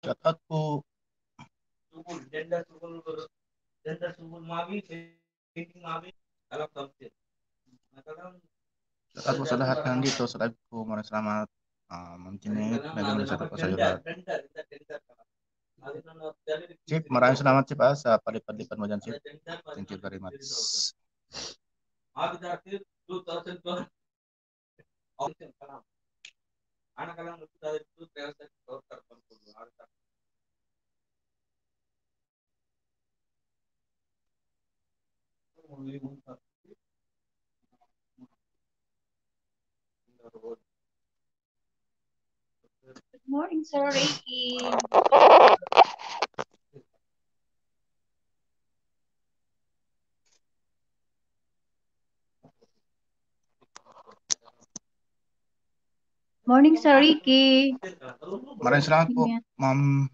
Shout out po. Shout out po sa lahat na nandito sa live ko. Maraming salamat. Ma'am Jeanette, may shout out po sa iyo lahat. Chip, maraming salamat Chip sa palipad-lipad mo dyan Chip. Thank you very much. Good morning, Sir Ricky. Morning, Sir Ricky. Maraming salamat po, Ma'am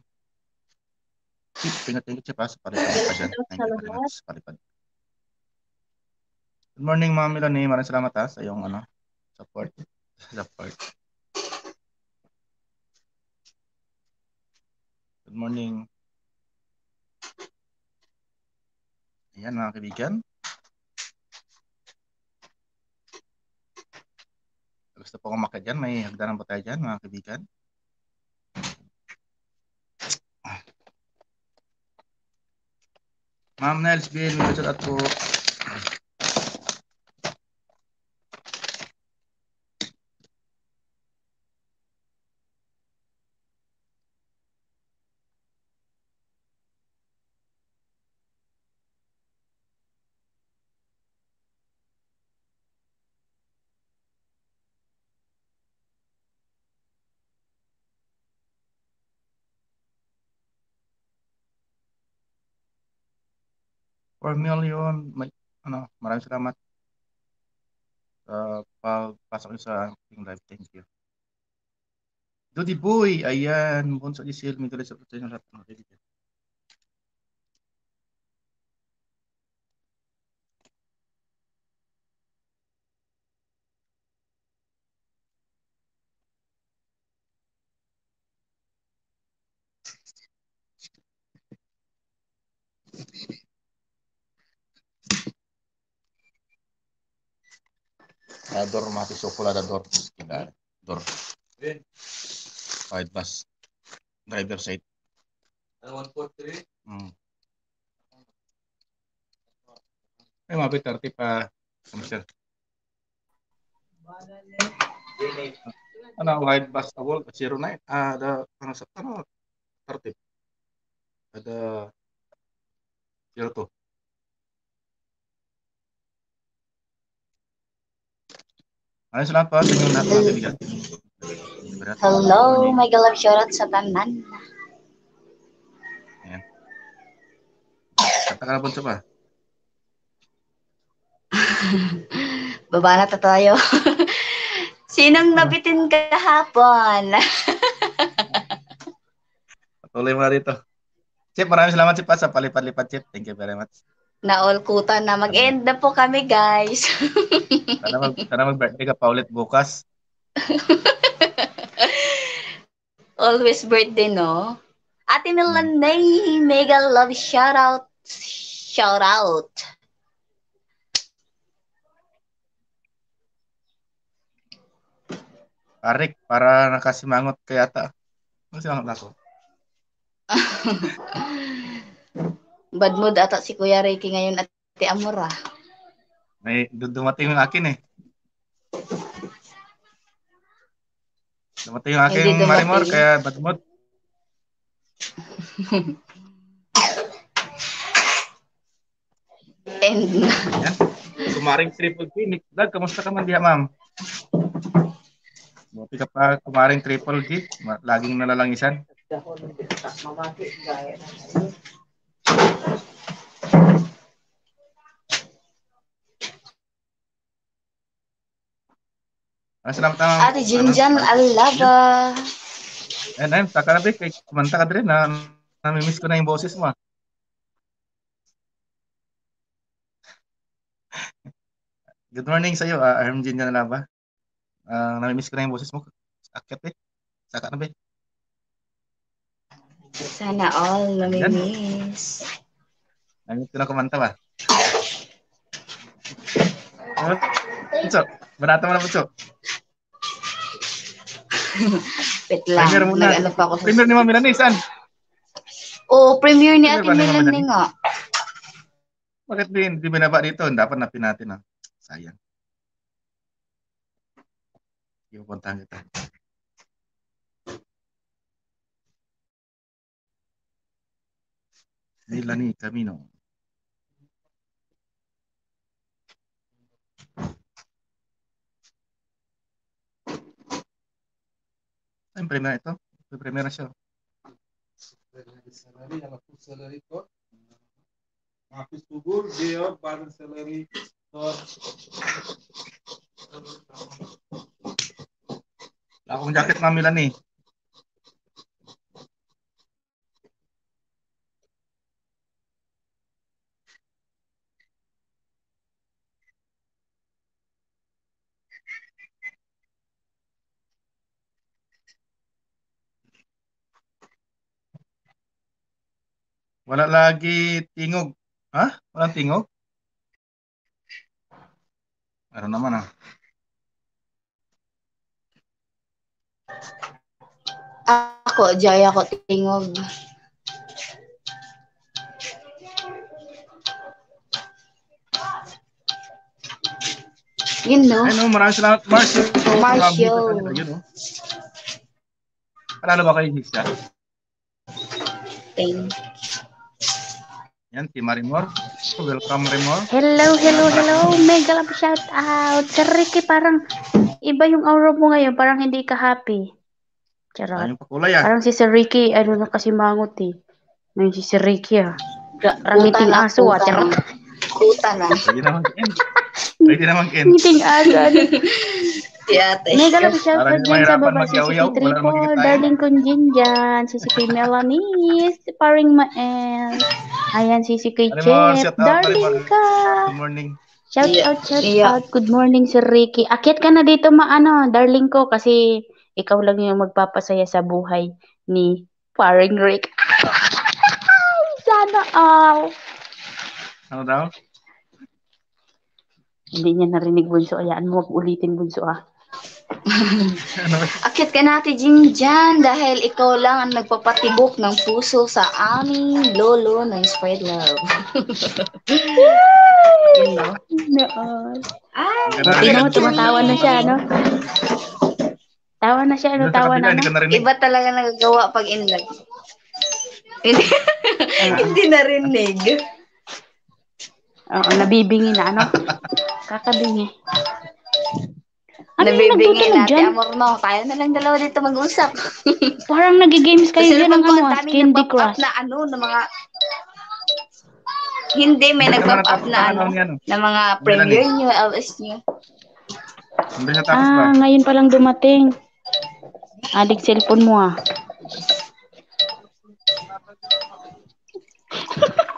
Chip. Pingat-ingat Chip sa palipad-lipad dyan. Thank you very much. Palipad. Good morning, Ma'am Melanie. Maraming salamat sa iyong support. Good morning. Ayan mga kaibigan. Gusto po umakyat dyan. May hagdanan po tayo dyan mga kaibigan. Ma'am Nels Bill, may shout out po. For million, maraming salamat sa pagpasok niyo sa ating live. Thank you. Dodi Boy, ayan, Bonso Giselle, may tuloy sa pagkain ng lahat ng kaibigan. Ador mati sokolada dor. Dor. White bus. Driver side. 143. Ay, mabit 30 pa. Commercial. White bus awal 09. Ada 30. Ada 02. Maraming salamat po sa inyong lahat mga kaibigan. Hello, may galap shoutout sa tanan. Ayan. Kata-kata pa. Baba na tayo. Sinong nabitin kahapon? Patuloy mo na dito. Chip, maraming salamat Chip sa palipat-lipat Chip. Thank you very much. Naulkutan na. Mag-end na po kami, guys. Sana mag-birthday ka pa ulit bukas. Always birthday, no? Ate Milanay, mega love shout out. Shout out. Arik, para nakasimangot ka yata. Nakasimangot na ako. Bad mood ata si Kuya Ricky ngayon at Ate Amora. May dumating yung akin eh. Dumating yung aking Marimor, kaya bad mood. And yan. Kumaring Triple G. Nick Vlog, kamusta ka man diha, ma'am? Buti ka pa kumaring Triple G. Laging nalalangisan. Salamat naman. Ate Jinjan Alaba. Ayun, taka na, Bek. Kumanta ka din na namimiss ko na yung boses mo. Good morning sa iyo, Jinjan Alaba. Namimiss ko na yung boses mo. Akit eh. Saka na, Bek. Sana all namimiss. Namimiss ko na kumanta ba? Puso, banata mo na Puso. Wait lang. Premier muna. Nag-ano pa ako sa... Premier ni Mami Lani, saan? Premier ni Ate Melanie nga. Bakit di binaba dito? Dapat napin natin. Sayang. Ipupuntahan kita. Melanie Camino. Ang premier ito. Premier na siya. Salary, ang full salary ko. Office subur, day off, balance salary. Wala akong jacket, Mami Lani. Wala lagi tingog. Ha? Walang tingog? Ano naman Ako, Jaya ko tingog. Yun, no? Ay, no, maraming salamat, Marcio. Marcio. Yun, no? Panalo ba kayo, Hisya? Thank Yan, si Marimor. Welcome, Marimor. Hello. Mega love shout out. Sir Ricky, parang iba yung aura mo ngayon. Parang hindi ka happy. Charot. Yung pakulay, Parang si Sir Ricky, ano na kasi mangot eh. Ngayon si Sir Ricky Parang ngiting aso charot. Kuta na. Pwede naman Ken. Ngiting aso. Mega love shout out Parang dyan sa baba. mahirapan Si mag-yaw-yaw, CC wala namang Triple, kita, darling kong Jinjan. Si CK Melanie, si paring Mael. Ayan, si CK Marimor, Chef. shout out, Darling Marimor. ka. Good morning. Shout out. Good morning, Sir Ricky. Akyat ka na dito, darling ko, kasi ikaw lang yung magpapasaya sa buhay ni paring Rick. Sana all. Ano daw? Hindi niya narinig, Bunso. Ayaan mo, ulitin, Bunso, Akit ka natin, Jinjan, dahil ikaw lang ang nagpapatibok ng puso sa aming lolo ng spread love. Yun, no? Buti no, tumatawa na siya, no? Tawa na siya, tawa na, no? Iba talaga nagagawa pag inlag. Hindi narinig. Oo, nabibingi na, ano? Kakabingi. Ano nabibingi yung natin, amor mo. Tayo na lang dalawa dito mag-usap. Parang nag-games kayo dyan ng Candy Crush. Na mga... Hindi, may nag-pop up na mga premiere nyo, LS nyo. Hindi natapos ba? Ngayon pa lang dumating. Adik cellphone mo ah.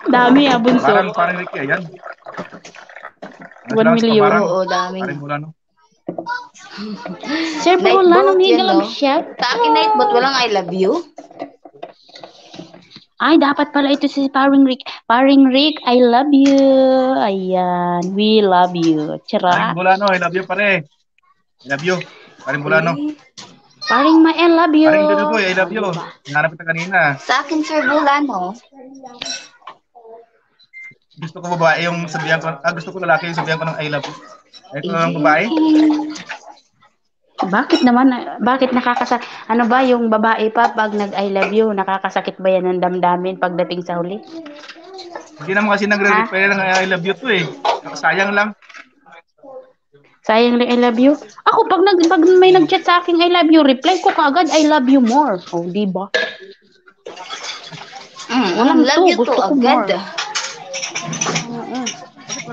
Dami ah, bunso. Parang Ricky, ayan. 1 million. Oo, daming. Parang mula, no? Sir Night Bolan, boat, yun, umiigalab no? siya. Sa akin, night boat, walang I love you. Ay, dapat pala ito si Paring Rick. Paring Rick, I love you. Ayan, we love you. Paring Tsara. Bulano, I love you pare. I love you. Paring Bulano. Paring Mael, love you. Paring Dudu Boy, I love you. Diba? Hinarap kita kanina. Sa akin, Sir Bulano. Gusto ko babae yung sabihan ko. Gusto ko lalaki yung sabihan ko ng I love you. Ito ang babae. Bakit naman, bakit ano ba yung babae pa pag nag-I love you, nakakasakit ba yan ng damdamin pagdating sa huli? Hindi naman kasi nagre-reply ng I love you to eh. Sayang lang. Sayang lang I love you. Ako, pag may nag-chat sa akin I love you, reply ko kaagad I love you more. Oh, di ba? Walang Love to, you gusto to ko agad. more.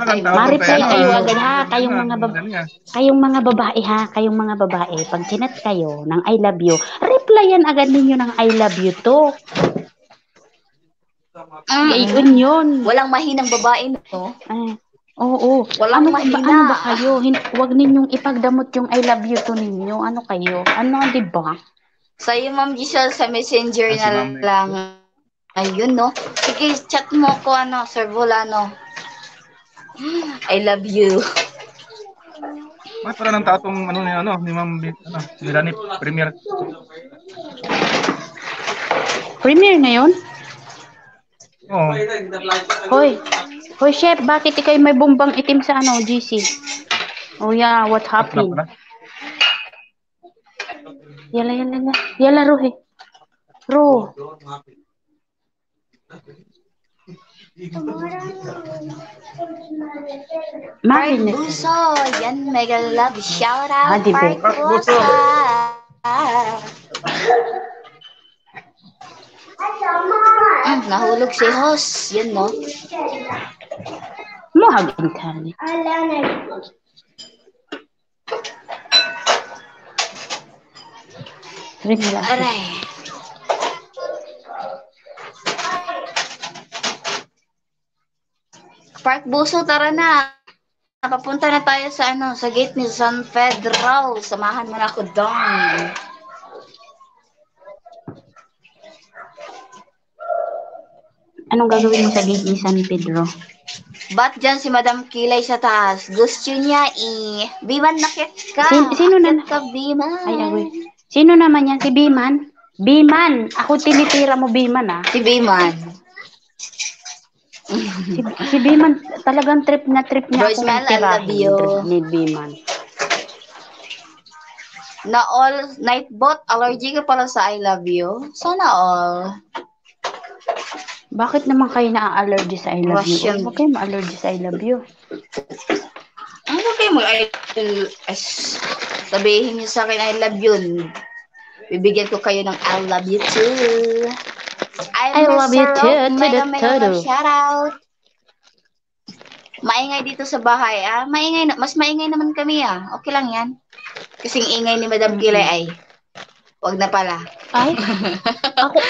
Ma-reply kayo agad ha, kayong mga babae ha, kayong mga babae, pag chinat kayo ng I love you, replyan agad ninyo ng I love you to. Gayon yun. Walang mahinang babae, no? Ay, oo. Walang Ano mahina. ba kayo? Huwag ninyong ipagdamot yung I love you to ninyo. Ano kayo? Ano, di ba? Sa'yo, Ma'am Giselle, sa messenger Kasi, na Ma'am, lang. Ayun, no? Sige, chat mo ko, Sir Volano. I love you. Bakit pala ng tao tong ni Ma'am Milani Premier. Premiere ngayon? Oo. Hoy, chef, bakit ikay may bumbang itim sa GC? Oh yeah, what happened? Yala, Ruhe. Ro. Park Buso, yan, mega love, shout out, Di ba? Park Buso. Nahulog si Hos, yan, no? Mahagin ka ni. Aray. Park Buso, tara na. Papunta na tayo sa sa gate ni San Pedro. Samahan mo na ako doon. Anong gagawin mo sa gate ni San Pedro? Ba't dyan si Madam Kilay sa taas? Gusto niya Biman, nakit ka. Sino na? Ka, Biman. Ay, agoy. Sino naman yan? Si Biman? Biman! Ako tinitira mo, Biman, ah. Si Biman. Si Biman, talagang trip niya Bro, akong Ismael, I tirahin. love you. Ni Biman. Na all night bot, allergy ka pala sa I love you. Sana all. Bakit naman kayo na-allergy sa I love you? Russian. Huwag kayo ma-allergy sa I love you. Ano kayo sabihin niyo sa akin I love you. Bibigyan ko kayo ng I love you too. I love you too. Mega shout out. Maingay dito sa bahay, Maingay mas maingay naman kami, Okay lang yan. Kasing ingay ni Madam Kilay ay. Wag na pala. Ay,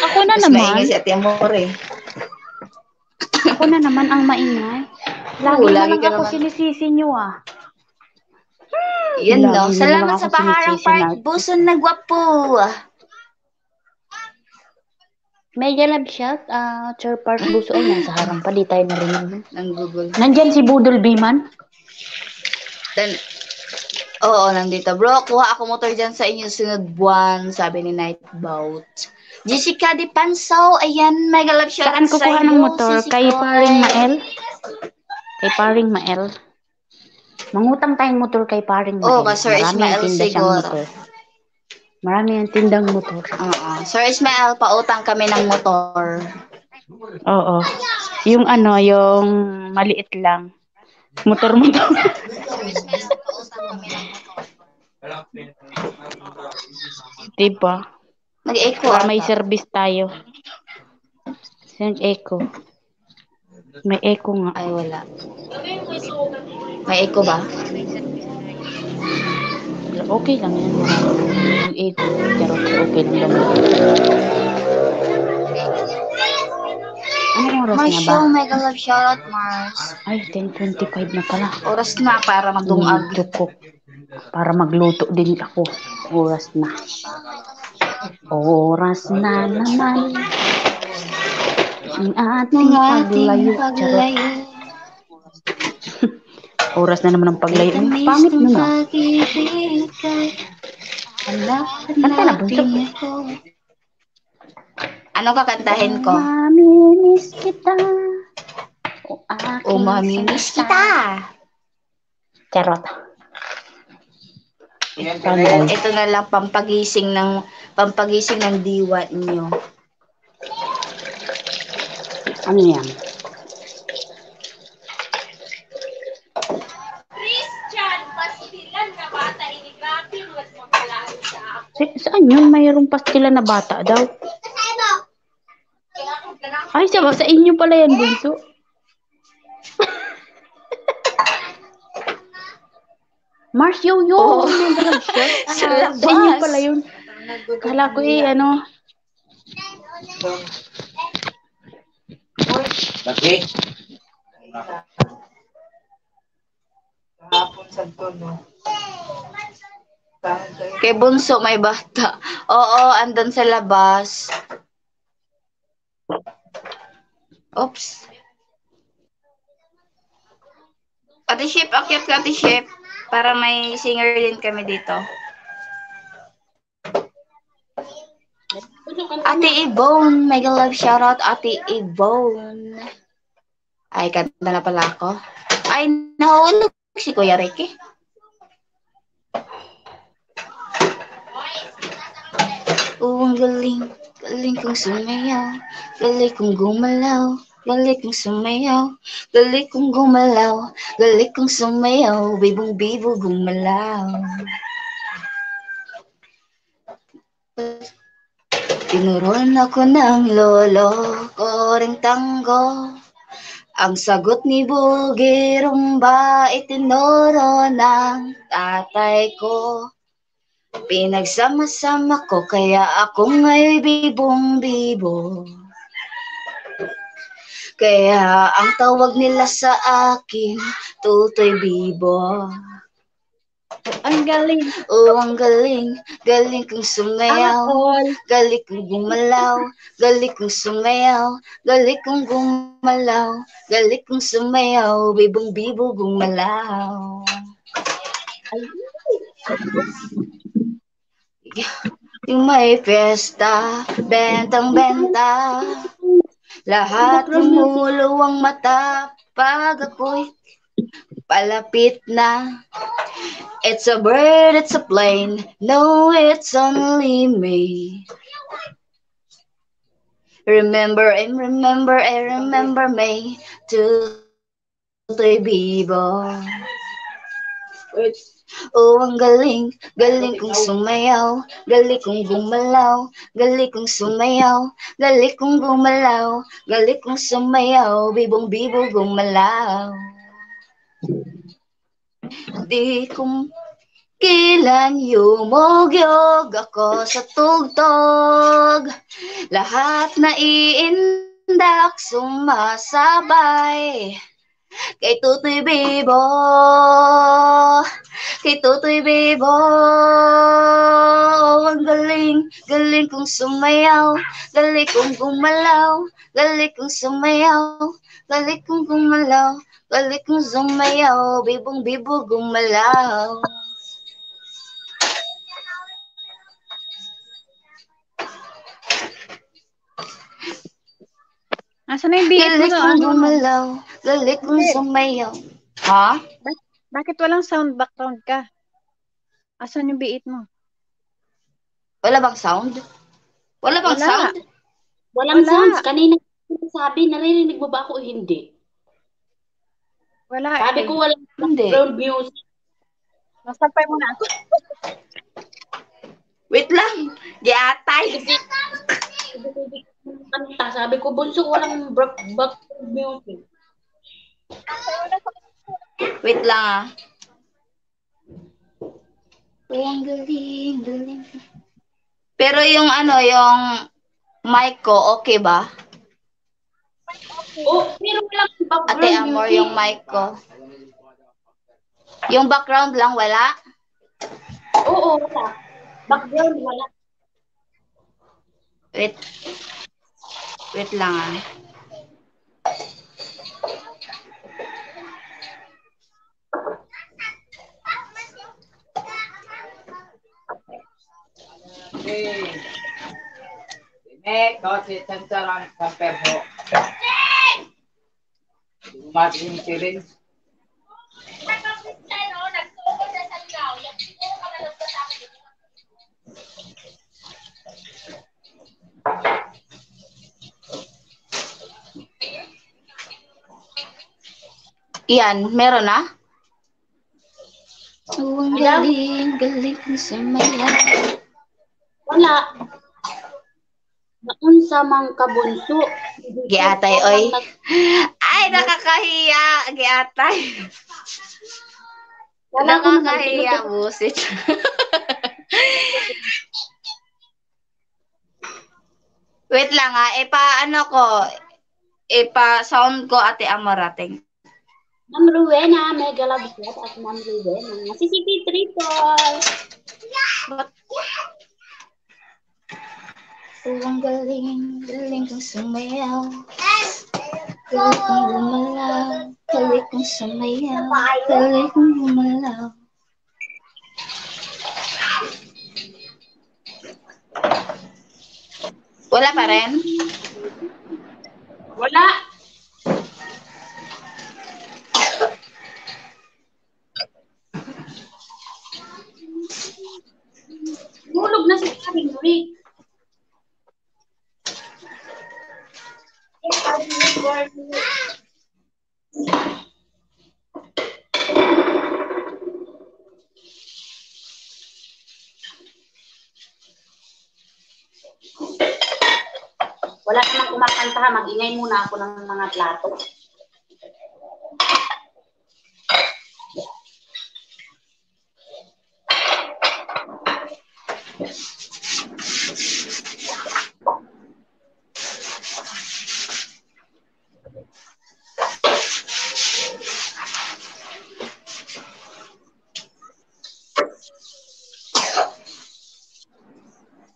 ako na Mas naman. maingay si Ate Amore. Ako na naman ang maingay. Lagi na lang ako sinisisi niyo, Yan, no? Lagi Salamat naman sa ako Paharang sinisisi Park. na- Buson na gwapo. Mega love shout out, Sir Park Buso. Ay, nasa harang pa. Di tayo narinig. Ng Google. Nandyan si Budol Biman. Oo, nandito. Bro, kuha ako motor dyan sa inyo sunod buwan, sabi ni Nightboat. Jessica Di Pansaw, ayan, mega love shout Saan out sa kukuha iyo, ng motor? Sisi Kay Koy. Paring Mael? Kay Paring Mael? Mangutang tayong motor kay Paring Mael. Oo, ka Sir Marami ang Ismael tinda siyang siguro. motor. Marami ang tindang motor. Oo. Sir Ismael, pautang kami ng motor. Oo. Yung yung maliit lang. Motor-motor. Diba? Nag-echo Para may ata. service tayo. Echo. May echo nga. Ay, wala. May echo ba? Okay lang yan. Yung 8, charot, okay lang daw. Anong oras My na ba? show, mega love shoutout, Mars. Ay, 10:25 na pala. Oras na para magdungag. Minute ko. Para magluto din ako. Oras na. Oras na naman. Ang ating paglayo. Charot. Oras na naman ang paglayo. Pangit nun ah. Kanta na, bunso. Ano kakantahin ko? Mamimiss kita. O mamimiss kita. Charot. Ito na lang pampagising ng diwa niyo. Ano yan? Christian, pastilan na bata inigapin wag magkalain sa ako. Saan yun? Mayroong pastilan na bata daw. Ay, sa inyo pala yan, bunso. Mars, yo. Oh. Sa inyo pala yun. Kala ko ano. Lagi. Kay Bunso may bata. Oo, andun sa labas. Oops. Ate Ship, akyat ka Ate Ship. Para may singer din kami dito. Ate Yvonne, mega love shoutout Ate Yvonne. Ay, kanta na pala ako. Ay, nahulog si Kuya Ricky. Ang galing, galing kong sumayaw, galing kong gumalaw, galing kong sumayaw, galing kong gumalaw, galing kong sumayaw, bibong-bibo gumalaw. Tinuruan ako ng lolo ko ring tanggo. Ang sagot ni Bugirumba itinuro ng tatay ko. Pinagsama-sama ko kaya ako ngayon bibong-bibo. Kaya ang tawag nila sa akin, Tutoy Bibo. Ang galing. Oh, ang galing, galing kong sumayaw, galing kong gumalaw, galing kong sumayaw, galing kong gumalaw, galing kong sumayaw, bibong-bibo gumalaw. Yung may fiesta, bentang-benta, lahat lumuluwang mata pag ako'y palapit na. It's a bird, it's a plane, no, it's only me. Remember and remember and remember me, Tutoy Bibo. Oh, ang galing, galing kong sumayaw, galing kong gumalaw, galing kong sumayaw, galing kong gumalaw, galing kong sumayaw, bibong-bibo gumalaw. Di kong kilan yumugyog ako sa tugtog, lahat na iindak sumasabay. Kay Tutoy Bibo, kay Tutoy Bibo, ang galing, galing kong sumayaw, galing kong gumalaw, galing kong sumayaw, galing kong gumalaw, galing kong sumayaw, bibong-bibo gumalaw. Asan na yung biit mo? Galing kong gumalaw, galing kong sumayaw. Ha? Bakit walang sound background ka? Asan yung biit mo? Wala bang sound? Wala bang Wala. sound? Walang Wala. sounds. Kanina sabi, naririnig mo ba ako o hindi? Wala. Sabi ko walang Hindi. background music. Masampay mo na ako. Wait lang, giatay. Kanta. Sabi ko, bunso, walang background music. Wait lang ah. Oh, ang galing, galing. Pero yung ano, yung mic ko, okay ba? Oh, pero walang Ate background Amor, music. yung mic ko. Yung background lang, wala? Oo, wala. Background, wala. Wait. Wait lang ah. Kasi sansaran sampai ho. Mati yung sirin. Yan, meron na? Oh, ang galing, galing kong sumayaw. Wala. Naunsa mang kabunso. Giatay, oy. Ay, nakakahiya. Giatay. Wala ko naman. Nakakahiya, busit. Wait lang ha, ipa-ano ko, ipa-sound ko Ate Amorating. Ma'am Rowena, mega love shot at Ma'am Rowena. CCP Triple. Oh, ang galing, galing kong sumayaw. Galing kong gumalaw. Galing kong sumayaw. Galing kong gumalaw. Wala pa rin? Wala. Tulog na si Karing Rick. Wala namang kumakanta ha. Mag-ingay muna ako ng mga plato.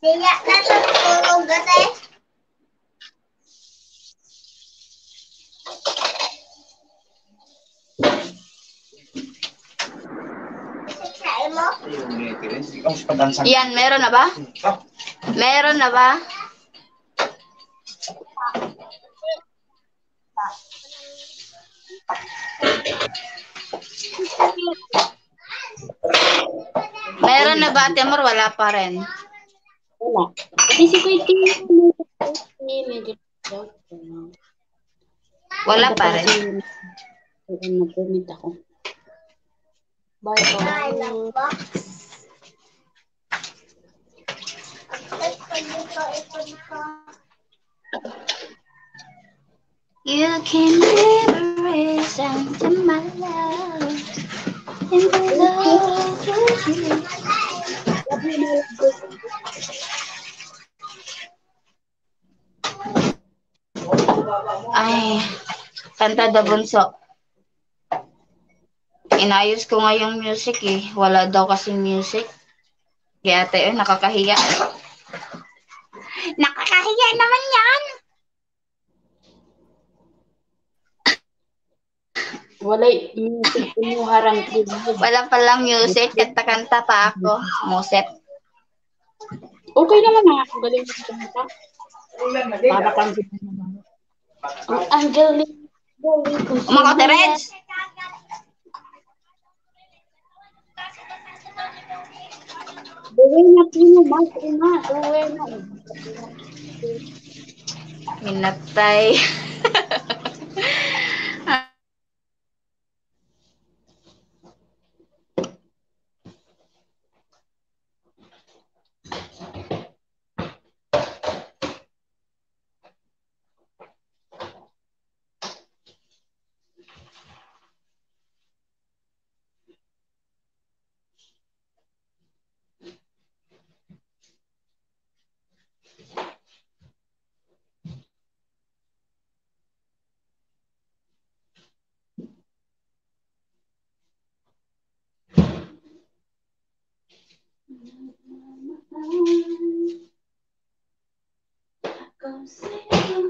Kaya nasa tulog ate. Sasain mo? Yan, meron na ba? Meron na ba? Meron na ba, Ate Amor? Wala pa rin. Wala. Kasi si Kuya medyo Wala pa rin. Nag-comment ako. Bye bye. You can never reason to my love. And the love of you. Ay, kanta da bunso. Inayos ko nga yung music eh. Wala daw kasing music. Kaya ate, nakakahiya. Nakakahiya naman yan. Wala music harang Wala palang music. Kanta-kanta pa ako. Muset. Okay naman ha. Galing mo kanta. Para kang ang galing. Mga Terence. Gawin na pino, mas na. Gawin na. Minatay. Kau sayang.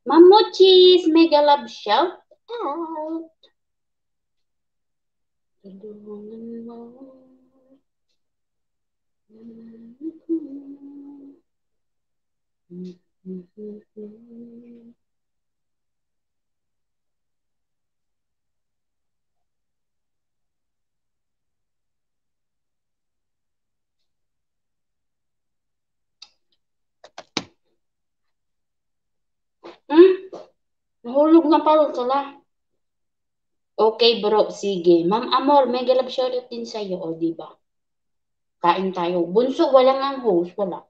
Mamuchis, mega love shout out. Tulungan mo. Nahulog na pala sila. Okay bro, sige. Ma'am Amor, mega love shoutout din sa'yo, o diba? Kain tayo. Bunso, walang ang host, wala.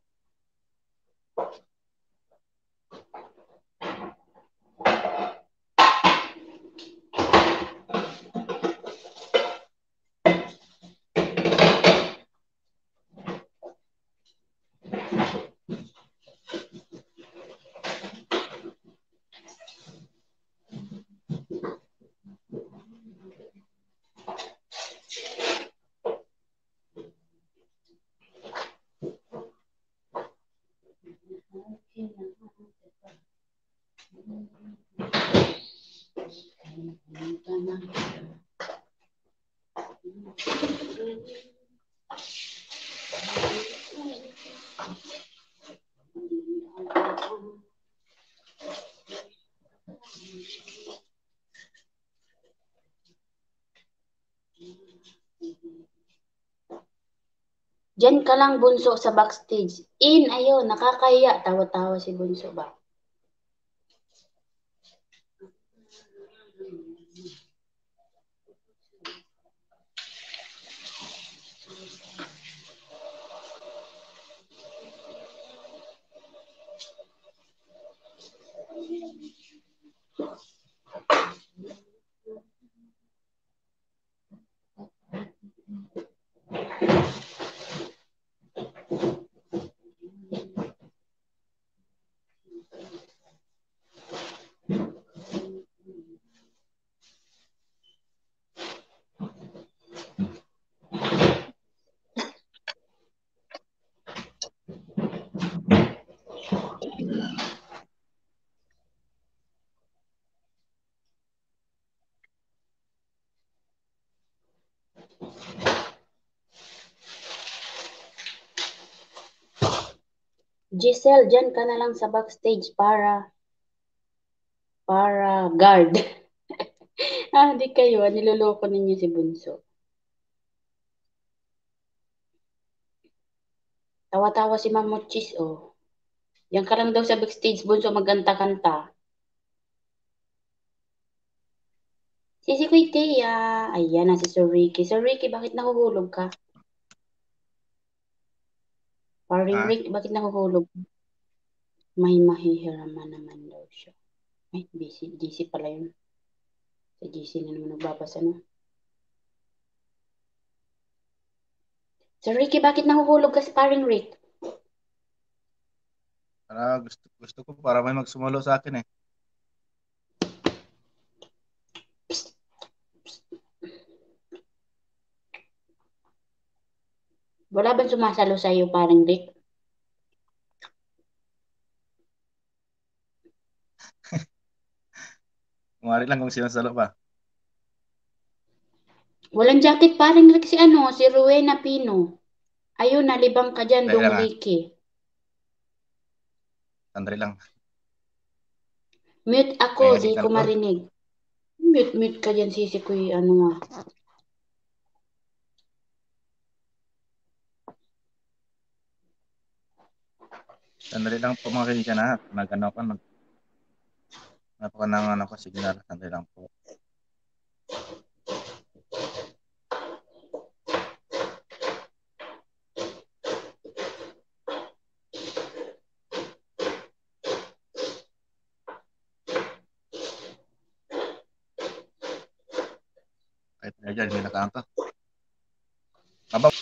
Diyan ka lang, Bunso, sa backstage. Ayun, nakakaya. Tawa-tawa si Bunso ba? Giselle, dyan ka na lang sa backstage para guard. Di kayo. Niloloko ninyo si Bunso. Tawa-tawa si Mamuchis, oh. Diyan ka lang daw sa backstage, Bunso, magkanta-kanta. Si Kuy Tia. Ayan na si Sir Ricky. Sir Ricky, bakit nahuhulog ka? Paring Rick, bakit nahuhulog? May mahihiraman naman daw siya. Ay, GC pala yun. Sa GC na naman nagbabasa, no? Sir Ricky, bakit nahuhulog ka si Paring Rick? Gusto ko para may magsumulo sa akin eh. Wala bang sumasalo sa iyo, Paring Rick? Kumari lang kung sinasalo pa. Walang jacket, Paring Rick, si Rowena Pino. Ayun, nalibang ka dyan, Dong Ricky. Sandali lang. Mute ako, di ko marinig. Mute ka dyan, Sisi Kuy, ano nga. Sandali lang po mga kaibigan na. Nag-ano ko, napaka ng signal. Sandali lang po. Kahit na dyan, may nakaangka. Abang.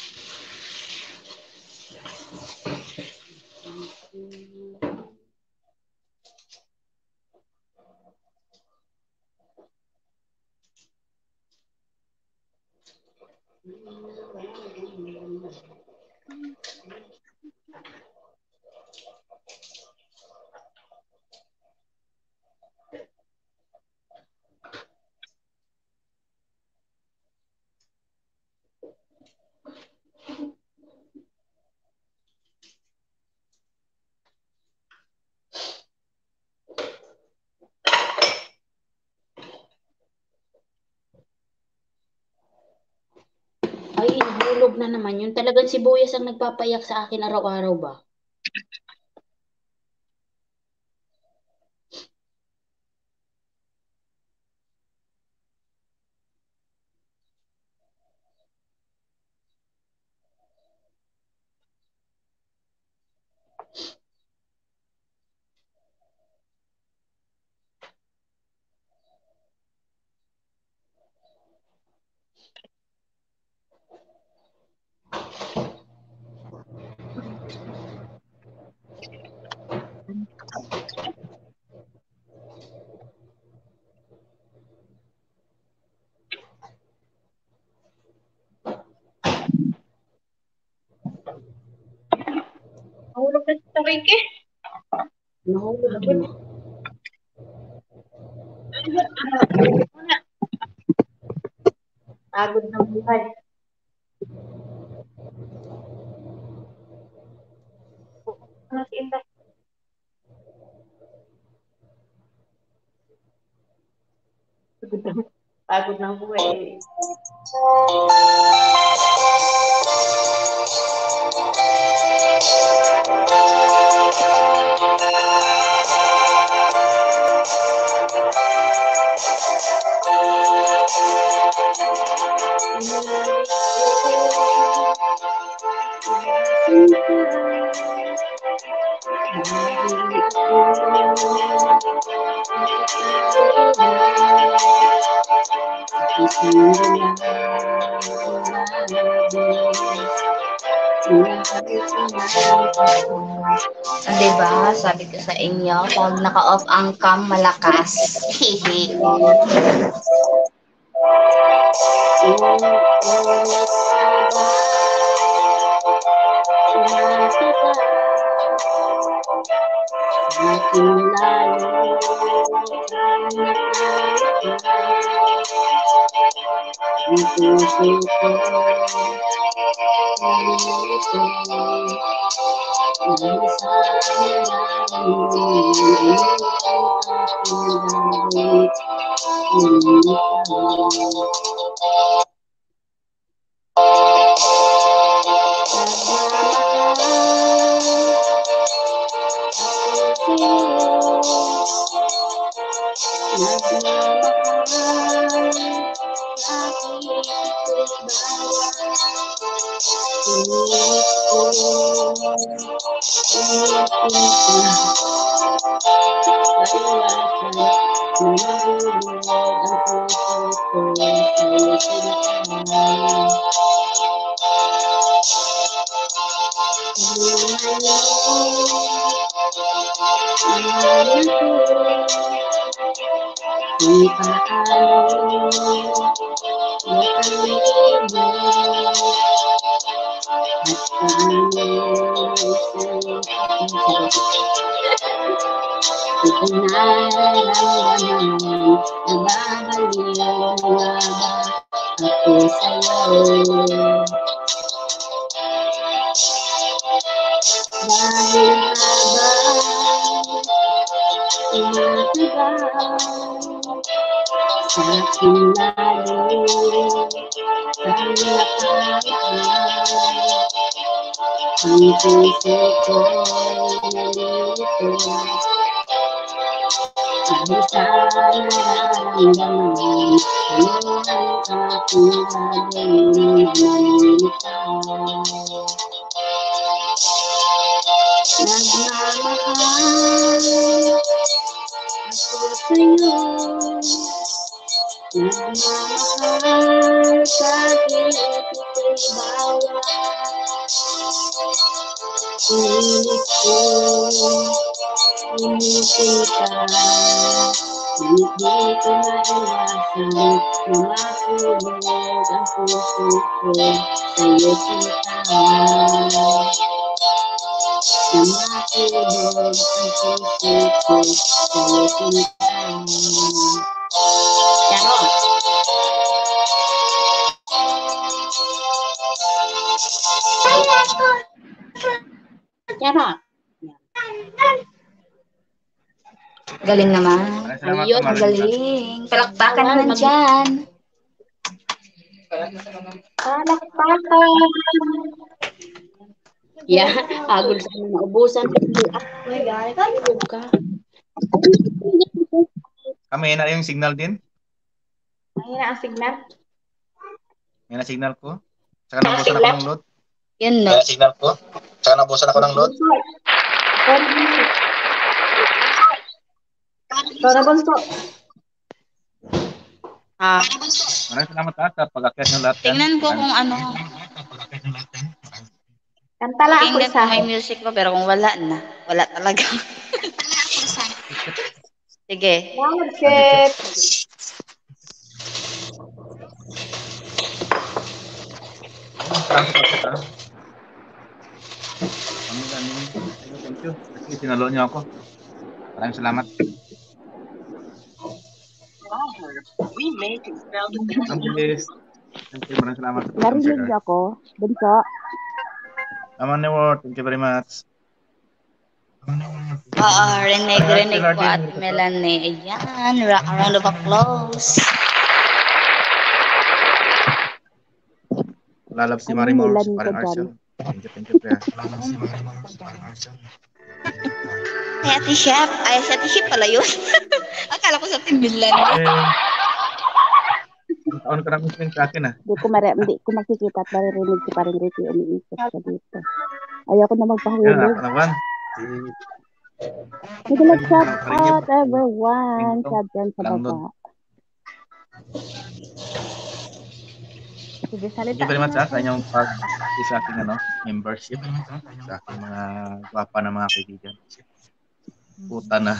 Ay, nahulog na naman yun. Talagang sibuyas ang nagpapayak sa akin araw-araw ba? Nahulog na si Tarike. Nahulog na. Pagod ng buhay. Ano si Inday? Pagod ng buhay. Diba? Sabi ko sa inyo, pag naka-off ang cam, malakas. Hihi. Nagmamahal kahit ito'y bawat pilit ko inikita. Ngunit di ko maiwasan na makulog ang puso ko sa'yo kita. Na makulog ang puso ko sa'yo kita. Charot! Charot! Galing naman. Salamat Ayun, po, Maring. Galing. Palakpakan naman dyan. Palakpakan! Yeah, agol sa mga naubusan. Tulog ka. Kami na yung signal din. Mahina ang signal. Yan na signal ko. Saka nabusan ako ng load. Yan no. Yan na signal ko. Saka nabusan ako ng load. Para bunso. Maraming salamat sa pag-akyat nyo lahat. Tingnan ko kung ano. Kanta lang ako Pakinggan isa. ko may music ko pero kung wala na. Wala talaga. Sige. Nag-check. Thank you. Kasi sinalo niyo ako. Maraming salamat. Thank you. Maraming salamat. Narinig ako. Bunso. Aman Ward, thank you very much. Oo, rinig po at Melanie. Ayan, round of applause. Lalab si Marie Morse, parang Arshel. Thank you, Kuya. Ay, Ate Chef. Ay, si Ate Chef pala yun. Akala ko sa Ate Melanie. Taon ka namin sa akin ah. Hindi ko makikita at maririnig si Paring Ricky umiikot ka dito. Ayoko na Yan, magpahulog. naman. Magalag shout out everyone. Shout dyan sa baba. Sige, Thank salita. you very much sa inyong sa aking membership. Sa aking mga gwapa na mga kaibigan. Puta na.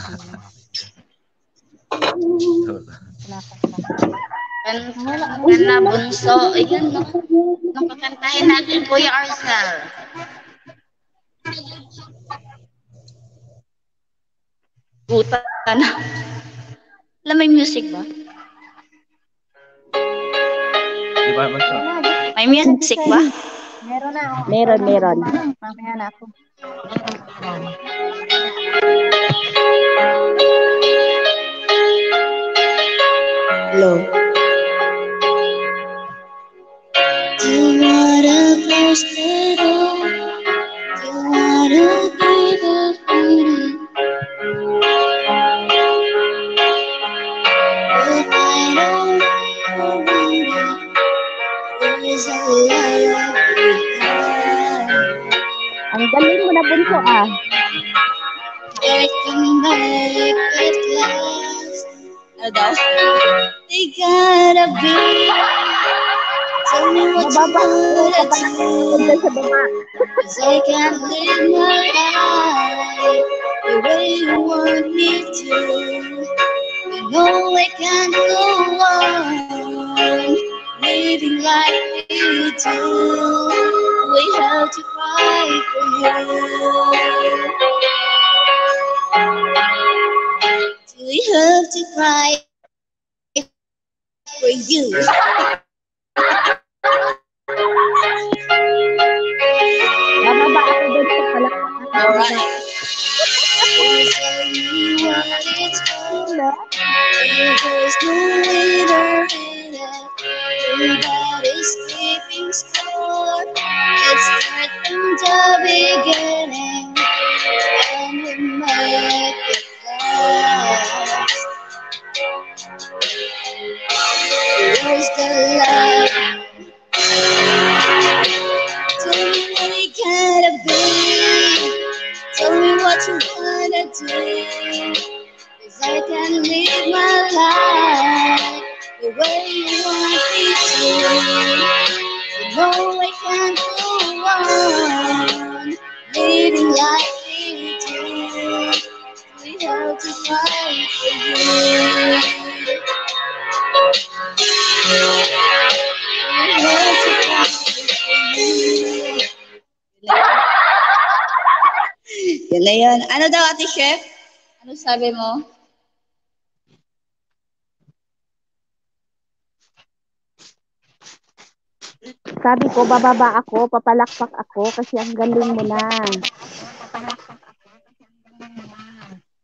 Kanta bunso. Ayan, no? Nung kakantahin natin, Kuya Arcel. Puta na. Alam, may music ba? Di ba? Basta. May music ba? Meron na ako. Meron. Mamaya na ako. Hello. Do you wanna close the door? Do you wanna be the one? If I don't know there's a love behind. Ang galing mo na bunso ah. I can make it last. They gotta be. Tell me what you wanna do. Sa baba. 'Cause I can't live my life the way you want me to. You know I can't go on living like you do. We have to fight for you. We have to cry for you. Bababa ako doon sa palakpakan. Alright. Tell me what it's for. There's no leader in it. Everybody's keeping score. Let's start from the beginning. And we make it last. Where's the love? Tell me what it gotta be. Tell me what you wanna do. 'Cause I can live my life the way happy too. No, I can't go on living like we do. We have to fight for you. We have to fight for you. Yun na yun. Ano daw, Ate Chef? Ano sabi mo? Sabi ko, bababa ako, papalakpak ako kasi ang galing mo na.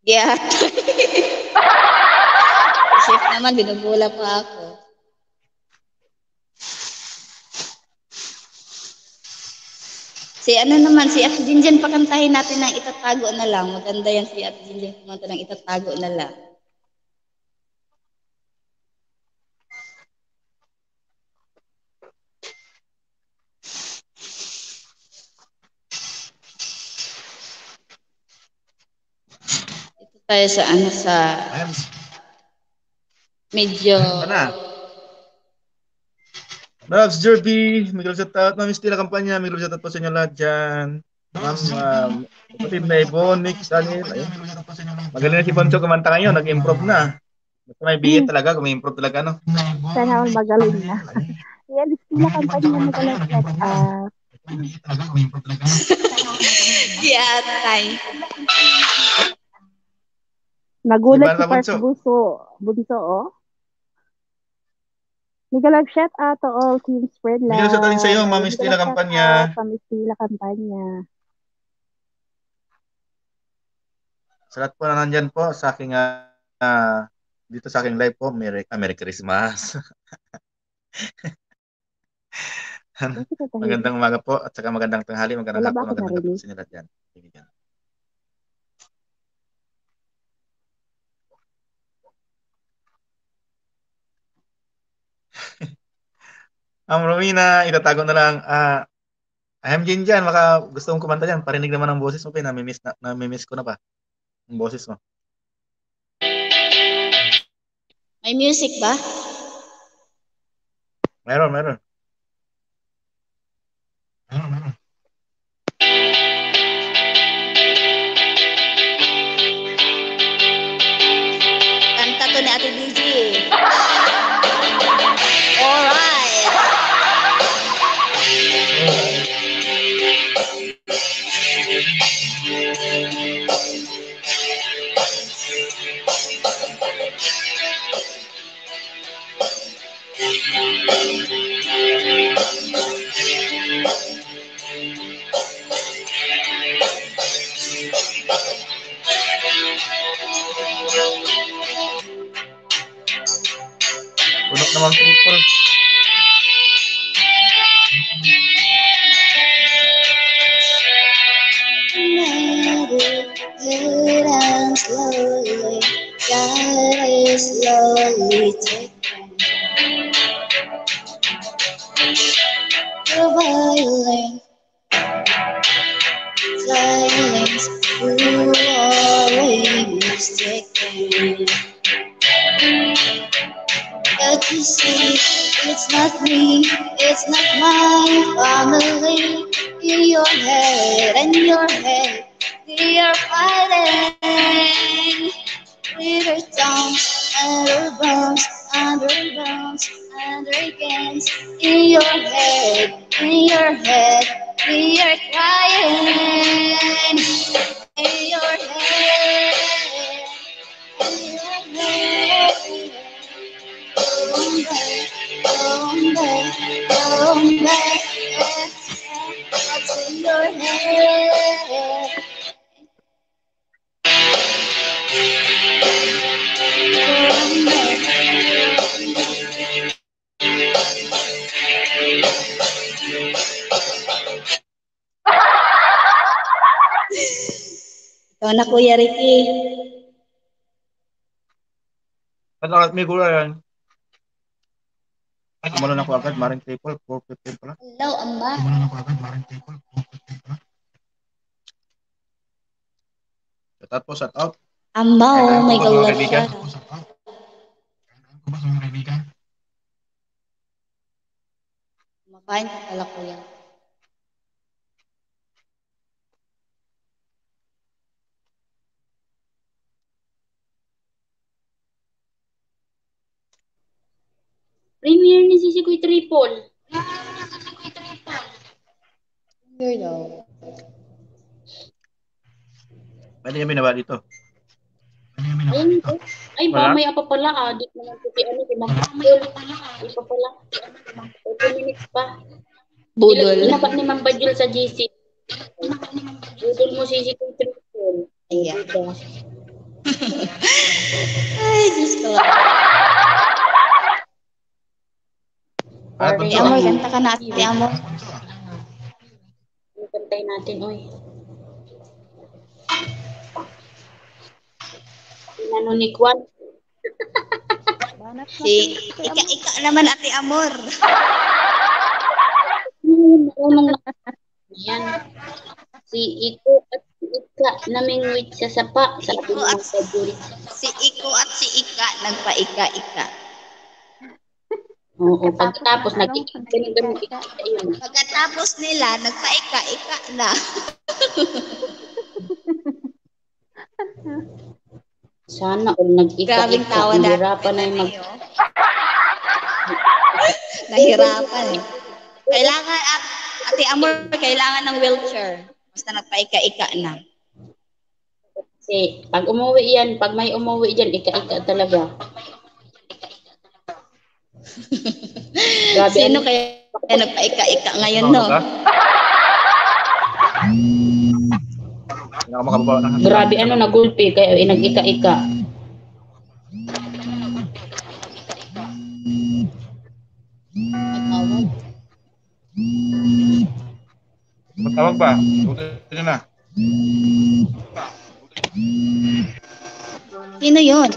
Yeah. Chef naman, binubula pa ako. Si ano naman, si Ate Jinjan, pakantahin natin ng Itatago na lang. Maganda yan si Ate Jinjan, kumanta ng Itatago na lang. Ito tayo sa ano, sa medyo... Loves Jerby, Miguel shoutout. Ma'am Stila Kampanya, Miguel shoutout po sa inyo lahat dyan. Ma'am, kapatid na Ibon, Nick, Daniel. Magaling na si Poncho kumanta ngayon, nag-improve na. Basta may bigit talaga, kung-improve talaga, no? Sana all magaling na. Yan, Stila Kampanya magaling shoutout. Yeah, tay. Nagulat si Park Bunso, oh. Miguel shout out to all Team Spread Love. Miguel shout out din sa iyo, Ma'am Stila Kampanya. Ma'am Stila Kampanya. Sa lahat po na nandyan po sa aking dito sa aking live po, Merry Christmas. Magandang umaga po at saka magandang tanghali, magandang hapon, magandang gabi sa inyo lahat yan. Ang Romina, itatago na lang. I'm Jin dyan, baka gusto mong kumanta dyan. Parinig naman ang boses mo, namimiss ko na pa. Ang boses mo. May music ba? Meron. Kanta to ni Ate DJ. Alright. Puno naman people. Slowly taking the violin, silence you always taking. But you see, it's not me, it's not my family. In your head, they are fighting. With her tongues and her bones, and her bones, and her games. In your head, we are crying. In your head, Don't back, what's in your head? Ikaw na, Kuya Ricky. Pag-arat may gula yan. Kumalo na ko agad, maring triple, 415 pala. Hello, Amba. Kumalo na ko agad, maring triple, 415 pala. Shout out. Amba, oh my God. Makain pa pala ko yan. Premiere ni Sisi Kuy Triple. Here daw. Pwede kami na ba dito? Ayun, ay ba, Wala? may apa pala, adik naman po si ano, si Ma'am Bajul. Ay pa pala. 30 minutes pa. Budol. Inaba ni Ma'am Bajul sa GC. Budol mo Sisi Kuy Triple. Ayan. Diba? Ay, Diyos ko. Ah, Ate bunso. Amor, kanta ka na, Ate Amor. Pantay natin, oy. Inano ni Kwan. Banat na Si Ika naman, Ate Amor. Marunong na. Yan. Si Iko at si Ika namingwit sa sapa. Sabi Iko ni at Ma'am Bajul. si Iko at si Ika, nagpa-ika-ika. Oo, pagkatapos Anong nag-ganun ika-ika? yun. Pagkatapos nila, nagpa-ika-ika na. Sana all Grabing nag-ika-ika. tawa Hirapan na yung mag... Nahirapan eh. Kailangan, Ate Amor, kailangan ng wheelchair. Basta nagpa-ika-ika na. Kasi pag umuwi yan, pag may umuwi dyan, ika-ika talaga. Grabe, Sino ano? kaya nagpa-ika-ika ngayon, Ano no? ka? Hindi ako makababa ng hanggang. Grabe, ano, nagulpi, kaya nag-ika-ika. Nagtawag. Matawag ba? Buti na. Sino yun?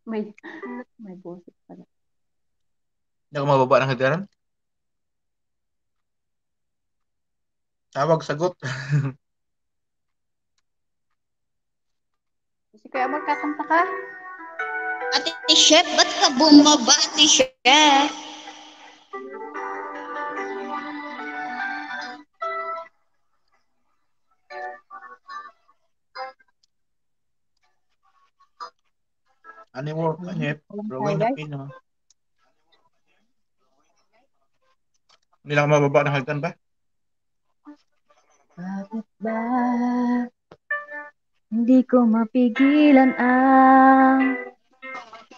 May boses pala. Hindi ako mababa ng hagdanan. Tawag, sagot. Si Kuya Amor, kakanta ka? Ate Chef, ba't ka bumaba, Ate Chef? Ano yung work? Ano yung Walang drawing tayo, na guys. pin? Hindi lang ako mababa ng hagdan ba? Bakit ba hindi ko mapigilan ang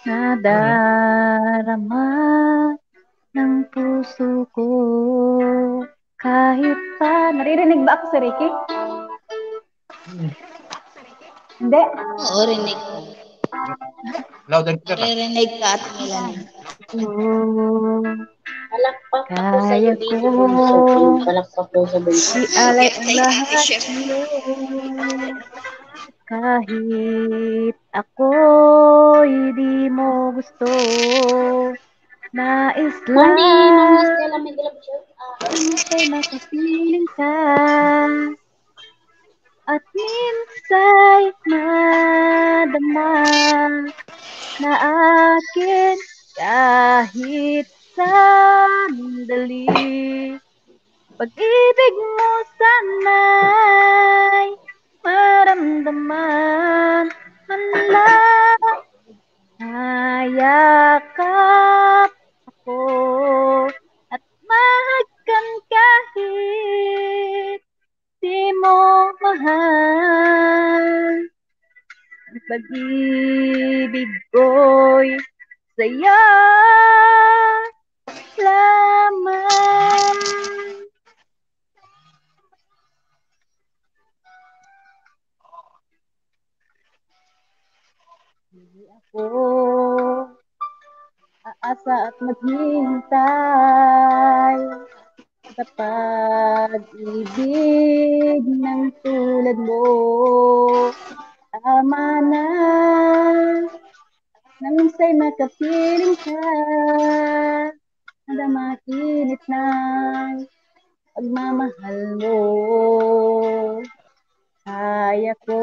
nadarama ng puso ko kahit pa... Naririnig ba ako si Ricky? Hindi. Oo, rinig ko. Loud and clear. Naririnig ka, Ate Melanie. Palakpak ako sa Kaya iyo ko dito, bunso. Yung palakpak ko sa bunso. ialay ang Thank you, Ate lahat Chef. sa'yo kahit ako'y di mo gusto. Nais Mandi, Mami lang Stella, may galap siya. minsa'y makapiling ka at minsa'y madama na akin kahit sandali. Pag-ibig mo sana'y maramdaman man lang. Hayakap ako at mahagkan kahit di mo mahal. Ang pag-ibig ko'y saya lamang. Hindi ako aasa at maghihintay sa pag-ibig ng tulad mo. Tama na nang minsa'y makapiling ka na mainit ng pagmamahal mo. Kaya ko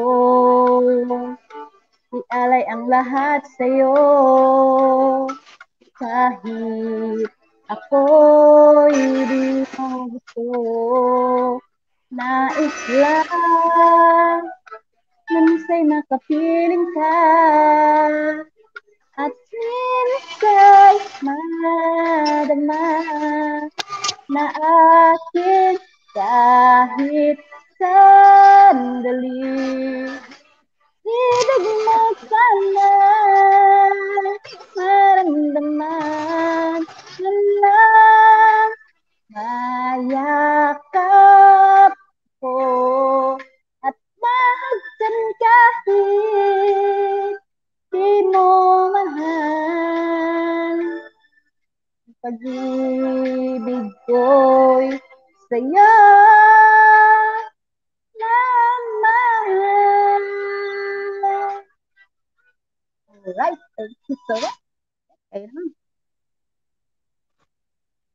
alay ang lahat sa'yo. Kahit ako'y di mo gusto, nais lang mansa'y makapiling ka. At minsa'y madama na akin kahit sandali. Ibig mo sana maramdaman na lang mayakap ko at mahagdan kahit di mo mahal. Pag-ibig ko'y sa'yo naman. Alright, thank you so much. Ayun.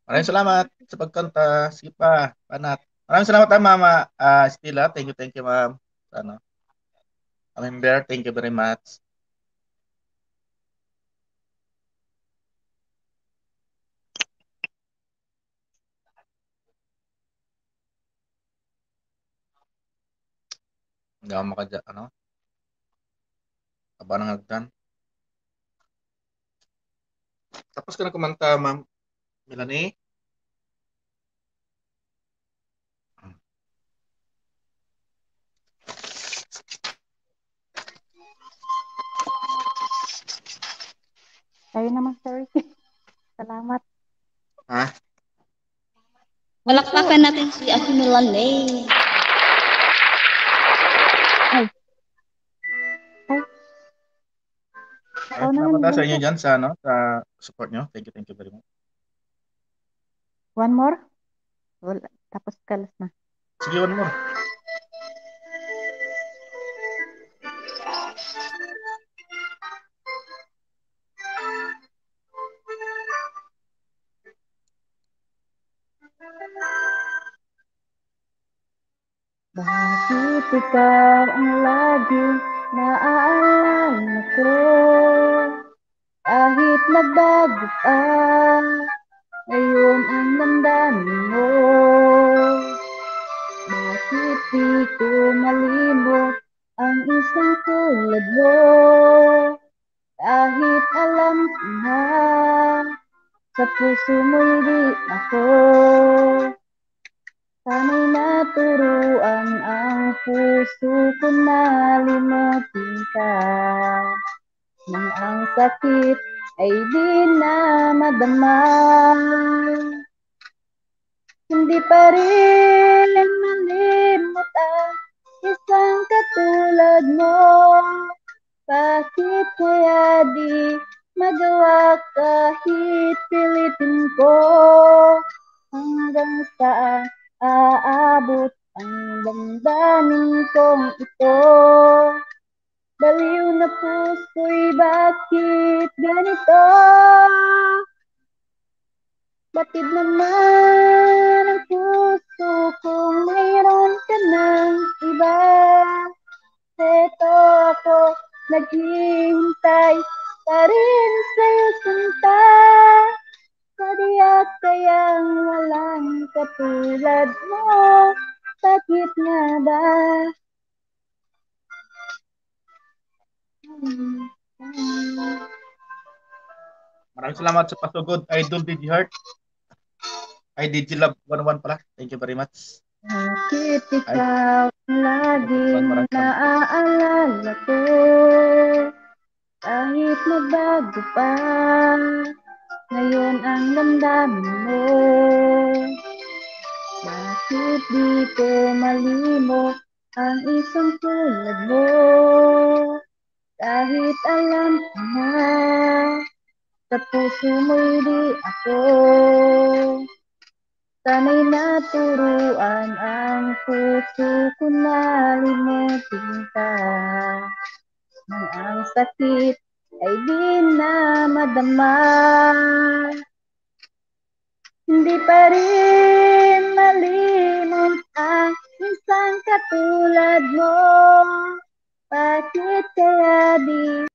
Maraming salamat sa pagkanta. Sige pa, panat. Maraming salamat Mama Stella. Thank you, ma'am. Ano, member, thank you very much. Hindi ako makadya, ano? Aba ng hagdan. Tapos ka na kumanta, ma'am Melanie? Kayo naman, sir. Salamat. Ha? Palakpakan natin si Ate Melanie. Salamat sa inyo dyan sa, ano, sa support nyo. Thank you very much. One more? Wala. Tapos kalas na. Sige, one more. Bakit ikaw ang laging naaalala ko? Kahit nagbago pa, ngayon ang damdamin mo. Bakit di ko malimot ang isang tulad mo? Kahit alam ko na sa puso mo'y di ako. Sana'y naturuan ang puso ko na limutin ka. Nang ang sakit ay di na madama. Hindi pa rin malimot ang isang katulad mo. Bakit kaya di magawa kahit pilitin ko? Hanggang saan aabot ang damdamin kong ito? Baliw na puso'y bakit ganito? Batid naman ang puso kung mayroon ka ng iba. Eto ako naghihintay pa rin sa'yo sinta. Sadiyak kayang walang katulad mo. Bakit nga ba? Maraming salamat sa pasugod, Idol DigiHeart. Ay, DigiLove 11 pala. Thank you very much. Bakit ikaw laging naaalala ko? Kahit magbago pa, ngayon ang damdamin mo. Bakit di ko malimot ang isang tulad mo? Kahit alam ko na sa puso mo'y di ako. Sana'y naturuan ang puso ko na limutin ka. Nang ang sakit ay di na madama. Hindi pa rin malimot ang isang katulad mo. Bakit kaya di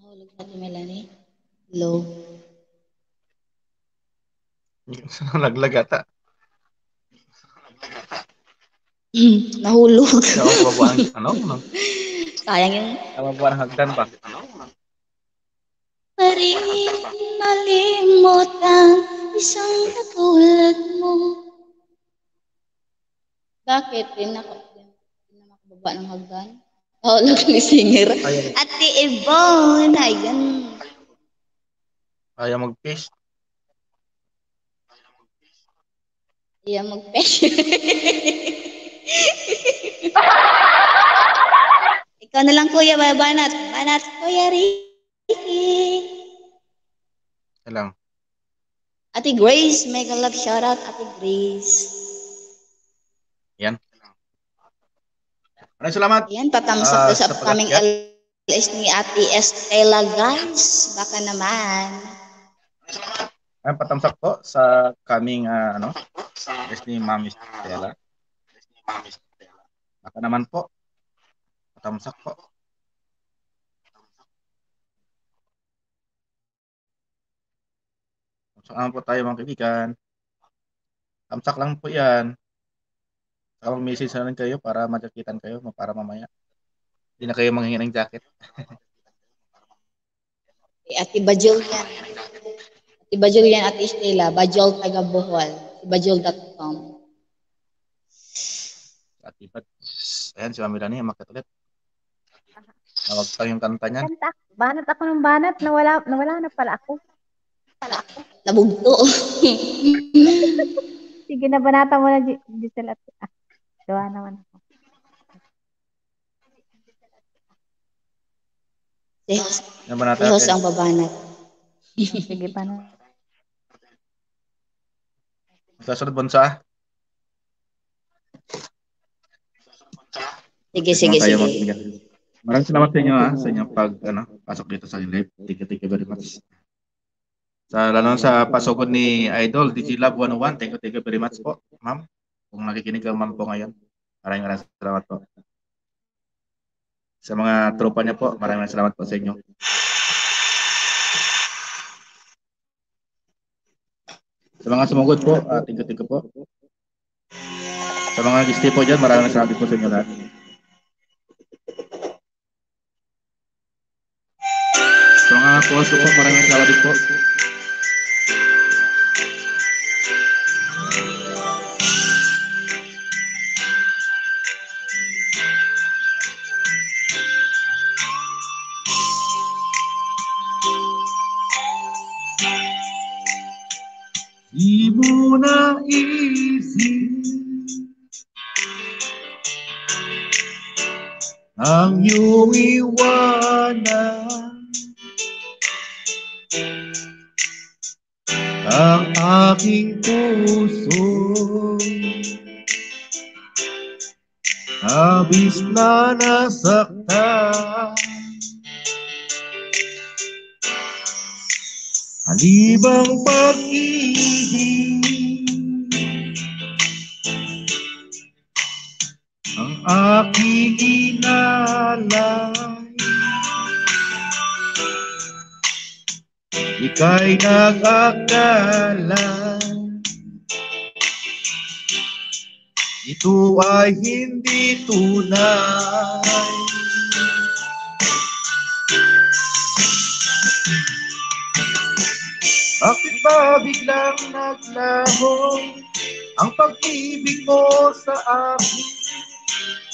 Nahulog sa Melanie. Low. Laglag ata. Nahulog. Hindi ako mababa ang ano? Sayang yung... Mababa ang hagdan pa. Paring malimot ang isang katulad mo. Bakit? Di na makababa ng hagdan? Nahulog ni singer. Ate Yvonne, ayan. Ayaw mag-fish. Iya mag-fish. Ikaw na lang kuya, banat. Banat, kuya Ricky. Lang. Ate Grace, mega love shoutout, Ate Grace. Yan. Maraming salamat. Yan, patamsak sa sa upcoming pag-akyat. LS ni Ate Estela, guys. Baka naman. Ay, patamsak po sa coming LS ni Mami Stella. Baka naman po. Patamsak po. Saan po tayo mga kaibigan? Tamsak lang po yan. Saka mag-message na lang kayo para magkakitan kayo para mamaya. Hindi na kayo manghingi ng jacket. Ate Bajol yan. Ate Bajol yan, Ate Estela. Bajol taga Bohol. Bajol.com. Ayan, si Mami Lani, makit ulit. Nawag pa yung kanta niyan. Banat ako ng banat. Nawala na pala ako. Nabugto. Sige na, banata mo na, Giselle. Gawa naman ako. Sihos ang babanat. Sige pa na. Kasunod bonsa. Sige. Maraming salamat sa inyo sa inyong pasok dito sa live. Thank you very much. Lalo sa pasugod ni Idol, DJ Love 101. Thank you very much po, ma'am. Kung nakikinig ang ma'am po ngayon. Maraming salamat po. Sa mga tropa niya po, maraming salamat po sa inyo. Sa mga sumugod po, thank you po. Sa mga gusti po dyan, maraming salamat po sa inyo lahat. Sa mga post po, maraming salamat po. Di mo naisip ang iyong iwanan, ang aking puso habis na nasaktan. Halibang pag-ibig ang aking inalay, ika'y nag-akala ito ay hindi tunay. Bakit ba biglang naglaho ang pag-ibig mo sa akin?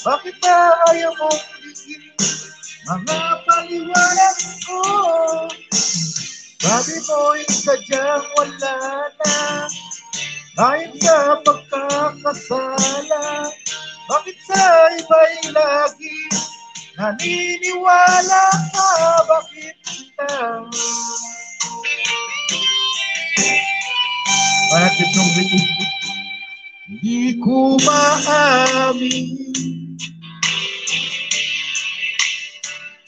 Bakit ba ayaw mong bigyan mga paliwanag ko? Sabi mo'y sadyang wala na kahit sa pagkakasala. Bakit sa iba'y lagi naniniwala ka? Bakit kita? Bakit nung hindi ko maamin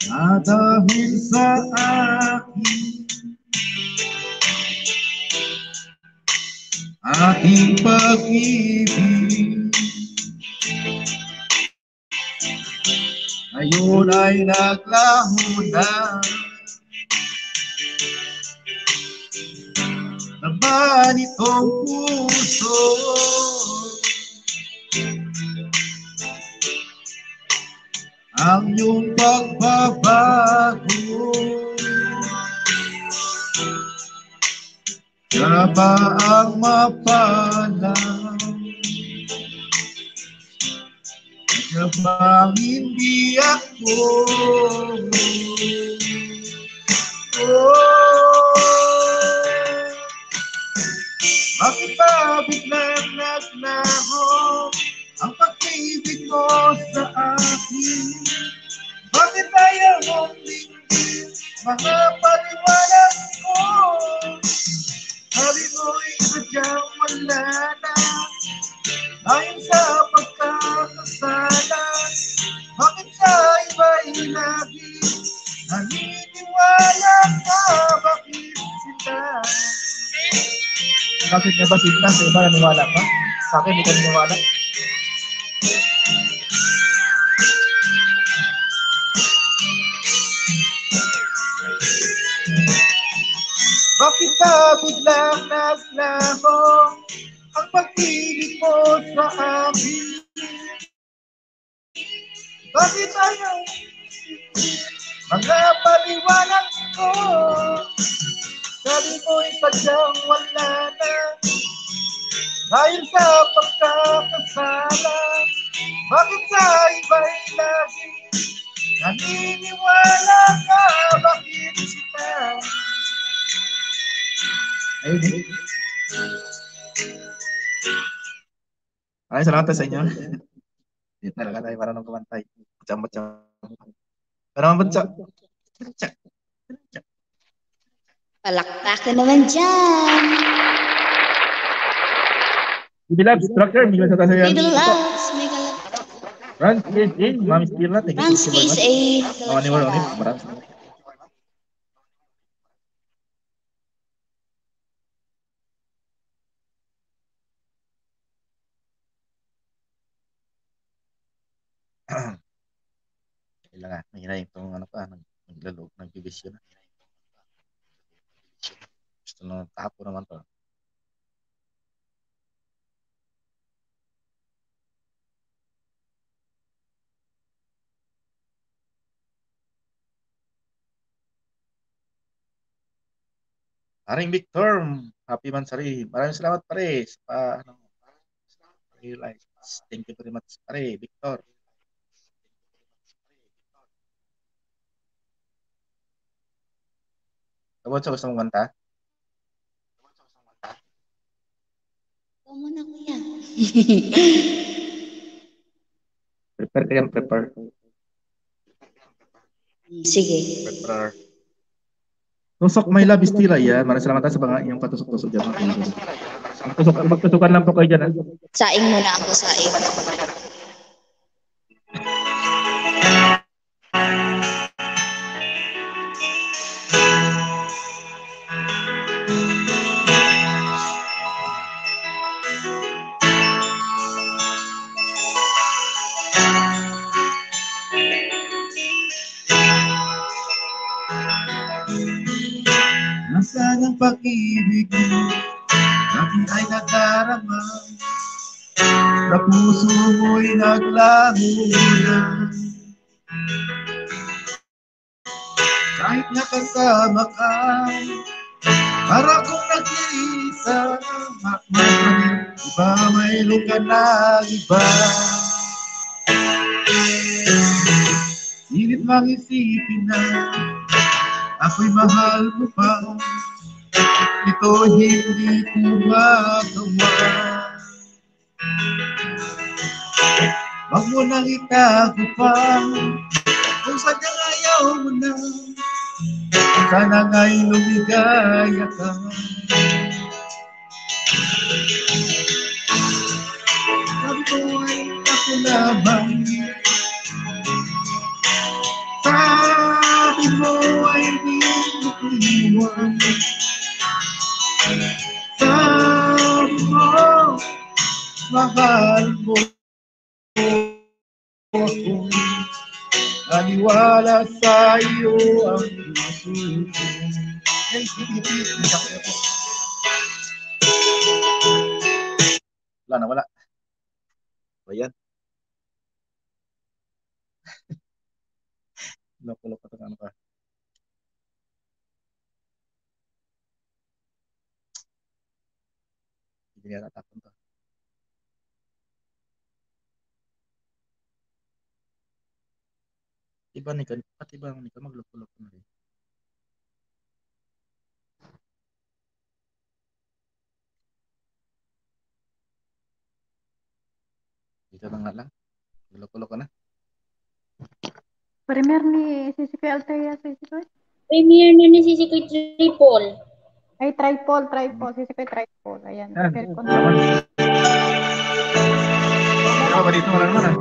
na dahil sa akin ating pag-ibig ngayon ay naglaho na naman itong puso. Ang iyong pagbabago, siya ba ang mapalang? Siya ba hindi ako? Bakit ba biglang naglaho ang pag-ibig mo sa akin? Bakit ayaw mong tingin mga paliwanag ko? Sabi mo'y sadyang wala na ayon sa pagkakasala. Bakit sa iba'y lagi naniniwala ka? Bakit sila? Bakit nga ba sinta? Sa iba naniwala pa? Sa akin, hindi ka naniwala. Bakit ka biglang naglaho ang pag-ibig mo sa akin? Bakit ayaw mga paliwanag ko? Sabi mo'y sadyang wala na dahil sa pagkakasala. Bakit sa iba'y lagi naniniwala ka? Bakit sila? Ayun. Ay, salamat sa inyo. Hindi talaga tayo marunong kumantay. Macam-macam. Pero mabansa. Palakpakan naman dyan. Bibilab, structure, bigla sa tayo yan. Middle loves, mega love. Run, kids in, Mami Spirla. Thank you. Rans case A. Ni Warren, maraming salamat. Kailangan, mahina itong ano pa, naglalog, nagbibisyo na. Gusto na tapo naman to. Paring Victor, happy Mansari. Maraming salamat pare sa realize. Thank you very much pare Victor. Kabot sa gusto mong kanta? Ikaw muna, kuya. Prepare kayo, prepare. Sige. Prepare. Tusok may love stila yan. Maraming salamat sa mga iyong patusok-tusok dyan. Magtusukan lang po kayo dyan. Saing muna ako, saing. Nasaan ang pag-ibig mo? Akin ay nadarama. Sa puso mo'y naglaho na. Kahit nakasama ka, para kong nag-iisa. Iba mayroon ka na iba. Init mang isipin na ako'y mahal mo pa. Ito hindi ko magawa. Wag mo nang itago pa kung sadyang ayaw mo na. Sana nga'y lumigaya ka. Sabi ko ay ako lamang. Sabi mo ay hindi ko iwan. Sabi mo, mahal mo ako. Naniwala sa iyo ang puso ko. Wala. Ayan. Loko-loko ito ano ka. Hindi niya natakon to. Iba ni kan, at iba ni ka magloko-loko na rin. Dito na nga lang. Magloko-loko na. Premier ni Sisi Kuya Althea, Sisi Kuya. Premier na ni Sisi Kuya Triple. Ay, tripod. Sisi Kuya tripod. Ayan. Yan. Fair con. Ikaw ba dito? Wala naman ah.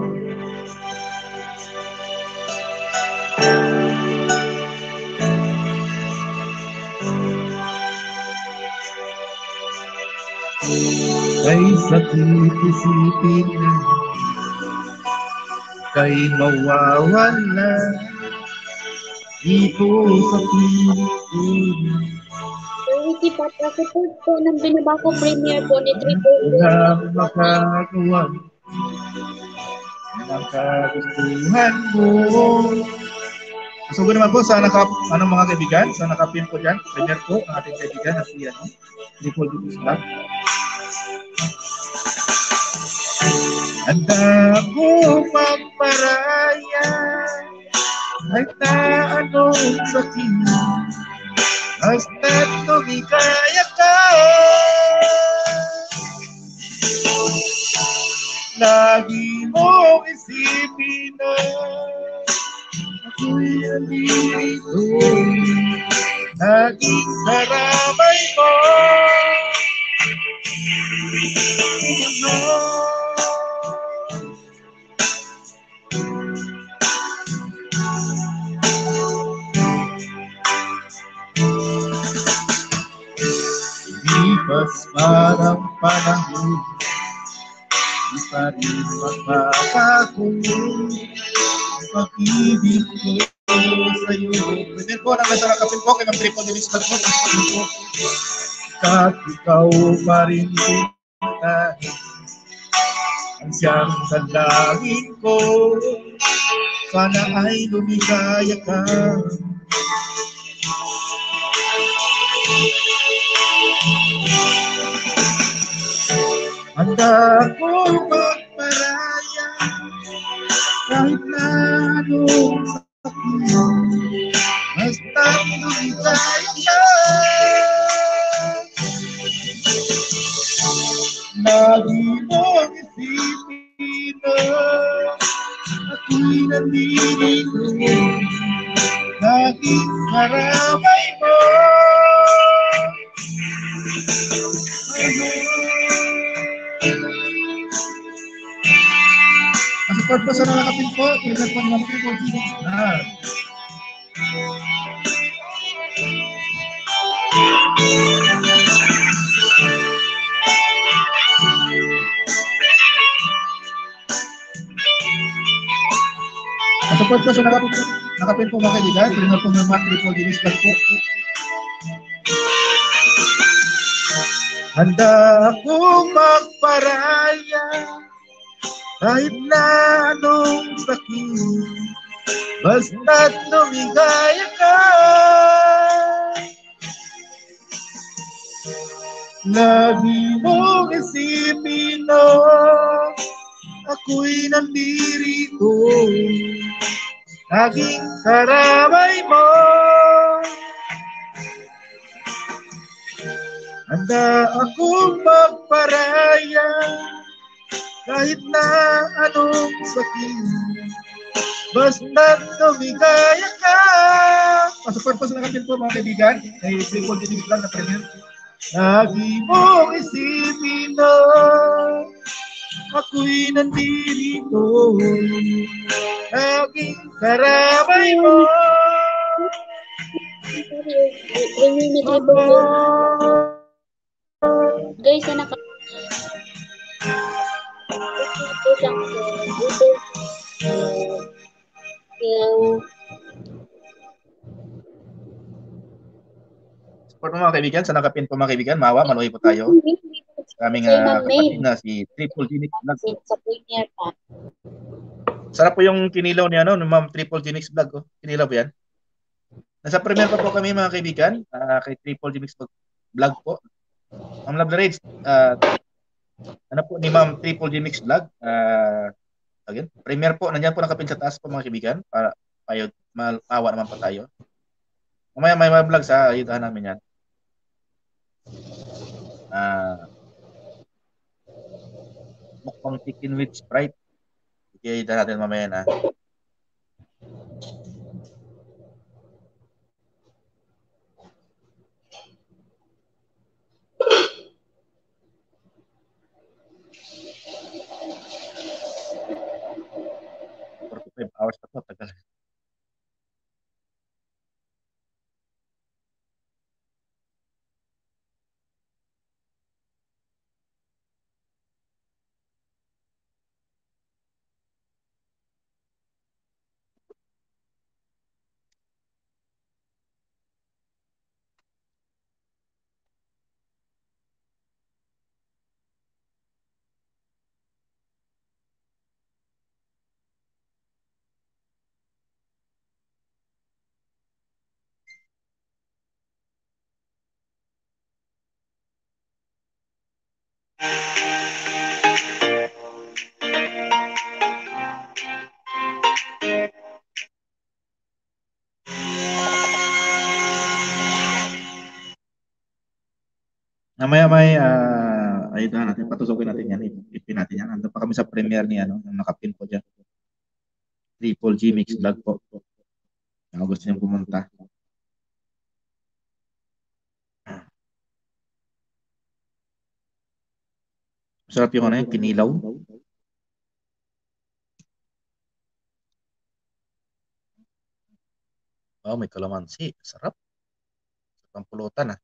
Kay sakit isipin na kay mawawala dito sa Pilipinas. Wiki Papa, support po ng binabako Premier po ni Triple. Wala makagawa ang kagustuhan mo. Masugo naman po sa mga kaibigan, sa nakapin po dyan. Premier po, ang ating kaibigan na si Nicole Dutusla. Handa ko magparaya kahit na anong sakin, basta't tumikaya ka. Lagi mong isipin na ako'y nandito, naging karamay mo. Lipas parang panahon, di pa rin magbabago pag-ibig ko sa'yo. Pwede po naman sa nakapin po kay mag-triple dilis po. Kahit ikaw pa rin kita, ang siyang dalangin ko, sana ay lumigaya ka. Handa ko magparaya kahit na anong sakit, basta't lumigaya ka. Lagi mong isipin na ako'y nandito, naging karamay mo. Masipag po sa nakapin po, tulad po naman po po. Masipag po sa nakapin po mga kaibigan, tulad po naman po dinis po. Handa akong magparaya kahit na anong sakit, basta't lumigaya ka. Lagi mong isipin na ako'y nandirito, naging karamay mo. Handa akong magparaya kahit na anong sakit, basta't lumigaya ka. Pasuport po sa nakapin po mga kaibigan, ay triple dinis lang na premier. Lagi mong isipin na ako'y nandirito, naging karamay mo. Premier ni Triple. Guys, na naka Support po mga kaibigan, sa nakapin po mga kaibigan, mawa, maluhay po tayo. Kaming Kay Ma'am May. kapatid na si Triple Genix Vlog. Sa premiere pa. Sarap po yung kinilaw ni ano, ni Ma'am Triple Genix Vlog. Oh. Kinilaw po yan. Nasa premiere pa po kami mga kaibigan. Kay Triple Genix Vlog po. Ma'am Love the Rage. Ano po ni Ma'am Triple Genix Vlog. Again, premiere po. Nandiyan po nakapin sa taas po mga kaibigan. Para tayo, maawa naman pa tayo. Mamaya may mga vlog sa ayudahan namin yan. Mukbang chicken with Sprite. Okay, ayudahan natin mamaya na. Hours pa to, tagal. Namaya may ayudahan natin, patusokin natin yan, ipin natin yan. Ando pa kami sa premiere ni ano, nakapin po dyan. Triple G Mix Vlog po. Kung gusto niyong pumunta. Masarap yung ano yung kinilaw. Oh, may kalamansi. Sarap. Sarap ang pulutan ah.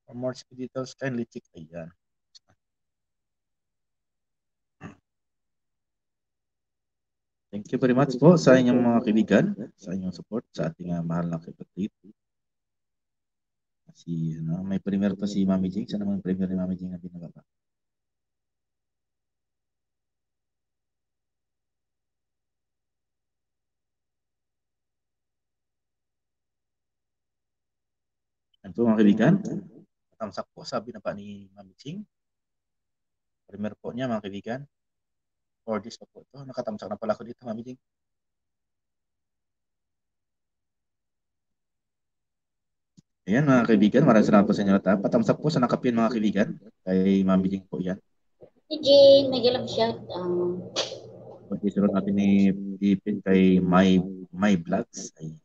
For more details, kindly check. Ayan. Thank you very much po sa inyong mga kaibigan, sa inyong support, sa ating mahal na kapatid. May premiere pa si Mami Jing. Sana may premiere ni Mami Jing na binababa. Ito mga kaibigan, tamsak po sabi na pa ni Mami Jing. Premiere po niya mga kaibigan. For this po ito. Nakatamsak na pala ako dito Mami Jing. Ayan mga kaibigan, maraming salamat po sa inyo lahat. Patamsak po sa nakapin mga kaibigan. Kay Mami Jing po yan. Si Jane, may galang shout. Pag-isurot natin ni Ipin kay My Vlogs. Ayan.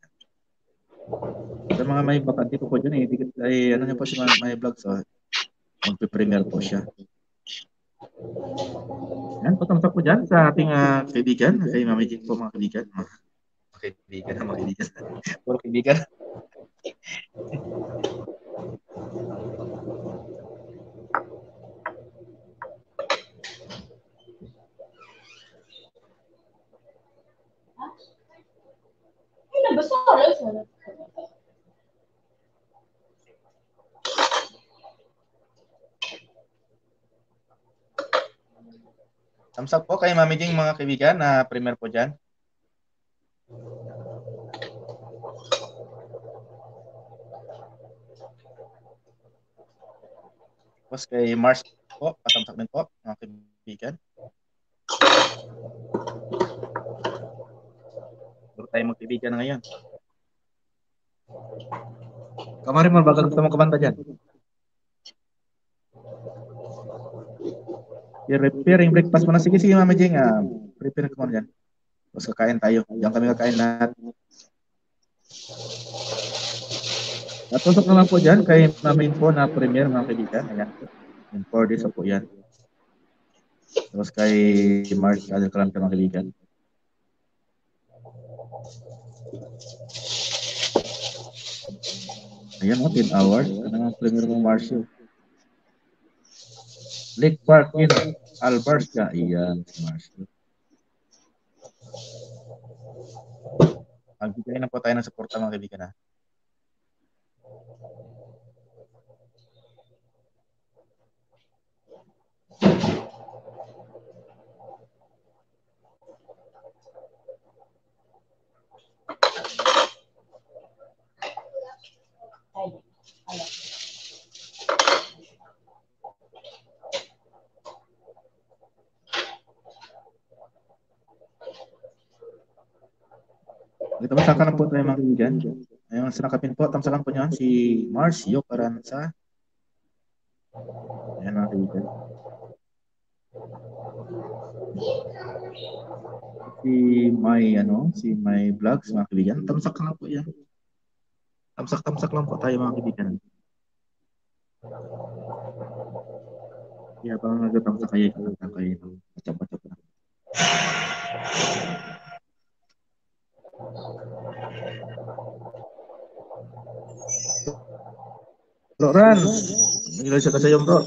Sa mga may bakante po dyan ay ano niya po si My Vlogs. So, magpe-premiere po siya. Yan, patamsak po dyan sa ating kaibigan. Kay Mami Jing po mga kaibigan. Mga kaibigan. Puro kaibigan. Tamsak po kay Mami Jing mga kaibigan na premiere po dyan. Tapos kay Mars po, patamsak din po mga kaibigan. Bago tayo magkaibigan na ngayon. Kamarin mo, bago gusto mo kumanta dyan. Preparing breakfast mo na. Sige, Mami Jing. Prepare ko mo dyan. Tapos kakain tayo. Diyan kami kakain lahat. Natusok naman po dyan kay Mami po na premiere mga kaibigan. Ayan. In 4 days po yan. Tapos kay Mark, adil ka lang mga kaibigan. Ayan mo, 10 hours. Ano ang premier mo, Marcio? Lake Park in Albarca. Iyan, Marcio. Magbigay na po tayo ng suporta mga kaibigan. Ito masaka lang po tayo mga kaibigan. Ayun, sinakapin po, tamsakan po niyan si Marcio Caranza. Ayan mga kaibigan. Si May Vlogs mga kaibigan. Tamsak lang po yan. Tamsak lang po tayo mga kaibigan. Kaya parang nagatamsak kayo macam-macam lang. Bro Ran, nangyari siya kasi yung bro.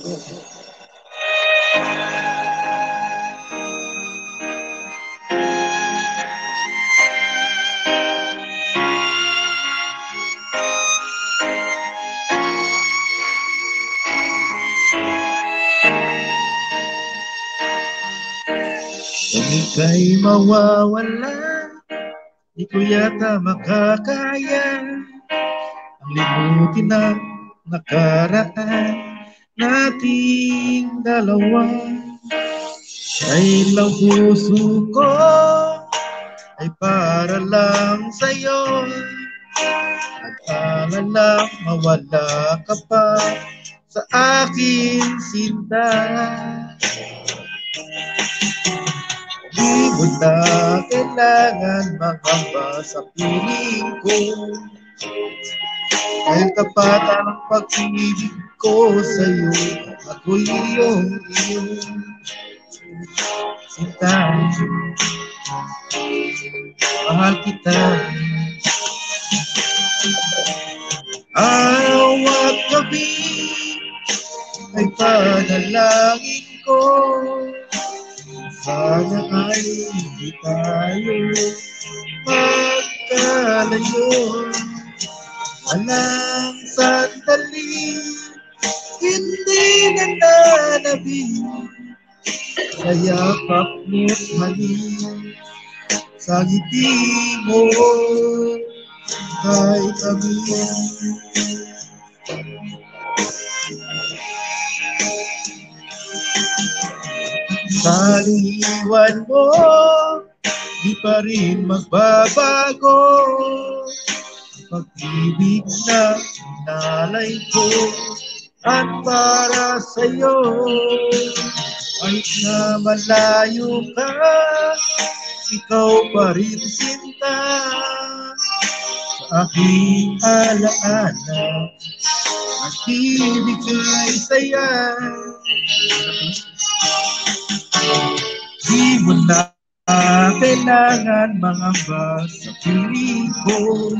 Kung ika'y mawawala, di ko yata makakaya ang limutin ang nakaraan nating dalawa. Ay lang puso ko ay para lang sa'yo, at lang mawala ka pa sa akin, sinta. Di mo na kailangan magamba sa piling ko, dahil tapat ang pag-ibig ko sa'yo. Ako'y iyong sinta. Mahal kita. Araw at gabi ay panalangin ko, sana ay hindi tayo magkalayo. Walang sandali, hindi nananabi, sa yakap mo't halin, sa ngiti mo ay kami. Sa iwan mo, di pa rin magbabago pag-ibig na nalay ko at para sa'yo. Kahit na malayo ka, ikaw pa rin sinta sa aking alaala at ibigay saya. Di mo na kailangan mangamba sa piling ko,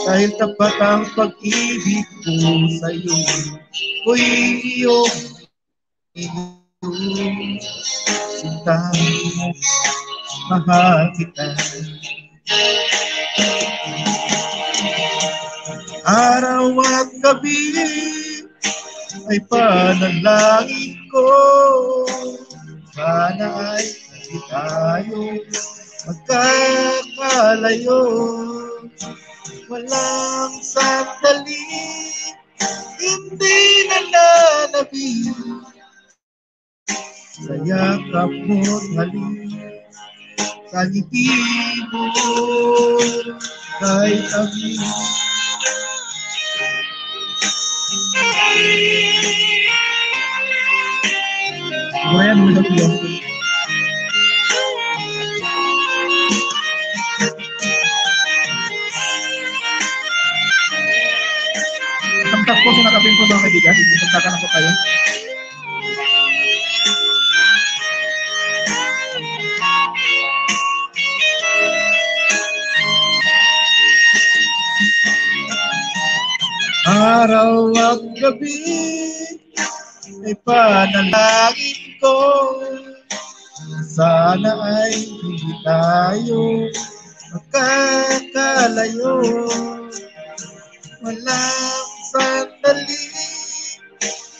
dahil tapat ang pag-ibig ko sa'yo. Ko'y iyong sinta, mahal kita. Araw at gabi ay panalangin ko, sana ay hindi tayo magkakalayo. Walang sandali, hindi nananabi, sa yakap mo't halin, sa ngiti mo kay kami. Ayan mo na po. Tamtak po sa nakapin po mga kaibigan. Tamtakan na po tayo. Araw at gabi ay panalangin ko. Sana ay hindi tayo magkakalayo. Walang sandali,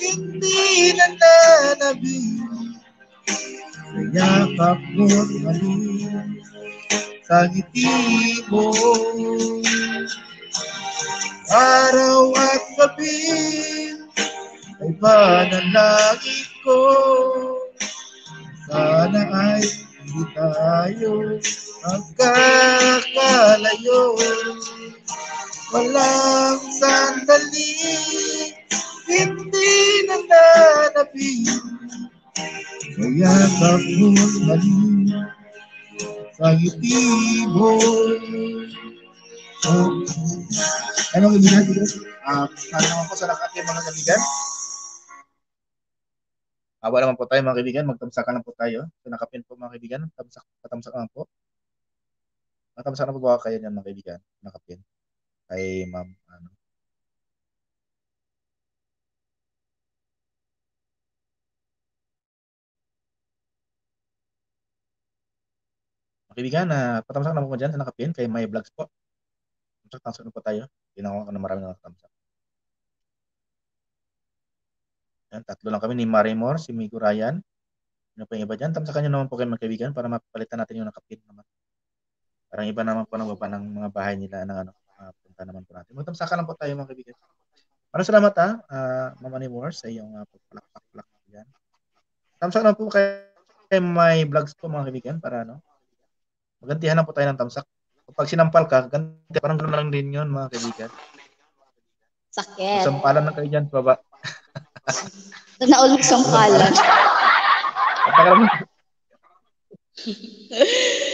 hindi nananabi. Sayakap mo't halin sa ngiti mo. Araw at gabi ay panalangin ko. Sana ay hindi tayo magkakalayo. Walang sandali, hindi nananabi. Sayakap mo't halin sa ngiti mo. Ano kaibigan? Sana naman po sa lahat ng mga kaibigan. Awa naman po tayo mga kaibigan. Magtamsakan lang po tayo. Sinakapin po mga kaibigan. Patamsak lang po. Matamsak na po ba kayo niyan mga kaibigan? Nakapin. Kay ma'am. Ano. Mga kaibigan, patamsak na po dyan. Sinakapin. Kay may vlogs po. Tamsak na po tayo. Ginawa ko na marami na tamsak. Yan, tatlo lang kami ni Marimor, si Migo Ryan. Ano pa yung iba dyan? Tamsakan nyo naman po kayo mga kaibigan para mapalitan natin yung nakapin naman. Parang iba naman po ng baba ng mga bahay nila ng ano, punta naman po natin. Magtamsakan lang po tayo mga kaibigan. Maraming salamat Mama ni War sa iyong pagpalak-palak yan. Tamsak lang po kay may vlogs po mga kaibigan para ano. Magantihan na po tayo ng tamsak. Kapag sinampal ka, ganti, parang gano'n lang din yun mga kaibigan. Sakit. Sampalan na kayo dyan sa baba. Naulog sampalan.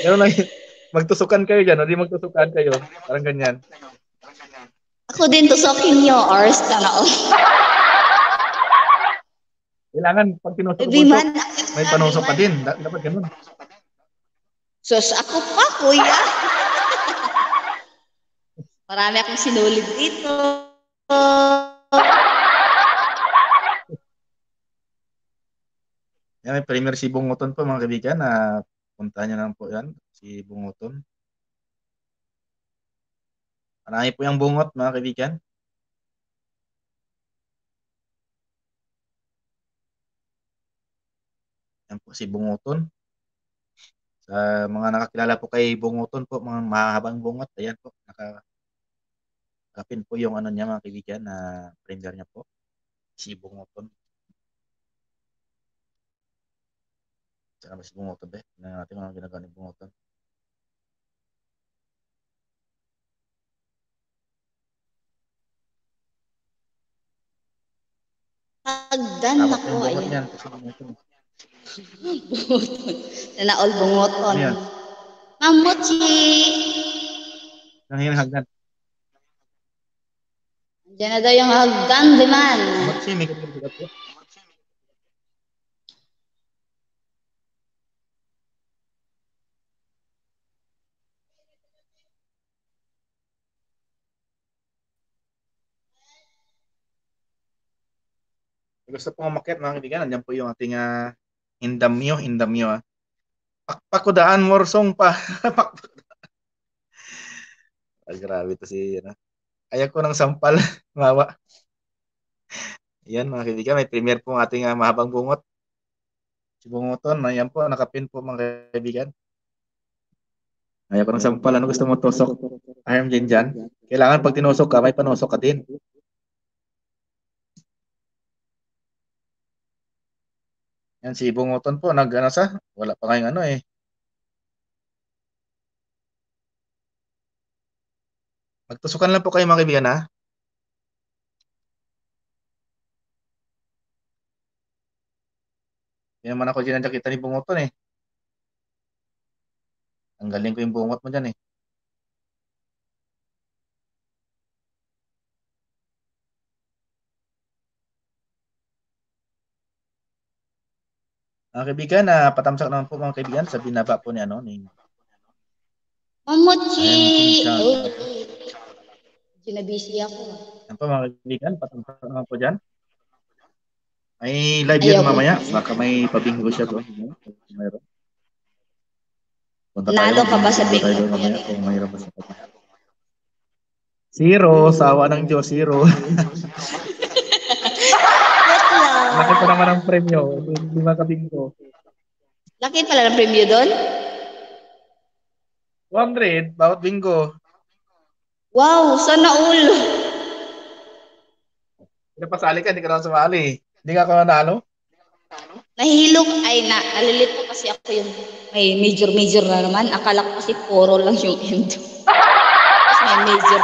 Gano'n lang yun. Magtusukan kayo dyan, o di magtusukan kayo. Parang ganyan. Ako din tusokin nyo, Ars na ako. Kailangan pag tinusok may panusok pa din. Dapat ganun. Sus, ako pa, kuya. Marami akong sinulid dito. Yan, may premier si Bunguton po mga kaibigan. Puntahan nyo naman po yan, si Bunguton. Marami po yung bungot mga kaibigan. Yan po si Bunguton. Sa mga nakakilala po kay Bunguton po, mga mahabang bungot, ayan po, nakapin po yung ano niya mga kaibigan na premier niya po, si Bunguton. Saan ba si Bunguton ba? Tingnan natin mga ginagawa ni Bunguton. Hagdan na ko. Bungot Ayun. niyan, kasi Bunguton. Nanaol bungoton. Ano yan? Mamuchi! Nangyayang hagdan. Diyan na daw yung hagdan, di man. Mamuchi, may kagagawa po. Gusto po umakyat mga kaibigan, nandiyan po yung ating indamyo. Pakudaan morsong pa. Grabe to si Ayak ko ng sampal. Mawa. Yan mga kaibigan, may premier po ang ating mahabang bungot. Si Bunguton, ayan po, nakapin po mga kaibigan. Ayak ko ng sampal, ano gusto mo tusok? Ayam dyan. Kailangan pag tinusok ka, may panusok ka din. Yan si Bunguton po, wala pa kayong ano eh. Magtusukan lang po kayo mga kaibigan ha. Hindi naman ako dyan kita ni Bunguton eh. Ang galing ko yung bungot mo dyan eh. Mga kaibigan, patamsak naman po mga kaibigan sa binaba po ni Mamuchi! Sinabisi ako. Yan po mga kaibigan, patampak naman po dyan. May live yan mamaya. Baka may pabingo siya doon. Mayroon. Punta tayo. Nalo ka ba sa Punta tayo bingo? doon mamaya kung mayroon pa sa pabingo. Zero, sawa ng Diyos, zero. Laki pa naman ang premyo, hindi makabingo. Laki pala ng premyo doon? 200, bawat bingo. Wow, sana all. Pinapasali ka, hindi ka naman sumali. Hindi ka ako nanalo? Nahihilo, nalilito kasi ako yung may major na naman. Akala ko kasi puro lang yung end. Tapos may major.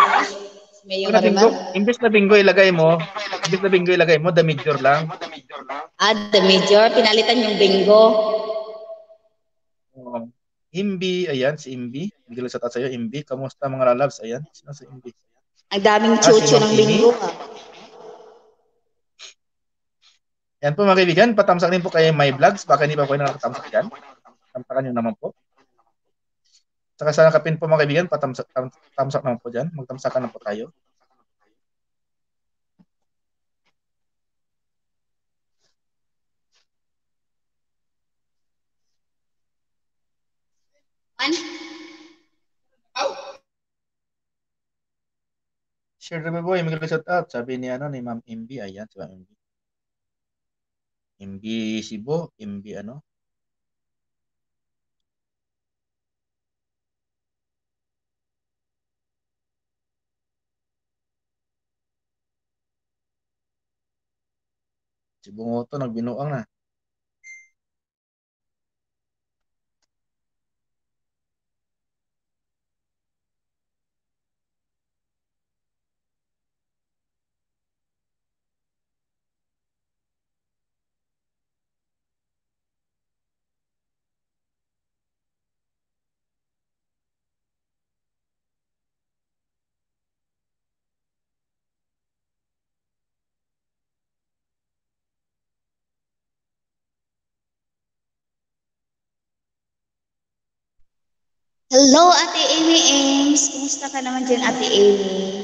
May yung Bingo, imbes na bingo ilagay mo, the major lang. The major, pinalitan yung bingo. Imbi, ayan, si Imbi. Hindi lang sa taas sa'yo, Imbi. Kamusta mga lalabs? Ayan, sino si Imbi? Ang daming chucho ng bingo. Yan po mga kaibigan, patamsak din po kayo My Vlogs. Baka hindi pa po nakatamsak dyan. Tamsakan nyo naman po. Saka sa nakapin po mga kaibigan, patamsak naman po dyan. Magtamsakan na po tayo. Share the boy, mag-shout out. Sabi ni Ma'am Imbi, ayan, si Ma'am Imbi. Imbi Sibo, Imbi ano? Si Bungoto, nagbinuang na. Hello, Ate Amy Ames. Kumusta ka naman dyan, Ate Amy?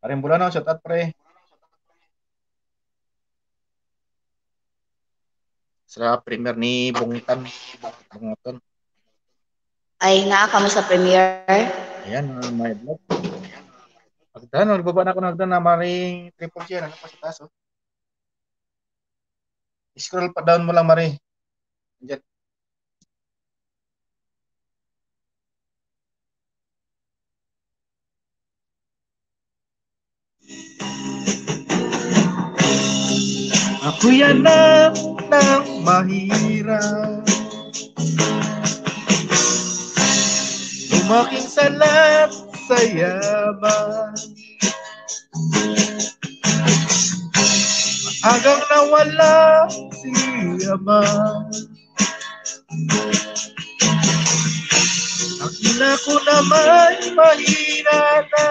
Paring Bulano, shout out pre. Sa premiere ni Bungoton. Ay, ka mo sa premiere? Ayan, my vlog. Pagdaan, nagbaba na ako ng na maring triple share. Ano pa sa taas, oh? Scroll pa down mo lang, Mari. Diyan. Ako'y anak ng mahirap, lumaking salat sa yaman, hanggang nawala si ama. Ang ina ko naman mahina na,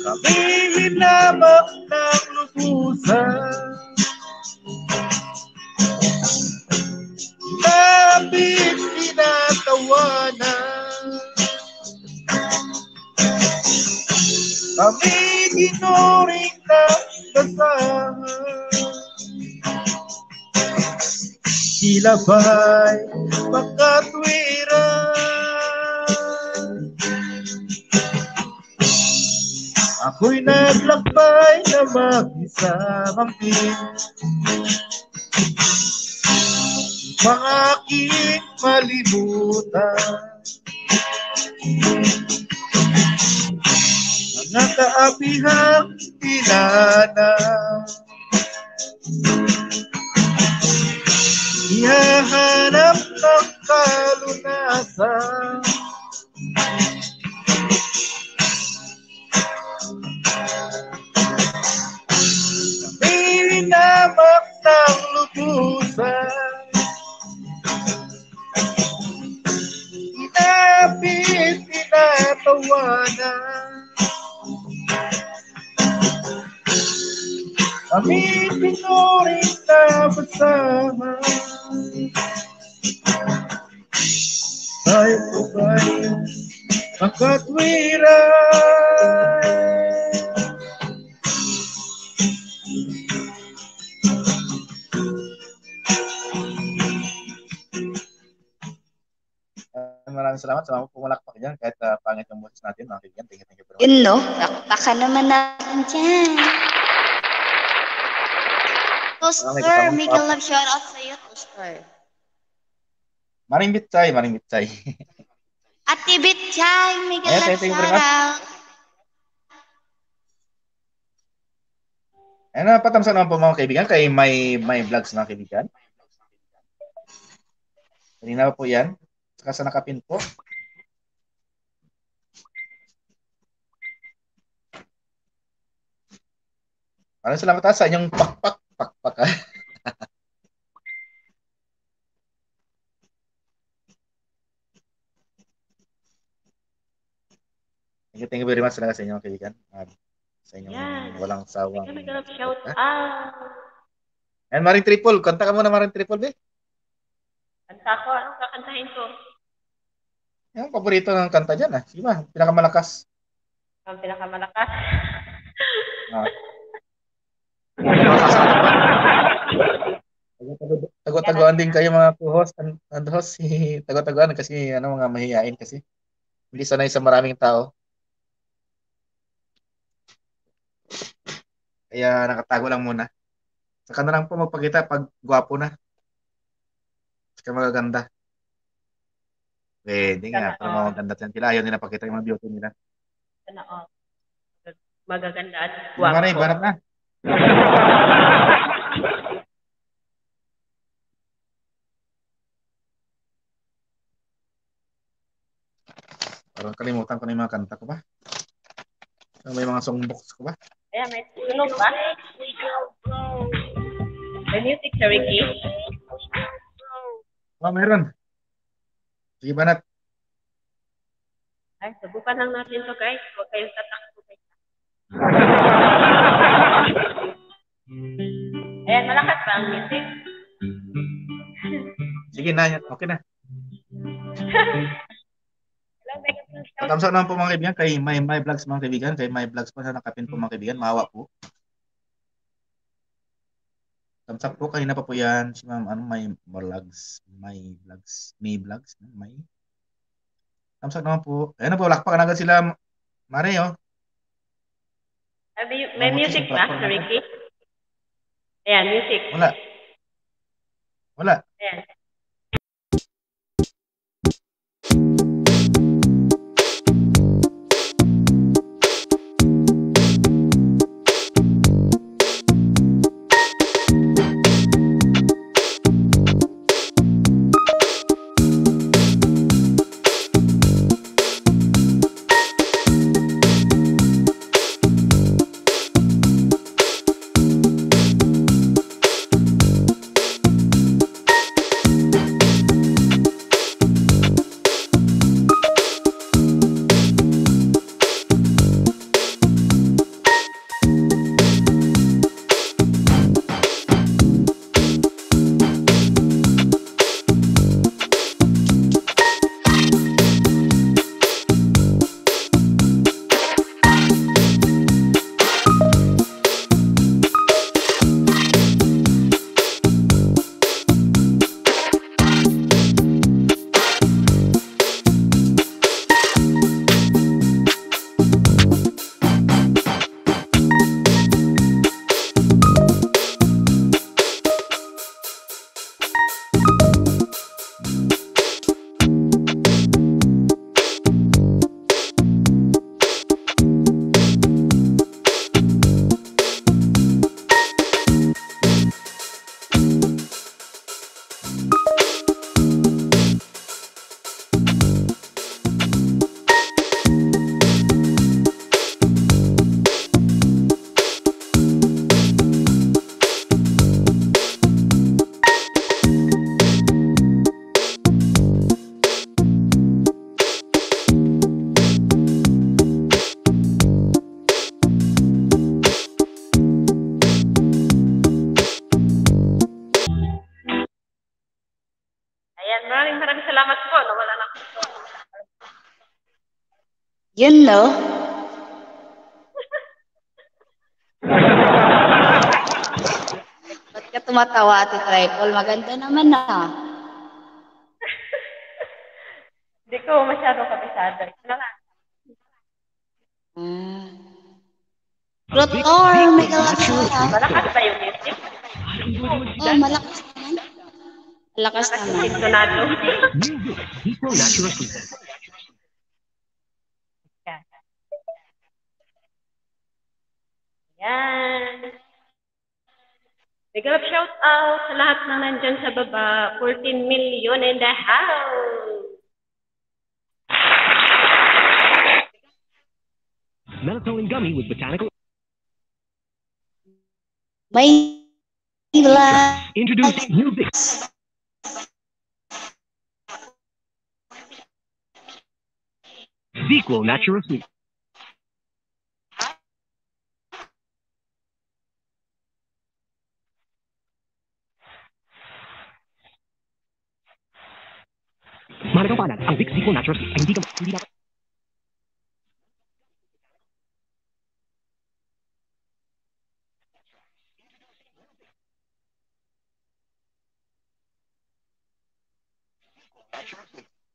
kami hinamak ng lubusan, labing tinatawanan, kami ginuring na basahan, tila ba'y makatwiran. Ako'y naglakbay na mag-isa mangkin, mga aking malimutan, mga kaapihang tinana, ihahanap ng kalunasan. Hinamak ng lubusan, inapit, tinatawanan, kami pinuring na kasama. Tayo po ba'y makatwiran? Maraming salamat sa mga pumalakpak dyan kahit pangit yung boses natin, mga kaibigan. Thank you very much. Yun, no? Bakbakan naman natin dyan. Toaster, make a love shoutout sa'yo, Toaster. Maring Bitchay, Maring Bitchay. Ate Bitchay, make a love shoutout. Ano, patamsan naman po mga kaibigan kay may vlogs mga kaibigan. Kanina po yan. Saka sa nakapin po. Maraming salamat sa inyong pakpak. Thank you very much talaga sa inyong kaibigan. Sa inyong walang sawang. Shout out. And Maring Triple, kanta ka muna Maring Triple, be. Kanta ko, anong kakantahin ko? Yung paborito ng kanta dyan, Sige ba, pinakamalakas. Ang pinakamalakas. Tago-tagoan din kayo mga co-host and host. Tago-tagoan kasi mga mahihain kasi. Hindi sanay sa maraming tao. Kaya nakatago lang muna. Saka na lang po magpakita pag gwapo na. Saka magaganda. Pwede nga. Para magaganda sila. Ayaw nila pakita yung mga beauty nila. Magaganda at gwapo. Maray, banat na. Parang kalimutan ko na yung mga kanta ko ba? May mga songbox ko ba? Ayan, may sunog ba? May music sa Ricky? Meron. Sige, banat. Ay, subukan lang natin to guys. Huwag kayong tatakbo guys. Ayan, malakas ba ang music? Sige na, okay na. Patamsak naman po mga kaibigan kay My Vlogs mga kaibigan. Kay My Vlogs po sa nakapin po mga kaibigan. Maawa po. Tamsak po, kanina pa po yan. Si Ma'am, My Vlogs. May Vlogs. May. Tamsak naman po. Ayan na po, lakpak na agad sila. Mare, May music ba, Sir Ricky? Ayan, music. Wala. Ayan. Yun, no? Ba't ka tumatawa, Ate Tripol? Maganda naman na. Hindi ko masyadong kabisado. Ito na lang. Rotor, may gawa. Malakas ba yung music? Oh, malakas naman. Malakas naman. Sintonado. Yan. Big up shout out sa lahat ng nandyan sa baba. 14 million in the house. Melatonin gummy with botanical. May Introducing new Vicks. Zico Natural Sweet. Mahalagang paalala, ang Vicks Zico Natural Sweet ay hindi dapat.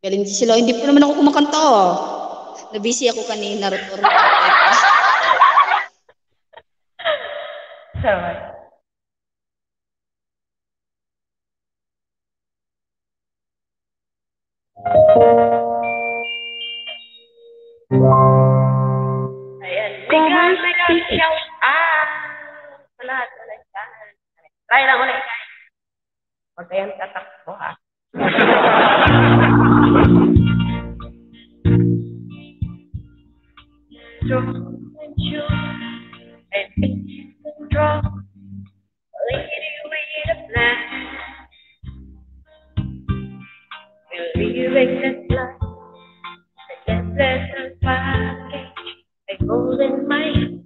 galing din sila. Hindi pa naman ako kumakanta. Nabisi ako kanina, Rotor. Sorry. Ayan. Bigyan shout out sa lahat na nagkahan. Try lang ulit, guys. Huwag kayong tatakbo, ha? And you and it's control. Lady with a plan. Believing that life, I guess there's a package I hold in my hand.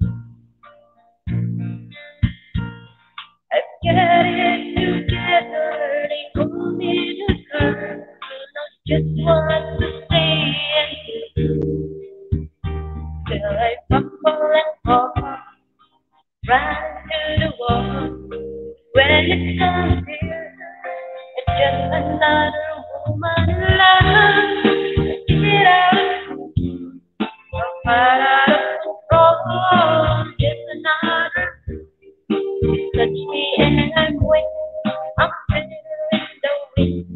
I've got it together, they call me the girl, not just what to say and do. Till I fumble and fall, run to the wall. When it comes here, it's just another woman in love. Get out of control, just another. Touch me and I'm weak, I'm feeling the wind,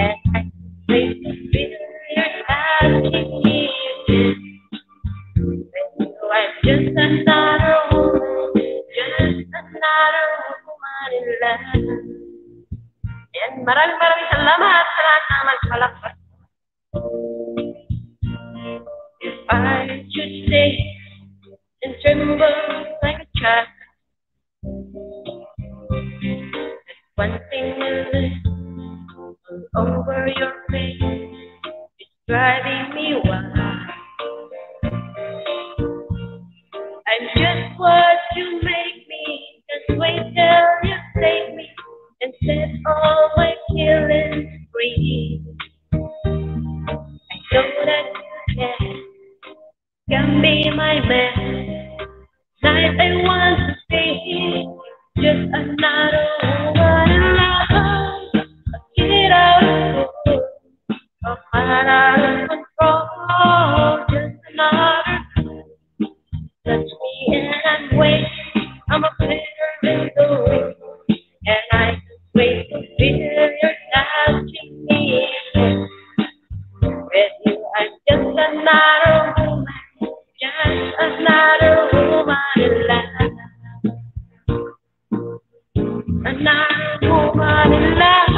and I wait to feel your touching me again. So I'm just another woman in love. And maraming salamat sa lahat ng nagpalakpak. If I should stay and tremble like a child, there's one thing you list all over your face. It's driving me wild. I'm just what you make me. Just wait till you take me and set all my feelings free. I know that you can be my man. Tonight I want to be just another woman in love. Get out of control, just another. Touch me and I'm waiting. I'm a bitter in the wind, and I just wait to feel your touching me. With you, I'm just another woman, just another woman in love. Another woman in love.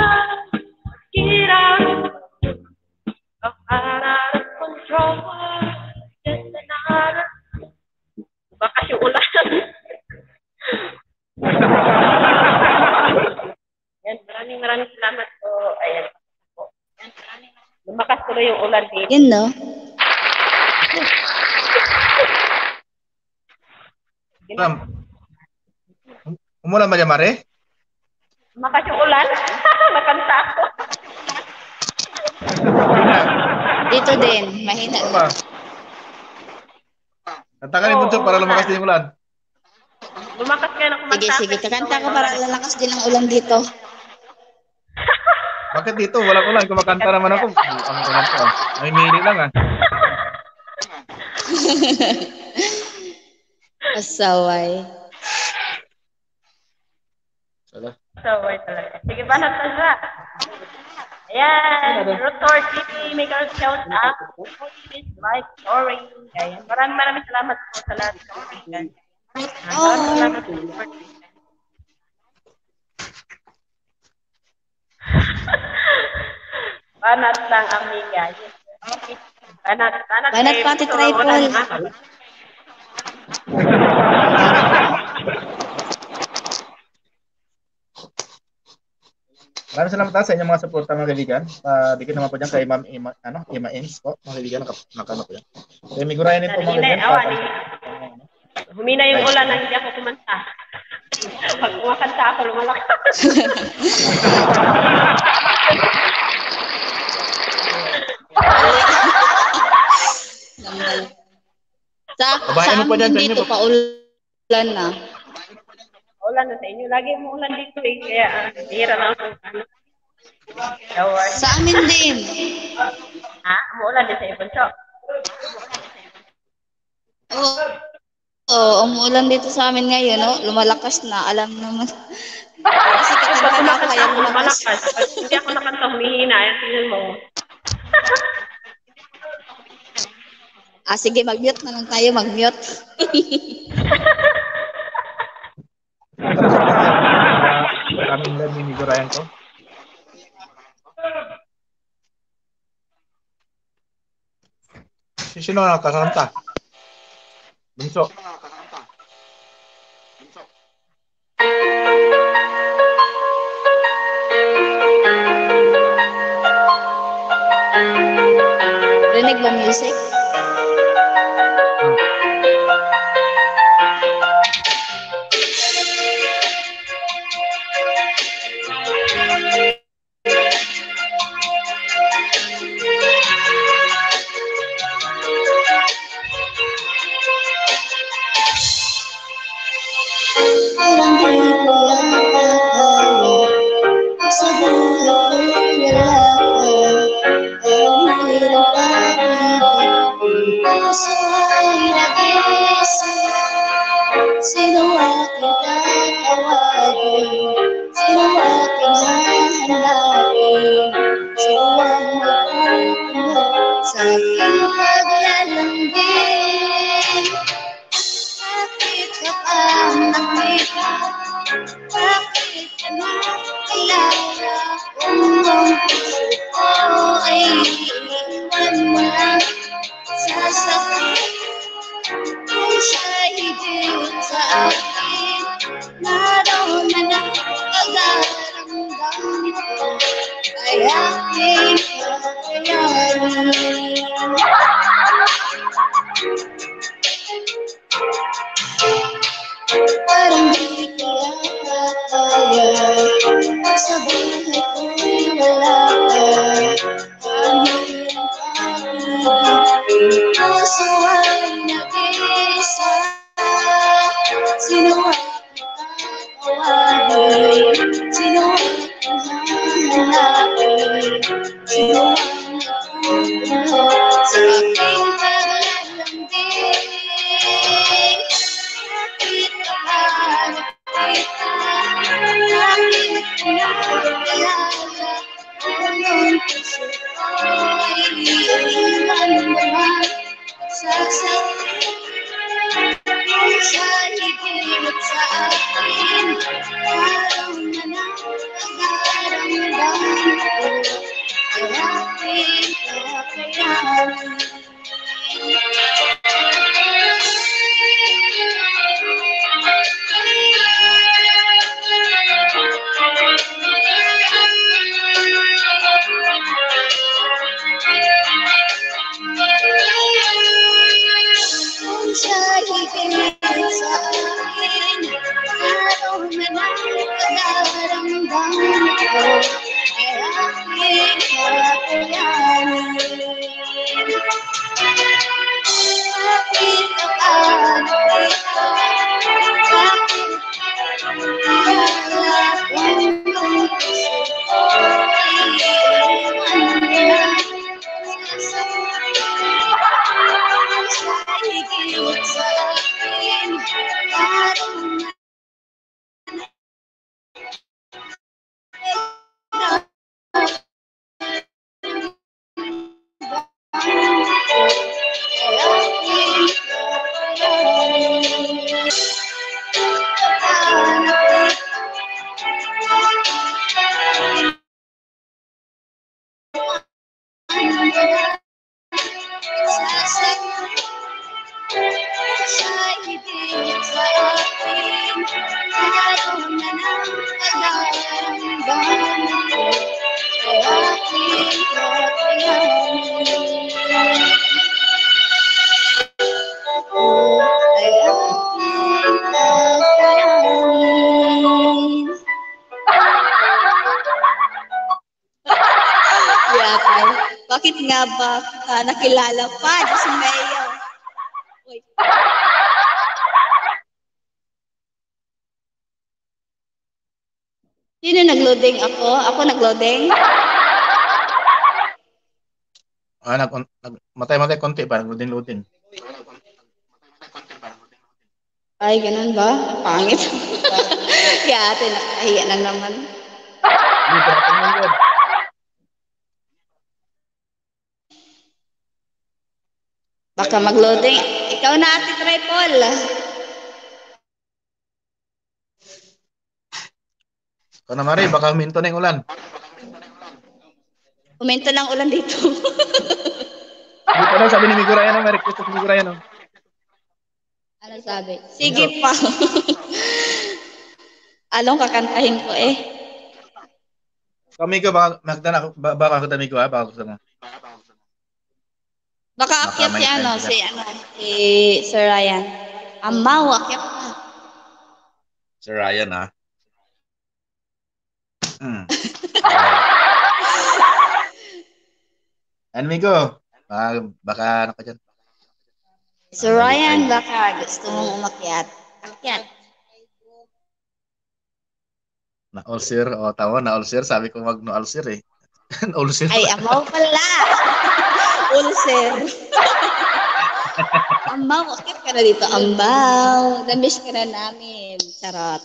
Get out of control, just another. Bakas yung ulan. Yan, maraming salamat po. Ayan po. Lumakas tuloy yung ulan dito. Yun, no? Umulan ba niya, Mare? Lumakas yung ulan. Nakanta ako. Dito din. Mahina. Ano ba? Kanta ka ni Bunso para lumakas din yung ulan. Lumakas kayo ng kumanta. Sige, kakanta ko para lalakas din ang ulan dito. Bakit dito? Walang ulan. Kumakanta naman ako. Ang ulan ko. May mili lang ah. Asaway. Saway talaga. Sige, banat na siya. Ayan. Rotor TV, make a shout out. This life story. Ayan. Maraming salamat po sa lahat ng kaibigan. Maraming salamat po. Banat lang, amiga. Banat Pati triple. Maraming salamat sa inyong mga suporta mga kaibigan. Dikit naman po dyan kay Ma'am Ima Ings po. Mga kaibigan, nakano po yan. Kay Migurayanin po mga kaibigan. Humina yung ulan na hindi ako kumanta. Pag kumakanta ako, lumalakas. Sa amin dito pa ulan na. Ulan na sa inyo. Lagi mo ulan dito eh. Kaya hira lang ako. Sa amin din. Ha? Umuulan din sa ibon siya. Oo, umuulan dito sa amin ngayon, no? Lumalakas na, alam naman. Kasi kakanta na ako, kaya lumalakas. Pag hindi ako nakanta, humihina. Ayan, tingnan mo. Sige, mag-mute na lang tayo, mag-mute. Kaming lang yung Migurayan ko. Sino ang nakakanta? Bunso. Rinig ba music? Bakit akala ito? Bakit akala kong ang puso ko ay iiwan na? Sa higit sa akin, parang sa higit sa akin, araw na ng pagdaramdaman ko ay aking kakayanin. Ay aking kakayanin. Yakay, bakit nga ba nakilala pa si Mayo? Uy. Sino nag-loading ako? Ako nag-loading? Matay-matay konti pa, loading. Ay, ganun ba? Pangit. Kaya ate, nakahiya lang naman. Hindi, dapat mo yun. Baka mag-loading. Ikaw na ate Tripol. Ikaw na Mari, baka huminto na yung ulan. Huminto ng ulan dito. Hindi pa lang, sabi ni Migo Ryan, may request ni Migo Ryan. Ano sabi? Sige pa. Anong kakantahin ko eh? Kami ko, baka ako Migo, ha? Baka gusto mo. Baka akyat si Sir Ryan. Amaw, akyat ka. Sir Ryan, ha? Migo, baka ano ka dyan? Sir Ryan, baka gusto mong umakyat. Akyat. Na-ulcer, tawa, na-ulcer. Sabi ko wag na-ulcer eh. Na-ulcer. Ay, amaw pala. Ulcer. Amaw, akyat ka na dito. Amaw. Namiss ka na namin. Charot.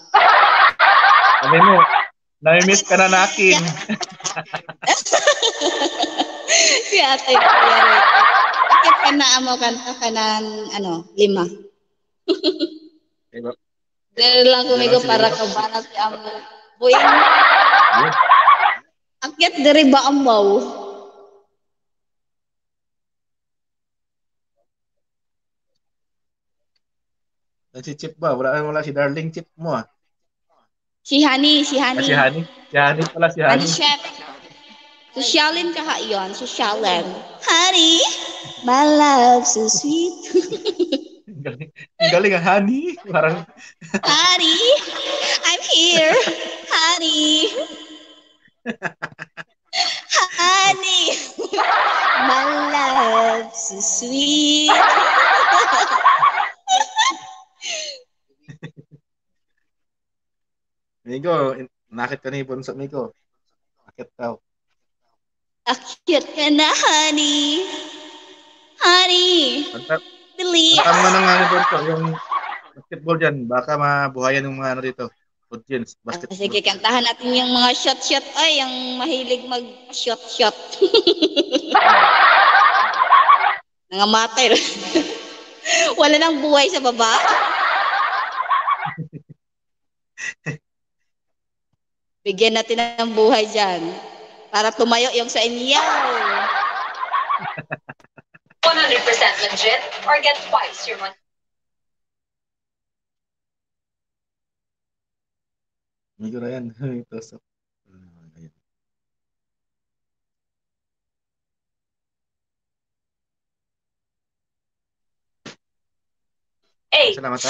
Sabi mo, nami-miss ka na nakin. Si ate, akyat ka na, amaw, kanta ka ng, 5. Diba? Dahil lang kumigo para kabanat si amaw. Buing. Akyat dari ba amaw? Si Chip ba? Wala si Darling Chip mo ah. Si Honey. Si Honey pala, si Honey. Honey Chef. Sosyalin ka ha yun. Sosyalin. Honey, my love so sweet. Ang galing ah, Honey. Parang... Honey, I'm here. Honey. Honey, my love so sweet. Migo, nakit ka ni Bunso, Migo. Akit daw. Akyat ka na, honey. Honey. Dali. Kanta mo ng Bunso, yung basketball dyan. Baka mabuhayan yung mga dito. Audience, basketball. Sige, kantahan natin yung mga shot-shot. Ay, yung mahilig mag-shot-shot. Nangamatay. Wala nang buhay sa baba. Bigyan natin ng buhay dyan. Para tumayo yung sa inyo. 100% legit or get twice your money. Migo Ryan. Tusok. Salamat ha.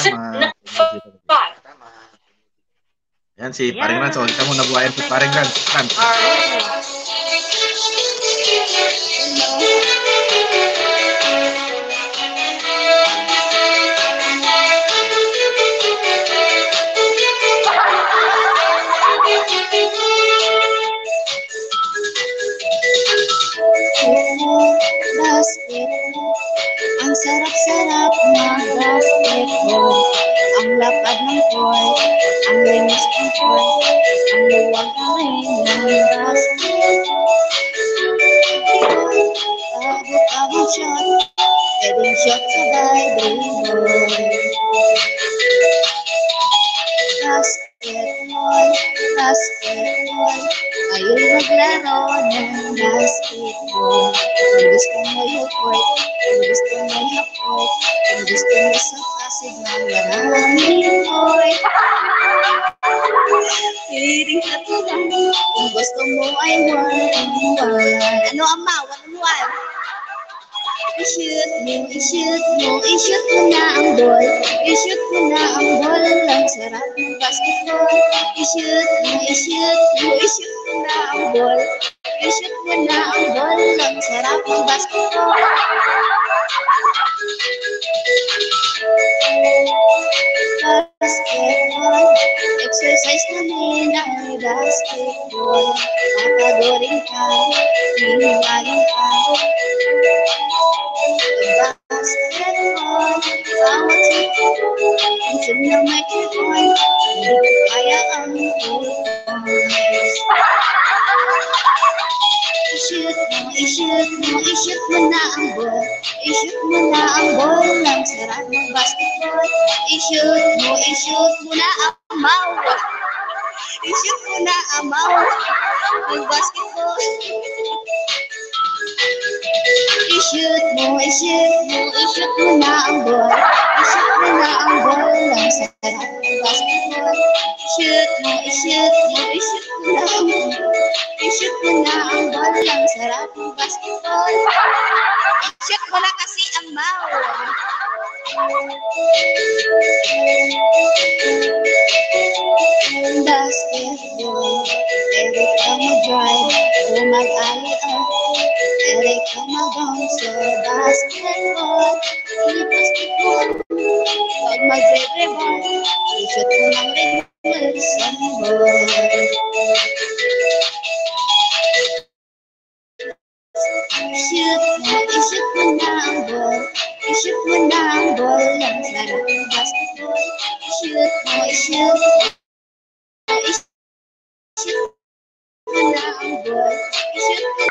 Yan si Paring Rans. So, kita mo nabuhayan si Paring Rans. Shot sabay baseball. Basketball, basketball. Ayaw maglaro ng basketball. Kung gusto mo yung court, kung gusto mo yung court, kung gusto mo sa Pasig na maraming court. Piling ka tulang, kung gusto mo ay one-on-one. Ano ama, one-on-one? I-shoot mo, i-shoot mo, i-shoot mo na ang ball. I-shoot mo na ang ball, ang sarap ng basketball. I-shoot mo, i-shoot mo, i-shoot mo na ang ball. I-shoot mo na ang ball, ang sarap ng basketball. Basketball, exercise namin ang basketball. Papadorin ka, hinuhayin ka. Basketball, bawat siko, minsan na may kipon, hindi ko kaya ang putos. I-shoot mo, i-shoot mo, i-shoot mo na ang ball. I-shoot mo na ang ball, ang sarap ng basketball. I-shoot mo na ang maw. I-shoot mo na ang maw ng basketball. I-shoot mo, i-shoot mo, i-shoot mo na ang ball. I-shoot mo na ang ball, ang sarap ng basketball. I-shoot mo, i-shoot mo, i-shoot mo na ang ball. I-shoot mo na ang ball, ang sarap ng basketball. I-shoot mo na kasi ang maw. Basketball, pwede ka mag-drive o mag-alley-off. Pwede ka mag-bounce sa basketball. I-basketball, pag mag-dribble, i-shoot mo ng ring sa ball. I-shoot mo na ang ball. I-shoot mo na ang ball, ang sarap ng basketball. I-shoot mo, i-shoot mo. I-shoot mo na ang ball. I-shoot mo.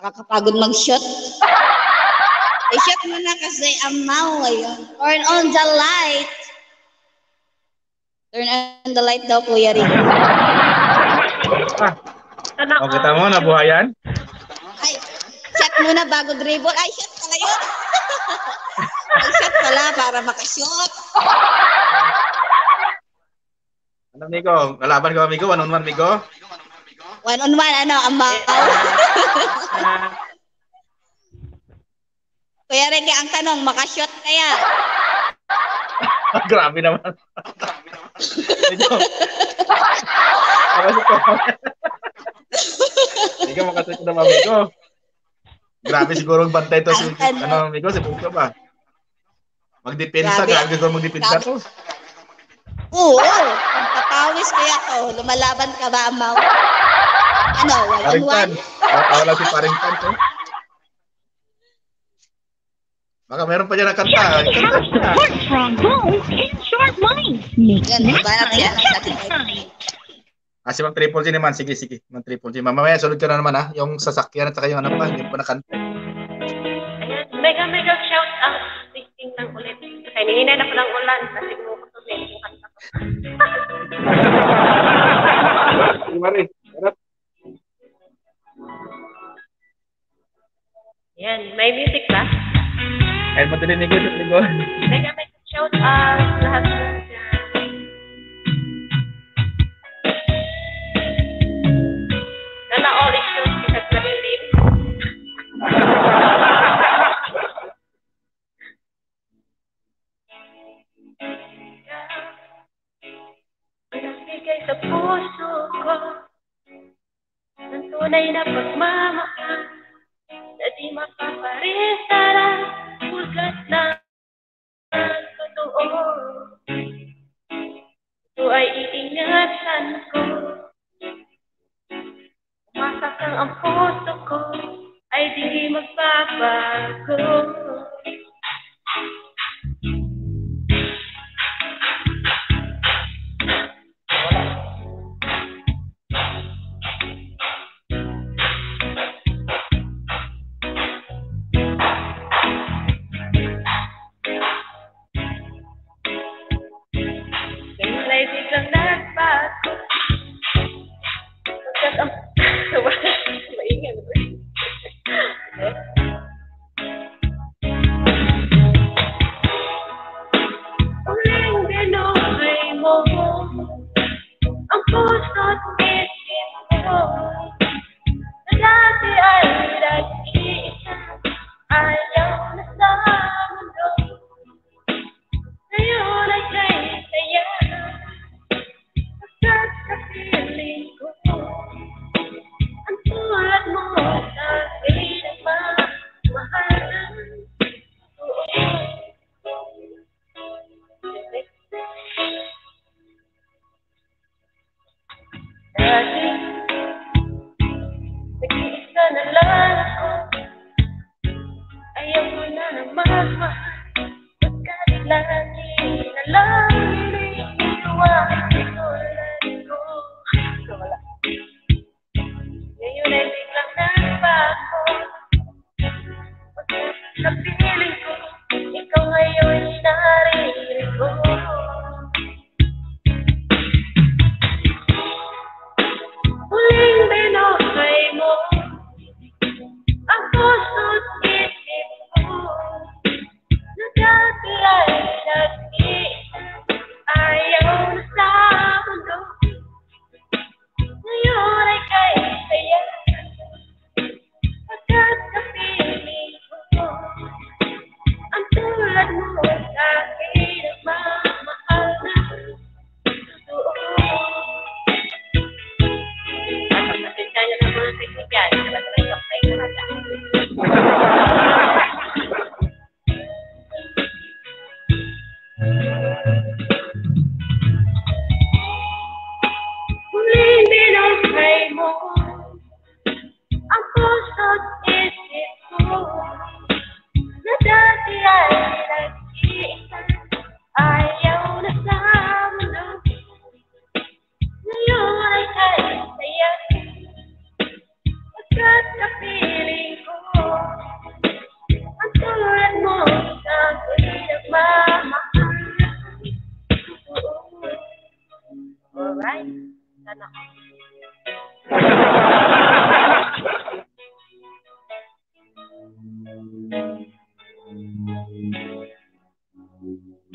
Nakakapagod mag-shot. I-shoot mo na kasi amaw ngayon. Turn on the light. Turn on the light daw, Kuya Rico. O, kita mo, nabuhayan? Ay, shot muna bago dribble. Ay, shot pala yun. Ay, shot pala para makashot. Ano, Migo? Lalaban ka ba, Migo? One-on-one, Migo? One-on-one, ano, amaw. Kuya Ricky, ang tanong, makashot kaya? Grabe naman. Migo. Migo, makasok na ba, Migo? Grabe siguro bantay to si, ano, Migo, si Pucho ba? Magdepensa, grabe siguro magdepensa to. Oo, papawis kaya to. Lumalaban ka ba, amaw? Ano, one-on-one? Wala si Paringpan to. Baka meron pa dyan na kanta. Work from home in short money. Make Si Ma'am Triple G naman. Sige. Ma'am Triple G. Mamaya, sunod ka na naman ha. Yung sasakyan at saka yung ano pa. Hindi pa nakanta. Ayan, mega shout out. Tingnan ulit. Kasi hinihinay na po ng ulan. Kasi mo ko ito yung kanta ko. Mari. Ayan, may music ba? Ay, matuloy ni Ligo. Mega shout out. Lahat mo dyan. Sana all issues because nalilim. Ang nagbigay sa puso ko ng tunay na pagmamahal na di mapaparistara pulgat na totoo. Ito ay iingatan ko. Umasakang ang puso ko ay di magbabago.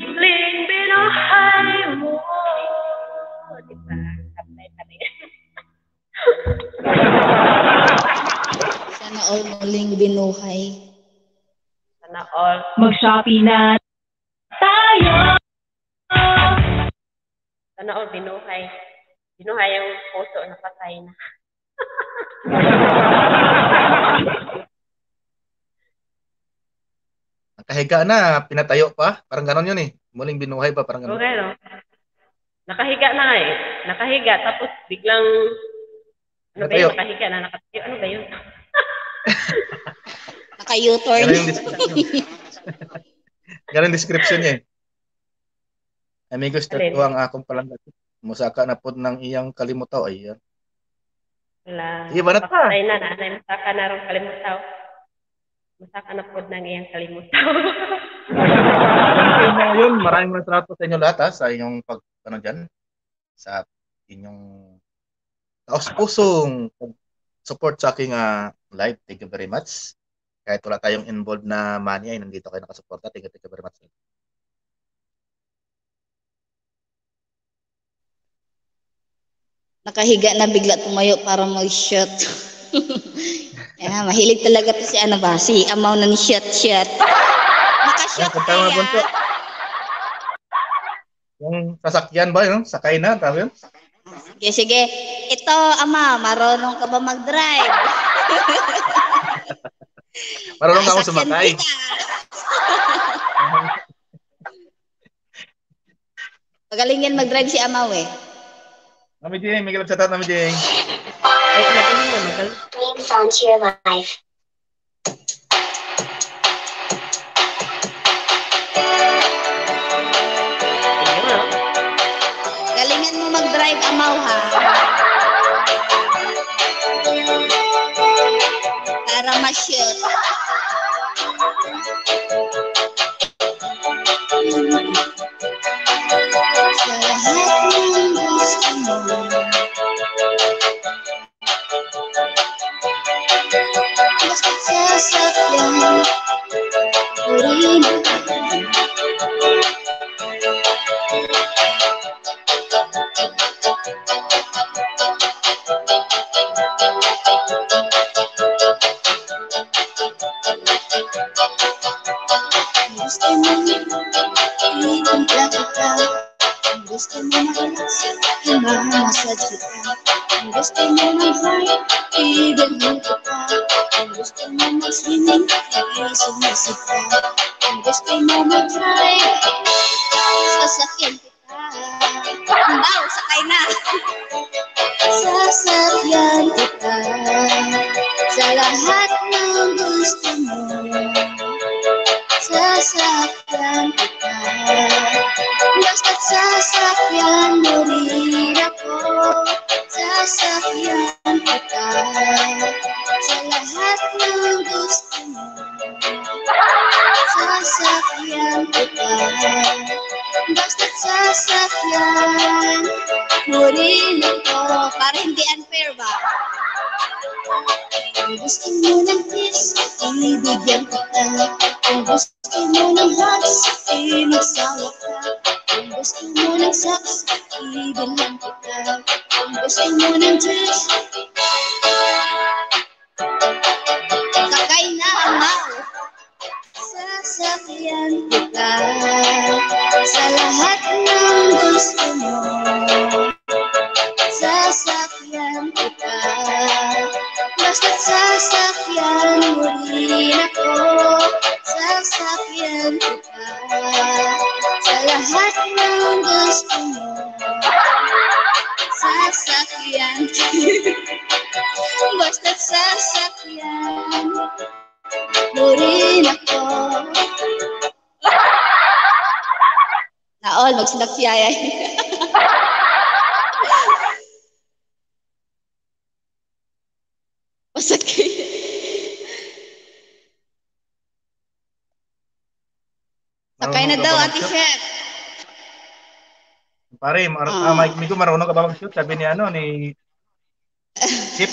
Bling binuhay mo. Diba? Sana all muling binuhay. Sana all. Mag-Shopee na tayo. Sana all binuhay. Binuhay ang puso na patay na. Nakahiga na, pinatayo pa. Parang ganon yun eh. Muling binuhay pa, parang ganon. Okay, no? Nakahiga na nga eh. Nakahiga, tapos biglang, ano ba yun? Nakahiga na, nakatayo. Ano ba yun? Naka-U-turn. Ganon yung description. Ganon description niya eh. Amigos, Alin? tato ang akong palanggat. Musaka na po ng iyang kalimutaw. Ayan. Wala. Sige, banat pa. Patay na, nanay. Masaka na rin kalimutaw. Masaka na po ng iyang kalimutaw. Yun, maraming salamat po sa inyo lahat sa inyong ano dyan, sa inyong taos-pusong support sa aking live. Thank you very much. Kahit wala tayong involved na money, ay nandito kayo nakasuporta. Thank you very much. Nakahiga na bigla tumayo para mag-shot. Yeah, mahilig talaga to si ano ba? Si Amaw na ni shot. Naka-shot kaya. Yung sasakyan ba yun? Sakay na, tawag yun? Sige. Ito, Ama, marunong ka ba mag-drive? Marunong ka akong sumakay. Pagalingin mag-drive si Amaw eh. Mami Jing, may galap sa tat, Mami Jing. Dreams on your life. Galingan mo mag-drive, Amaw, ha? Para ma-shoot. Sa lahat ng gusto mo, basta sasakyan ko rin. Gusto mo itimpla kita, gusto mo mag-relax, i-massage kita. Gusto mo mag-heart, i-ganyan kita. Gusto mo mag-swimming, i-sumisip ka. Gusto mo mag-drive, sasakyan kita. Wow, sakay na! Sasakyan kita sa lahat ng gusto mo. Sasakyan kita, basta't sasakyan mo rin ako. Sasakyan kita sa lahat ng gusto mo. Sasakyan kita, basta't sasakyan mo rin ako. Para hindi unfair ba? Kung gusto mo ng kiss, ibigyan kita. Kung gusto mo ng hugs, magsawa ka. Kung gusto mo ng sex, ibilhan kita. Kung gusto mo ng dress, sakay na, Amaw. Sasakyan kita sa lahat ng gusto mo. Sasakyan kita, basta't sasakyan mo rin ako. Sasakyan kita sa lahat ng gusto mo. Sasakyan kita, basta't sasakyan mo rin ako. Naol, magsilak si Yayay. Masakit. Sakay na daw, Ate Chef. Pare, Mike Migo, marunong ka ba mag-shoot? Sabi ni Chip.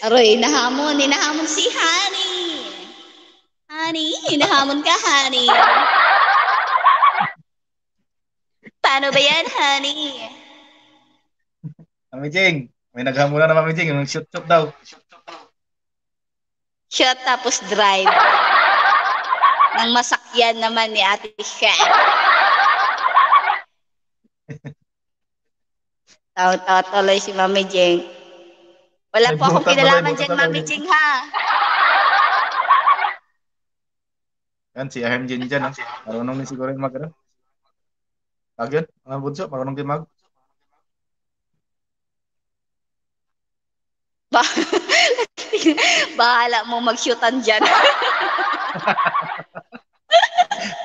Aroy, hinahamon si Honey. Honey, hinahamon ka, Honey. Paano ba yan, Honey? Mami Jing, may naghamulan na Mami Jing, yung shoot daw. Shoot tapos drive. Nang masakyan naman ni Ate Sha. Tawa-tawa tuloy si Mami Jing. Wala po akong kinalaman dyan, Mami Jing, ha? Yan, si Ahem Jin dyan, ha? Marunong din siguro yung mag-ano. Agad, mga bunso, marunong din mag. Bahala mo mag-shootan dyan.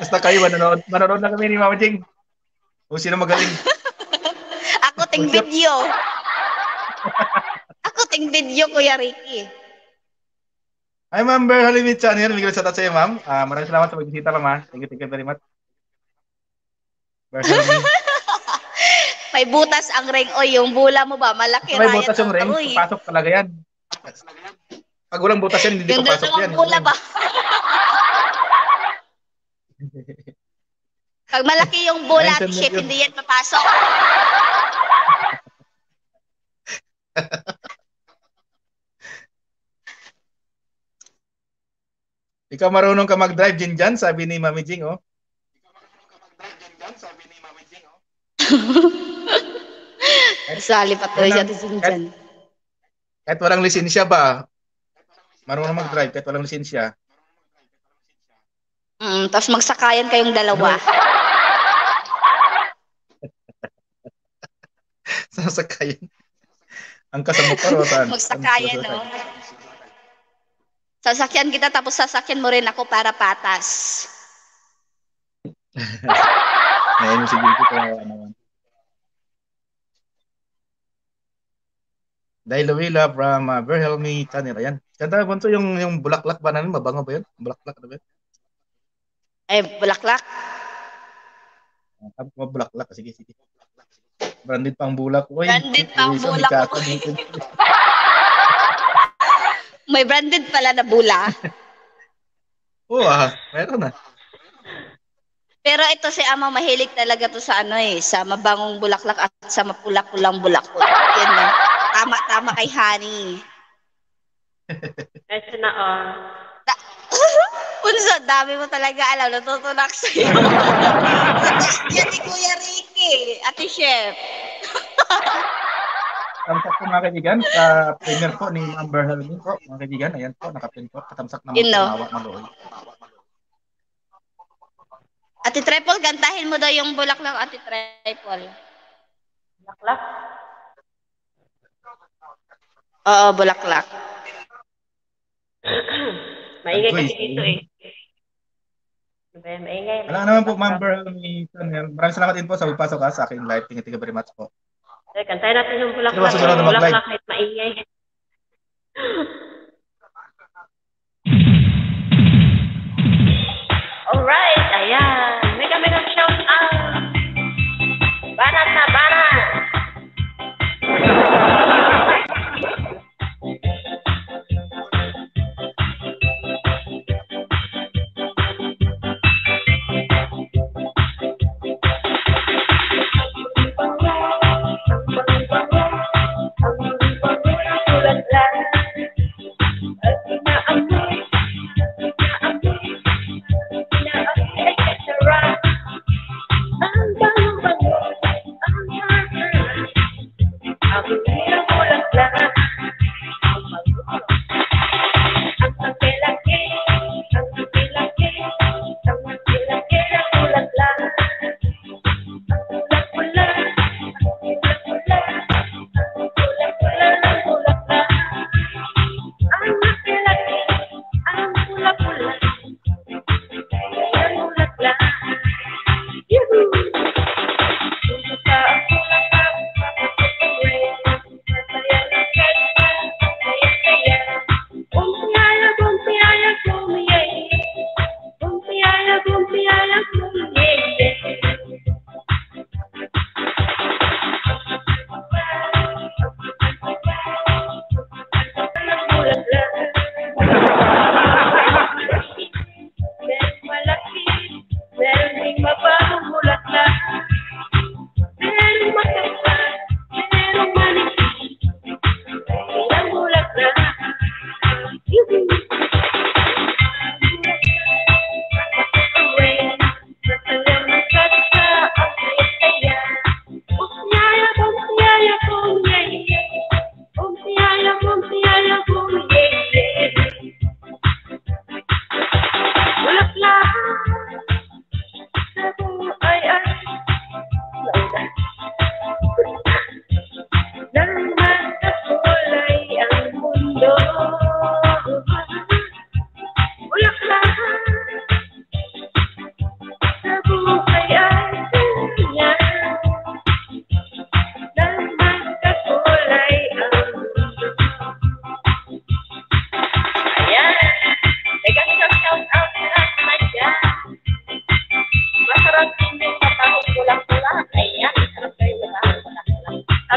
Basta kayo, manonood na kami ni Mama Jing. Kung sino magaling. Ako ting video. Kuya Ricky. Hi, Ma'am Berhalimit Channel. Miguel sa sa'yo, Ma'am. Maraming salamat sa pagbisita, Ma'am. Thank you very much. Berhalimit. May butas ang ring. O, yung bula mo ba? Malaki. May butas yung ring. Pasok talaga yan. Pag walang butas yan, hindi yung papasok yan. Yung bula ba? Pag malaki yung bula, ship, hindi yan papasok. Ikaw marunong ka mag-drive din dyan, sabi ni Mami Jing, oh. Sali pa to siya dyan. Kahit walang lisensya ba? Marunong mag-drive kahit walang lisensya. Tapos magsakayan kayong dalawa. Sasakayan. Ang kasama pa rotan. Magsakayan, no? Sasakyan kita tapos sasakyan mo rin ako para patas. Ngayon yung sige ko naman. Dahil Luwila from Berhelmi Channel. Ayan. Kanta mo ito yung bulaklak ba namin? Mabango ba yun? Bulaklak na ba yun? Ay, bulaklak? Bulaklak. Sige. Branded pang bulak. Uy, branded pang bulak. May branded pala na bula. Oo, meron na. Pero ito si Ama mahilig talaga to sa sa mabangong bulaklak at sa mapula-pulang bulaklak. Yan na. Tama kay Honey. Ito na, Punso, dami mo talaga alam. Natutunak sa'yo. Yan ni Kuya Ricky. Ate Chef. Tamsak po mga kaibigan, sa premier po ni Ma'am Berhelmi po, mga kaibigan, ayan po, nakapin po, katamsak naman po, nawak maluoy. Ate Tripol, gantahin mo daw yung bulaklak, Ate Tripol. Bulaklak? Oo, bulaklak. Maingay kasi dito eh. Maingay. Wala naman po, Ma'am Berhelmi. Maraming salamat din po sa pagpasok sa aking live. Thank you very much po. Kantayin natin yung bulaklak. Bulaklak kahit maingay. Alright, ayan. Mega shout out. Banat na banat.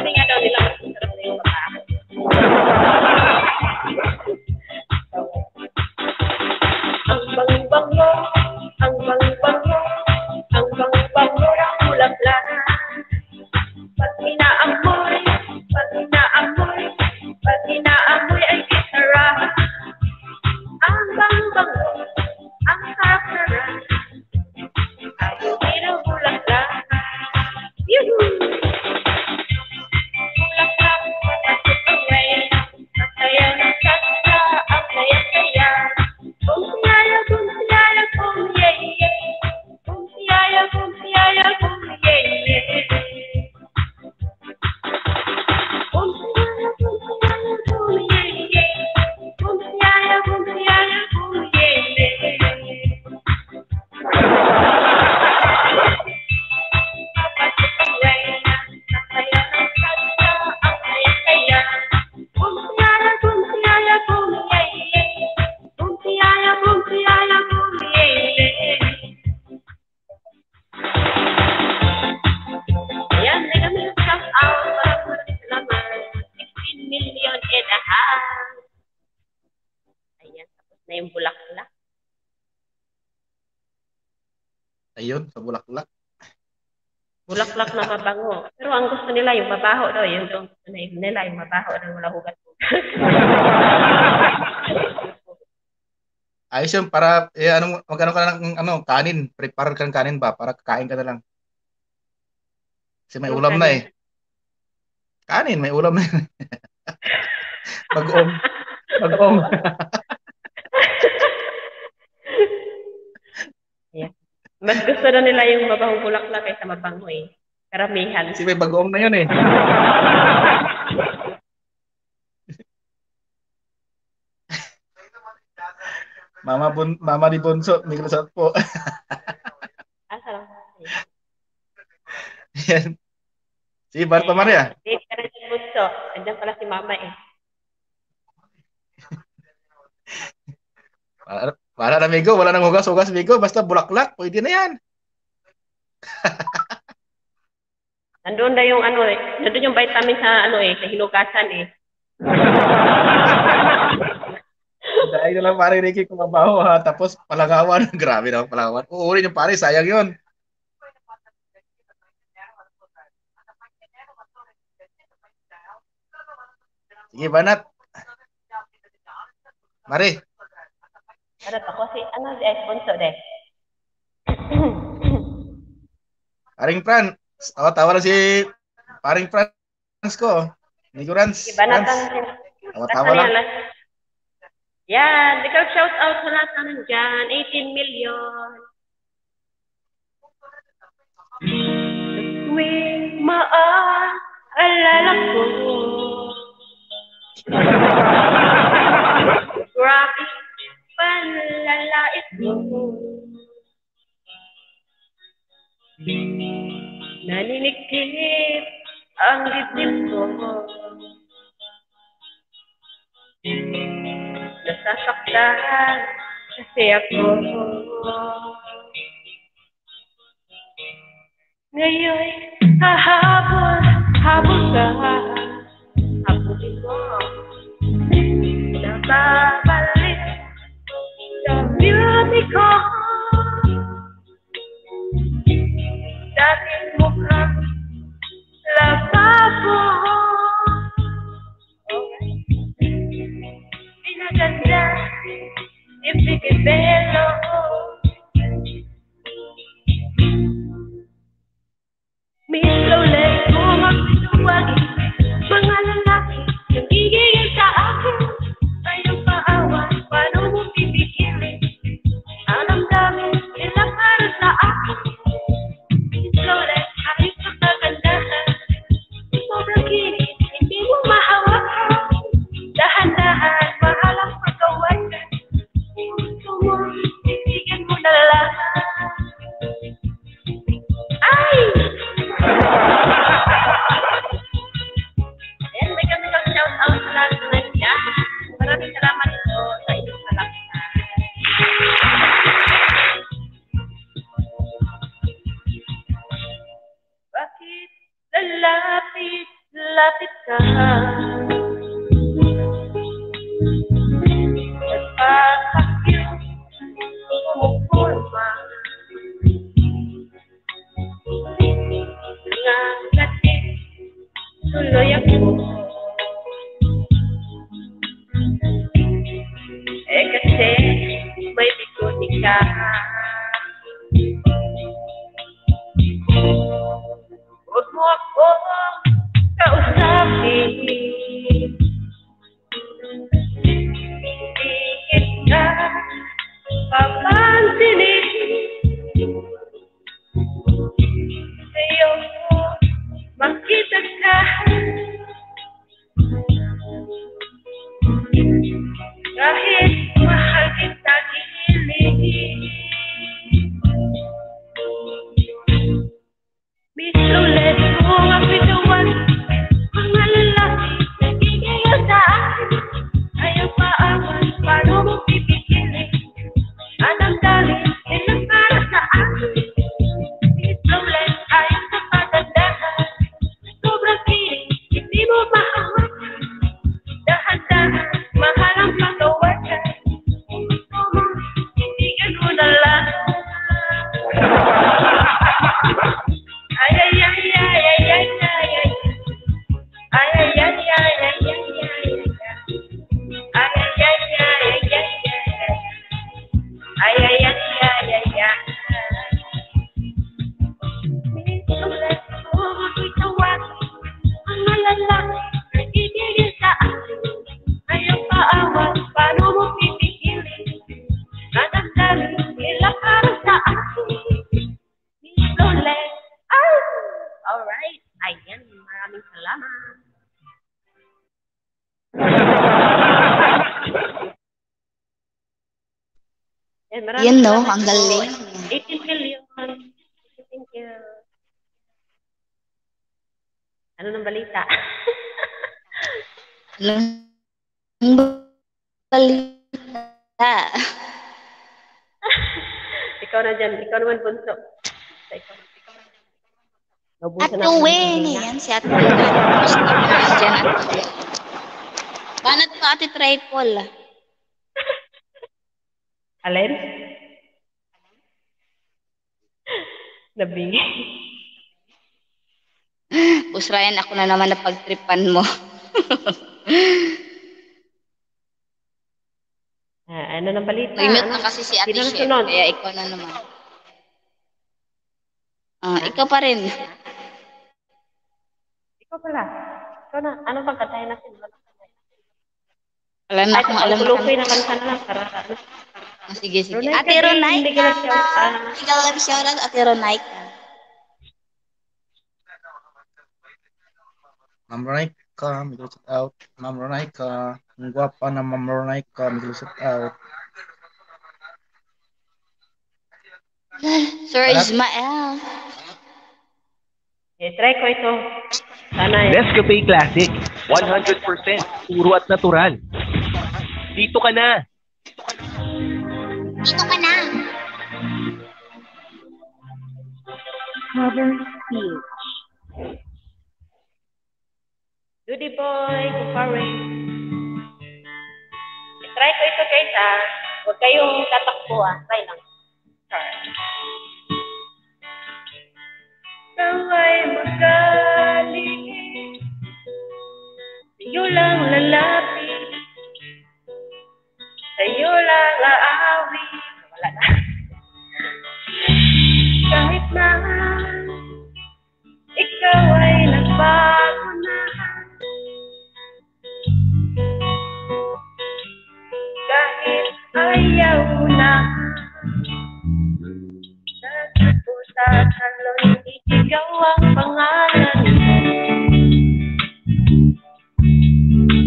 Sabi nga daw nila, mas masarap na yung babaho. Ang bang-bango, ang bang-bango, ang bang-bango ng bulaklak. Pag inaamoy, pag inaamoy, pag inaamoy ay kisarap. Ang bang-bango, ang sarap-sarap. Amoy ng bulaklak. Yuhuu! Bulaklak, masuk away. Ang saya ng kanta, ang saya-saya. Bumsiyaya, bumsiyaya, bumyeye. Bumsiyaya, bumsiyaya, bumyeye. Bumsiyaya, bumsiyaya, bumyeye. Bumsiyaya, bumsiyaya, bumyeye. Papasok ang reyna, ang saya ng kanta, ang saya-saya. Bumsiyaya, bumsiyaya, bumyeye. Bumsiyaya, bumsiyaya, bumyeye. Ayan, kami shout out. Maraming salamat. 16 million and a half. Ayan, tapos na yung bulaklak. Ayun, sa bulaklak. Bulaklak na mabango. Pero ang gusto nila yung mabaho daw. Yung gusto nila yung mabaho na wala hugat-hugat. Ayos yun, para, magkano ka ng kanin. Prepare ka ng kanin ba? Para kakain ka na lang. Kasi may Anong ulam na kanin? eh. Kanin, may ulam na. Pag-ong. Pag-ong. Yeah. Mas gusto na nila yung mabahong bulaklak kaysa mabango eh. Karamihan. Kasi may bagoong na yun eh. Mama di Bunso, Microsoft po. Salamat. Yan. Si Barto Maria. Date ka rin yung bunso. Andiyan pala si mama eh. Para na Migo, wala nang hugas-hugas Migo, basta bulaklak, pwede na yan. Nandun na yung ano eh. Nandun yung vitamin sa ano eh, sa hinugasan eh. Dahil na lang pare Ricky kumabaho ha, tapos palangawan. Grabe naman palangawan. Uurin yung pare, sayang yun. Sige, banat. Mari. Banat ako si, ano si Bunso de? Paring Fran. Tawa na si Paring Franz ko. Nico Rans. Banatan. Tawa lang. Yan, ikaw shout out sa lahat namin dyan. 18 million. Tuwing maaalala ko, grabe panlalait mo. Naninikip ang dibdib ko. Nasasaktan kasi ako. Ngayon, habol ka. Habulin mo. Nababalik sa beauty ko. Dating mukhang lababo. Pinaganda, ipigibelo. Mislaw lang mo magpituwagi. Mga lalaki, yung gigigil sa akin. Ayong paawan, paano mo pipigilin? Ang Malapit ka. Nagpapakyo, kumukulma. Nangangatin, tuloy ako. Kasi may bikuni ka. Huwag mo ako kausapin. Tingin ka, papansinin. Sa'yo makita ka. Kahit mahal kita giling. Misulit ko ang bituan. Mga lalaki nagiging sa akin. Ayaw paawan, paano mo pipigilin? Anong galing, ilang para sa akin. Misulit, ayaw sa pagandahan. Sobrang kilig, hindi mo mahawakan. Dahan-dahan, mahal ang pag-awakan. Kung gusto mo, ibigyan mo na lang. Ay, ay, ay, ay, ay, ay, ay, ay. Ay, ay, ay, ay, ay, ay, ay, ay. Ay, ay, ay, ay, ay, ay, ay. Ay, ay, ay, ay, ay, ay. Misulit ko ang bituan. Mga lalaki nagiging sa akin. Ayaw paawan, paano mo pipigilin? Anong galing, ilang para sa akin. Misulit. Ay! Alright. Ayan, maraming salamat. Yan, maraming Yan, no? salamat Ang galing. po. 18 million. Thank you. Ano ng balita? Anong balita? Ikaw na dyan. Ikaw naman, bunso. Ikaw na dyan. Naubusan Ate ako ng Wing. hihina. Yan si Ate Wing. Diyan, Ate Wing. Banat ko, Ate Tripol. Alin? Nabingi. Boss Ryan, ako na naman na pagtripan mo. Ano ng balita? Nag-mute Ano? na kasi si Ate Sino Chef, sunod? kaya ikaw na naman. Ikaw pa rin. Ikaw pala. Ikaw na. Ano bang kantahin natin? Wala na Ay, akong alam. kulupin na kanta na lang. Para ano. Sige, sige. Ronay Ate ka din, Ronay hindi ka. ka nag-shout. Ikaw nag-shout out, Ate Ronay ka. Ma'am Ronaika, may shout out. Ma'am Ronaika, ang gwapa na Ma'am Ronaika, may shout out. Sir Wala. Ismael. Try ko ito. Sana Nescafe Classic. 100% puro at natural. Dito ka na. Dito ka na. Cover speech. Judy boy, kumparing. Try ko ito guys ah. Huwag kayong tatakbo ah. Try lang. Ikaw ay magaling. Sa'yo lang lalapit. Sa'yo lang aawi. Wala na. Kahit na ikaw ay nagbago na. Kahit ayaw na. Sa pusasan lo'y ikaw ang pangalan mo.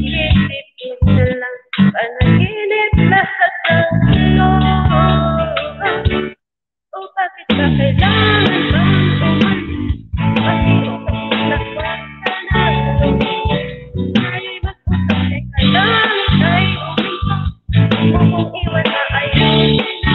Isipin na lang, panaginip lahat ng ilo. O bakit ba kailangan bang umalis? Pati upang maglakwan ka na. Ay mag-usap ay kailangan ay umiyak. Kung iwan na ayaw na.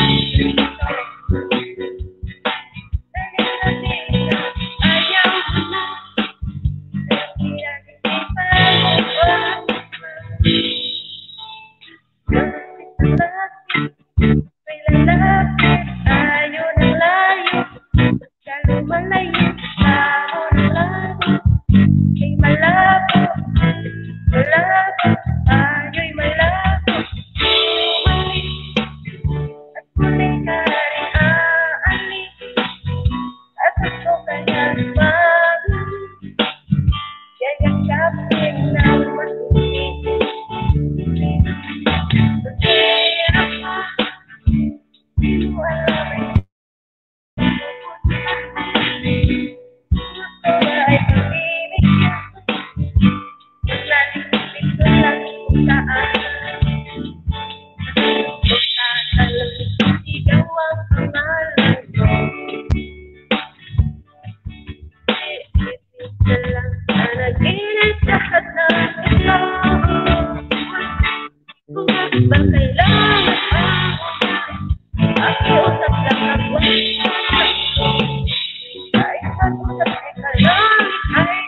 ba kailangan pa pakiusap lang ako kahit pag-usap ay kalangit ay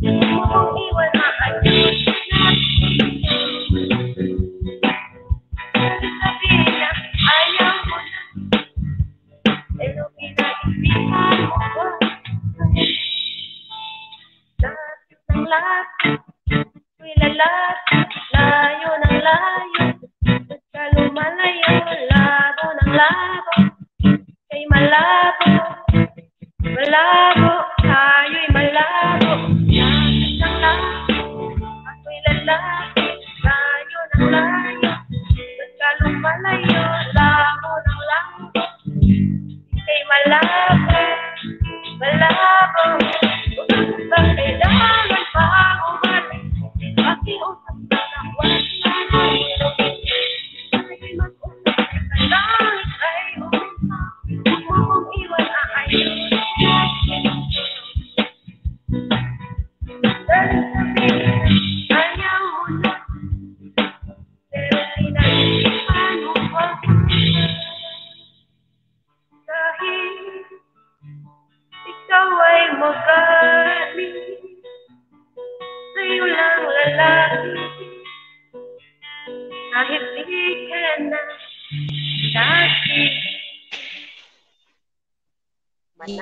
mukhang iwan ang ayun sabihin na ayaw mo na pero pinag-isipan mo ko lapit ng lapit ako'y lalapit layo ng layo basta lumalayo labo ng labo kay malabo malabo tayo'y malabo lapit ng lapit ako'y lalapit layo ng layo basta lumalayo labo ng labo kay malabo malabo ba kailangan pa umalik pakiusap na wala na ay mag-usap ay kalangit ay umisa huwag mo kong iwan ang ayun dahil sabihin ayaw mo na pero pinag-isipan mo ko dahil ikaw ay magaling sa'yo lang lalaki kahit di ka na dati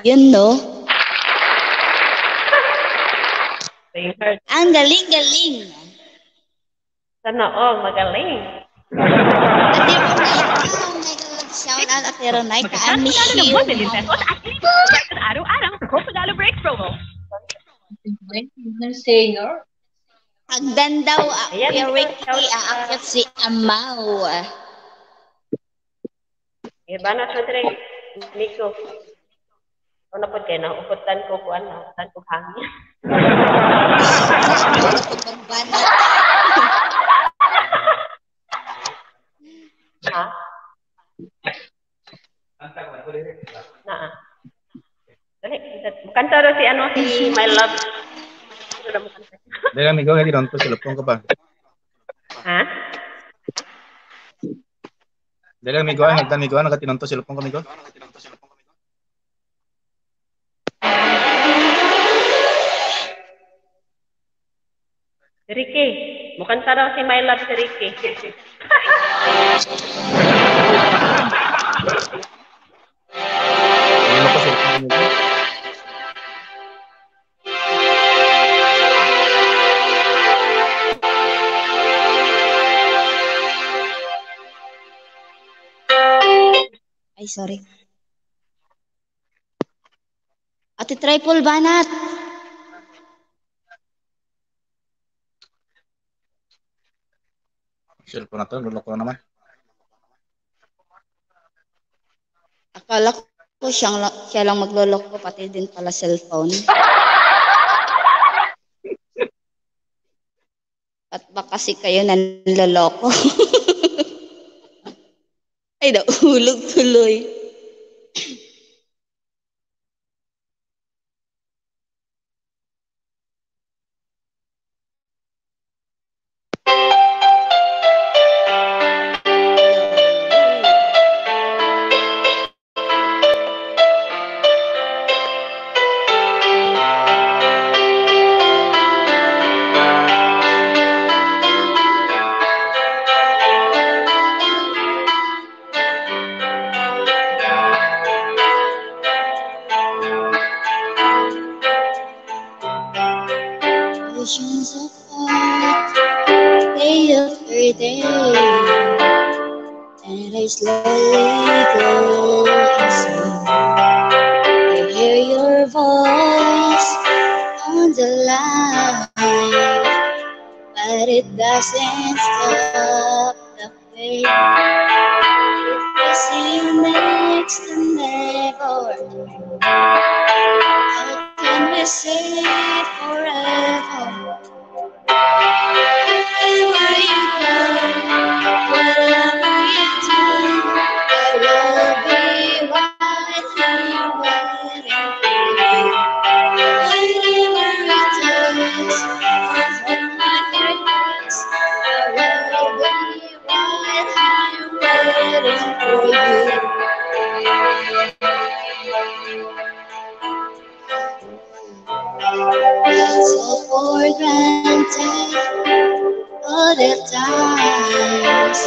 Yun, no? Sweetheart. Ang galing-galing. Sana all magaling. Ate Ronaita, mega shout out Ate Ronaita. I miss you. Araw-araw sa Copagalo Break promo. Senior. Hagdan daw, Ayan, Kuya Ricky, shout out. aakyat si Amaw. Iba na sa drink. Miko. Ano po kayo na? Uputan ko po ano? Uputan ko hangin. Pagbanat. Ha? Naa. Dali. Kanta rin si ano? Si My Love. Ano na mo kanta? Dahil amigo, hindi lang ito sa laptop ka ba? Ha? Dahil amigo, nagatinanto sa laptop ka, amigo. Si Ricky. Mukanta daw si My Love si Ricky. Ano pa sa laptop, amigo? Ay, sorry. Ate Triple Banat. Cellphone na to, luloko na naman. Akala ko siya lang magloloko, pati din pala cellphone. At ba kasi kayo nanloloko? Ay, nahulog tuloy. Visions apart, day after day, and I slowly go insane. I hear your voice on the line, but it doesn't stop the pain. If I see you next to never, how can we say forever? Wherever you go, whatever you do, I will be right here waiting for you. Whatever it takes, when my heart breaks, I will be right So for granted all the times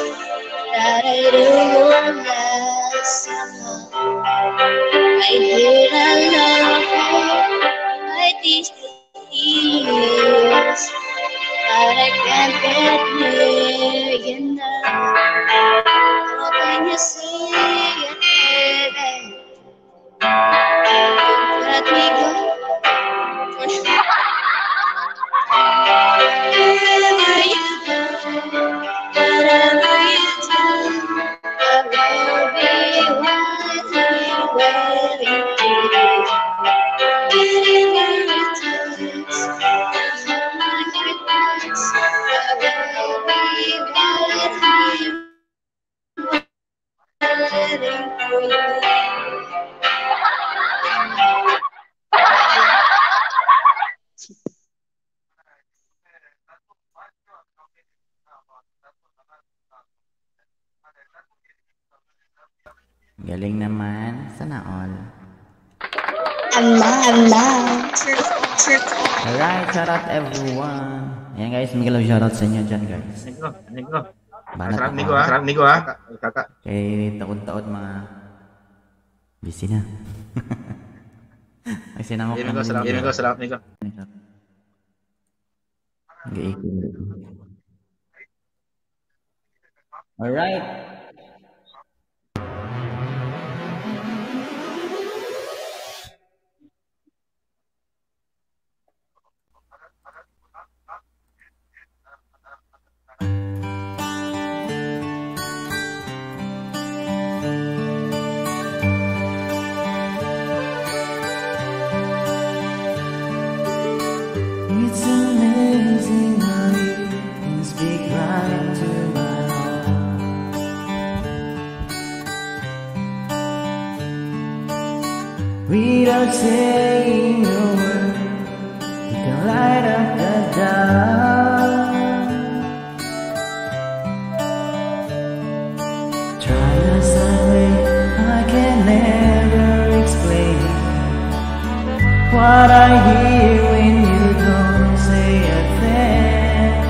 that I do your best. I hear and love you, I teach the tears, but I can't get near you now. How can you say it, baby? Let me go. Wherever you go, whatever you do, I will be right here waiting for you. Whenever it takes, all my heartbeats, I will be right here waiting for you. Galing naman. Sana all. Alright, shout out everyone. Ayan guys, may galaw shoutout sa inyo dyan guys. Nigo. Banat Sarap ako. Nigo ha. Kakak. Kay taon-taon mga busy na. Ay sinangok Nigo, salamat Nigo. Alright. It's amazing how you can speak right to my heart. Without saying a word, you can light up the dark. Try as I may, I can never explain what I hear when you don't say a thing.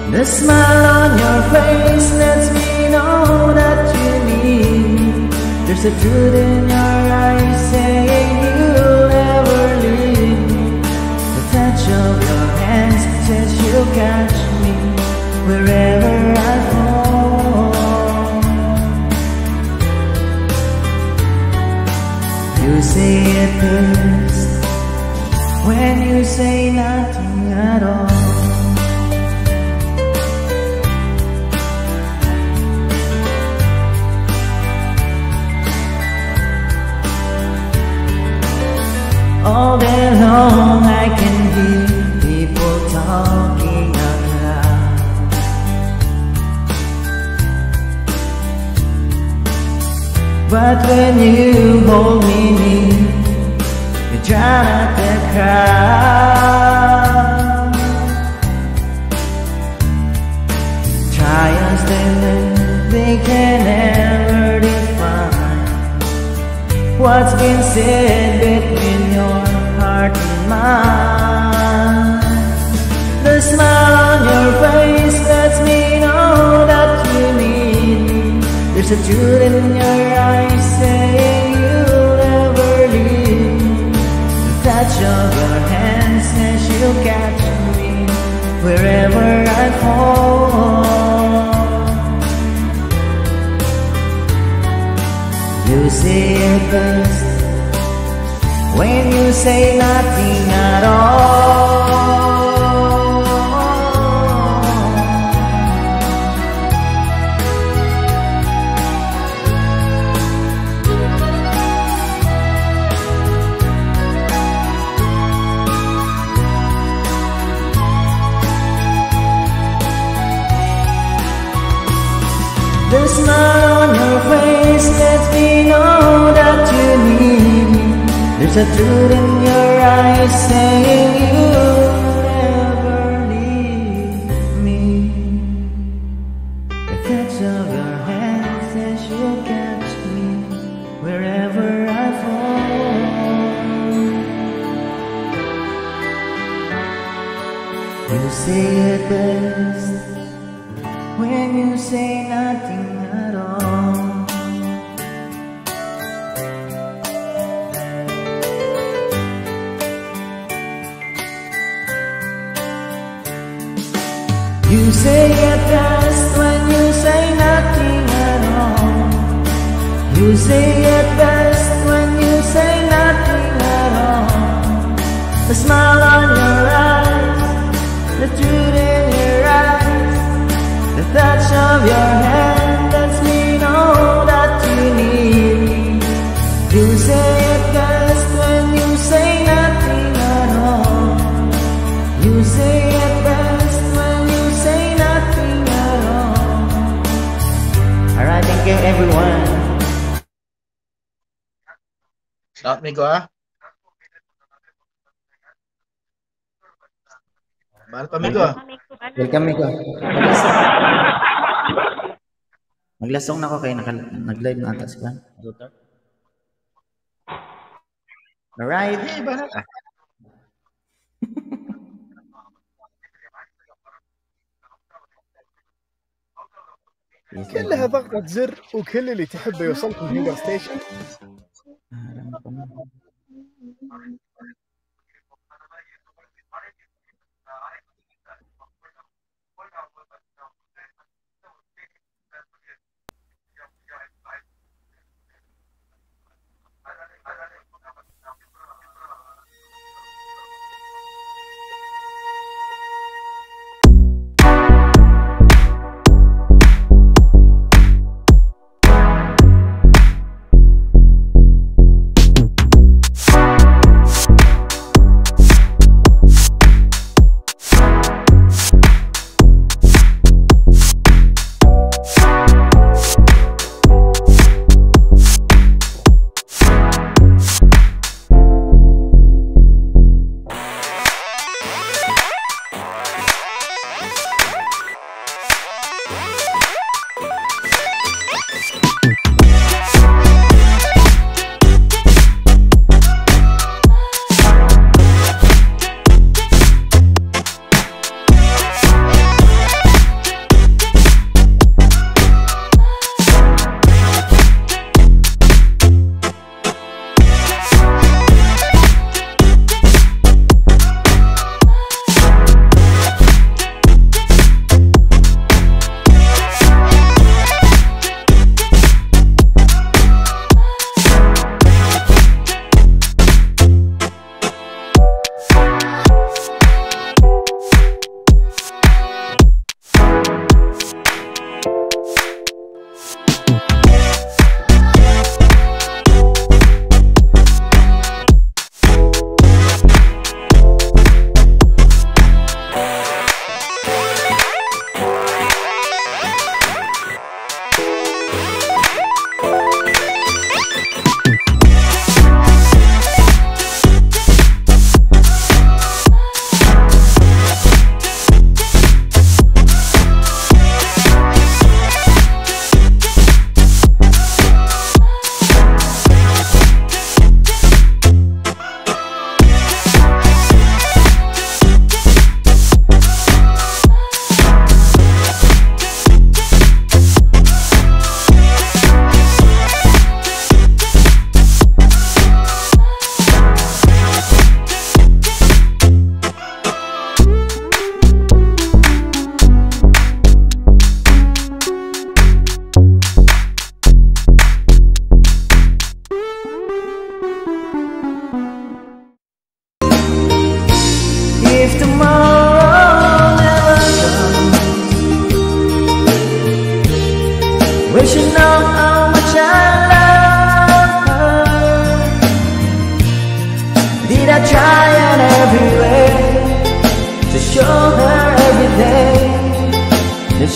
The smile on your face lets me know that you need me. There's a truth in your eyes saying you'll never leave me. The touch of your hands says you'll catch me wherever I fall. You say it best when you say nothing at all. All day long I can hear people talking out loud. But when you hold me near, you drown out the crowd. Trials they can never define what's been said between your heart and mine. The smile on your face lets me know that you need me. There's a truth in your eyes saying you'll never leave me. The touch of your hand says you'll catch me wherever I fall. You say it best when you say nothing at all. The smile on your face lets me know that you need me. There's a truth in your eyes saying you'll never leave me. You say it best when you say nothing at all. You say it best when you say nothing at all. You say it best when you say nothing at all. The smile on your eyes, the truth in your eyes, the touch of your hand lets me know that you need me. You say it best when you say nothing at all. You say it best when you say nothing at all. Alright, thank you everyone. Shout Migo ah. Mahal pa Migo ah. Welcome Migo. Maglasong na ako kayo, nag-live na ata sila. Alright. كلها ضغطة زر وكل اللي تحبه يوصلكم هيدر ستيشن.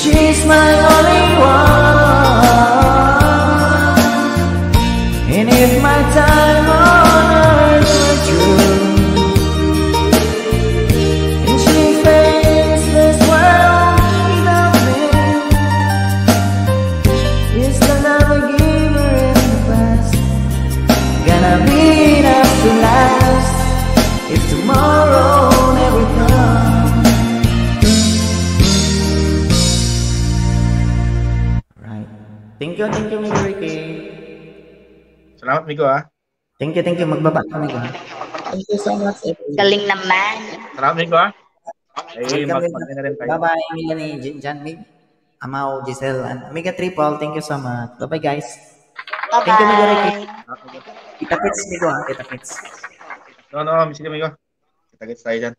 She's my only one, and if my time on earth were true, and she faced this world without me, is the love I gave her in the past gonna be enough to last if tomorrow never comes? Thank you, Migo Ricky. Salamat, Migo, ha. Thank you. Magbaba ka, Migo. Thank you so much, everyone. Galing naman. Salamat, Migo, ha. Ay, Welcome. mag-na rin tayo. Bye-bye, Melanie, Jinjan, Mig, Amao, Giselle, and Omega Triple. Thank you so much. Bye-bye, guys. Bye-bye. Thank you, Migo Ricky. Kita kits, Migo, ha? Kita kits. No, sige, Migo. Kita-kits tayo dyan.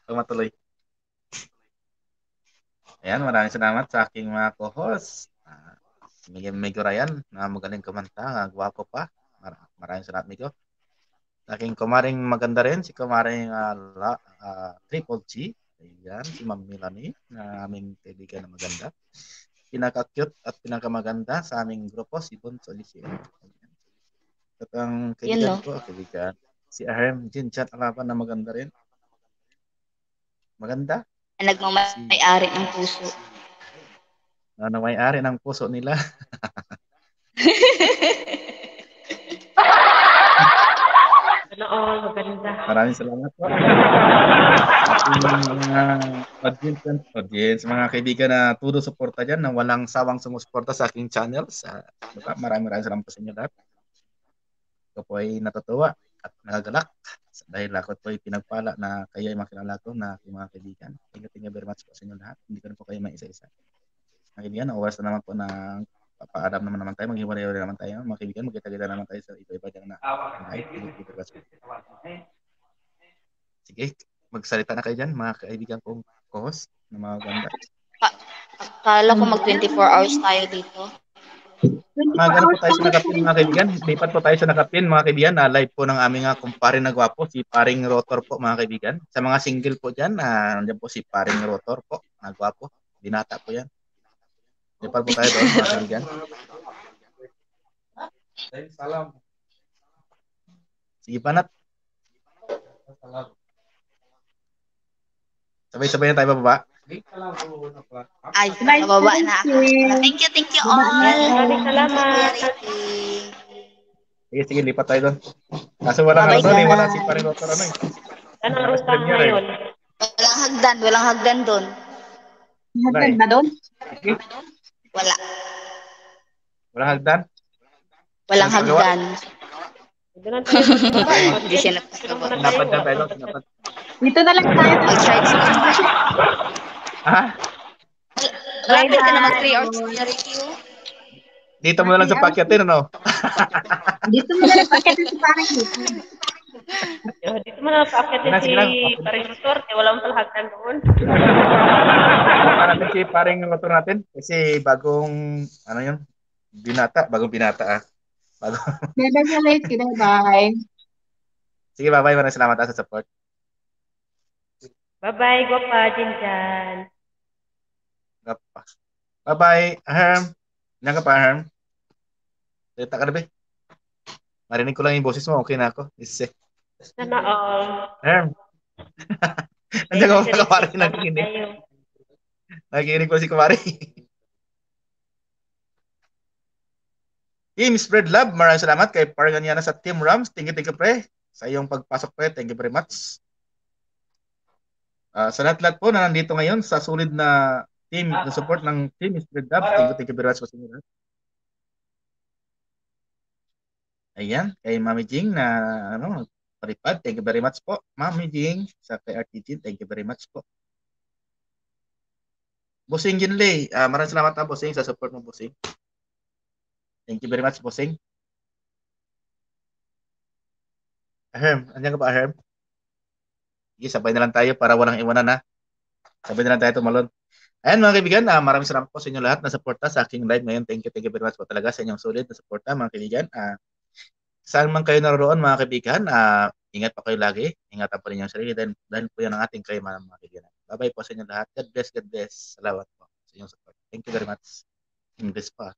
Huwag matuloy. Ayan, maraming salamat sa aking mga co-host. Migo Ryan, na magaling kumanta, gwapo pa. Maraming salamat, Migo. Sa aking kumaring maganda rin, si kumaring Triple G. Ayan, si Ma'am Melanie, na aming kaibigan na maganda. Pinaka-cute at pinaka-maganda sa aming grupo, si Bonso Alicia. At ang kaibigan ko, kaibigan, si Ahem Jinchat Alaban na maganda rin. Maganda. Nagmamay-ari ng puso. May-ari ng puso nila. Maganda. Maraming salamat po. Ating mga audience, mga kaibigan na tudo suporta dyan, na walang sawang sumusuporta sa aking channel. Maraming salamat sa inyo lahat. Ako po ay natutuwa at nagagalak dahil ako po ay pinagpala na kayo ay makilala ko na aking mga kaibigan. Thank you very much po sa inyo lahat. Hindi ko na po kayo maisa-isa. Mga kaibigan, oras na naman po na papaalam naman tayo, maghiwalay-walay naman tayo. Mga kaibigan, magkita-kita naman tayo sa iba-iba dyan na live. Sige, magsalita na kayo dyan, mga kaibigan kong co-host na mga ganda. Akala ko mag 24 hours tayo dito. Magano po tayo sa nakapin, mga kaibigan. Lipat po tayo sa nakapin, mga kaibigan. Live po ng aming kumpare na gwapo, si Paring Rotor po, mga kaibigan. Sa mga single po dyan, nandiyan po si Paring Rotor po, na gwapo. Binata po yan. Lipat po tayo doon, mga kaibigan. Salam. Sige, Panat. Sabay-sabay na tayo bababa. Ay, bababa na ako. Thank you all. Maraming salamat. Sige, lipat tayo doon. Kaso walang doon, wala si Paring Rotor eh. Anong utang ngayon? Walang hagdan doon. Hagdan na doon? Wala. Walang hagdan? Walang hagdan. Hindi siya Dapat na tayo. Dito na lang tayo. Mag-ride sa Ha? Malapit ka na mag 3 hours na review. Dito mo na lang sa pakyatin, ano? Dito mo na lang pakyatin si Paring dito. Dito mo na pakyatin si Paring Rotor. Walang palahagdan doon. Para natin si Paring Rotor natin. Kasi bagong, ano yun? Bagong binata. Bye-bye. Sige, bye-bye. Maraming salamat sa support. Bye-bye, Gopa, Jinjan. Bye-bye, Ahem. Nandiyan ka pa, Ahem. Salita ka na ba? Marinig ko lang yung boses mo. Okay na ako. Sana all. Ahem. Nandiyan ka pa, Kumari. Nakikinig ko si Kumari. Team Spread Love, maraming salamat kay Parganiana sa Team Rams. Thank you, pre. Sa iyong pagpasok, pre. Thank you very much. Sa lahat-lahat po na nandito ngayon sa sulit na team, na support ng Team Spread Love. Thank you very much po sa inyo. Ayan, kay Mami Jing na palipad. Thank you very much po. Mami Jing, sa kay RTG, thank you very much po. Bossing Jinley, maraming salamat na Bossing sa support mo, Bossing. Thank you very much, Bossing. Ahem, andiyan ka ba, Ahem? Sige, sabay na lang tayo para walang iwanan, ha? Sabay na lang tayo tumalon. Ayan, mga kaibigan, maraming salamat po sa inyo lahat na suporta sa aking live ngayon. Thank you very much po talaga sa inyong solid na suporta, mga kaibigan. Saan man kayo naroon, mga kaibigan, ingat pa kayo lagi. Ingatan pa rin yung sarili dahil po yan ang ating kaibigan, mga kaibigan. Bye-bye po sa inyo lahat. God bless. Salamat po sa inyong support. Thank you very much. English pa.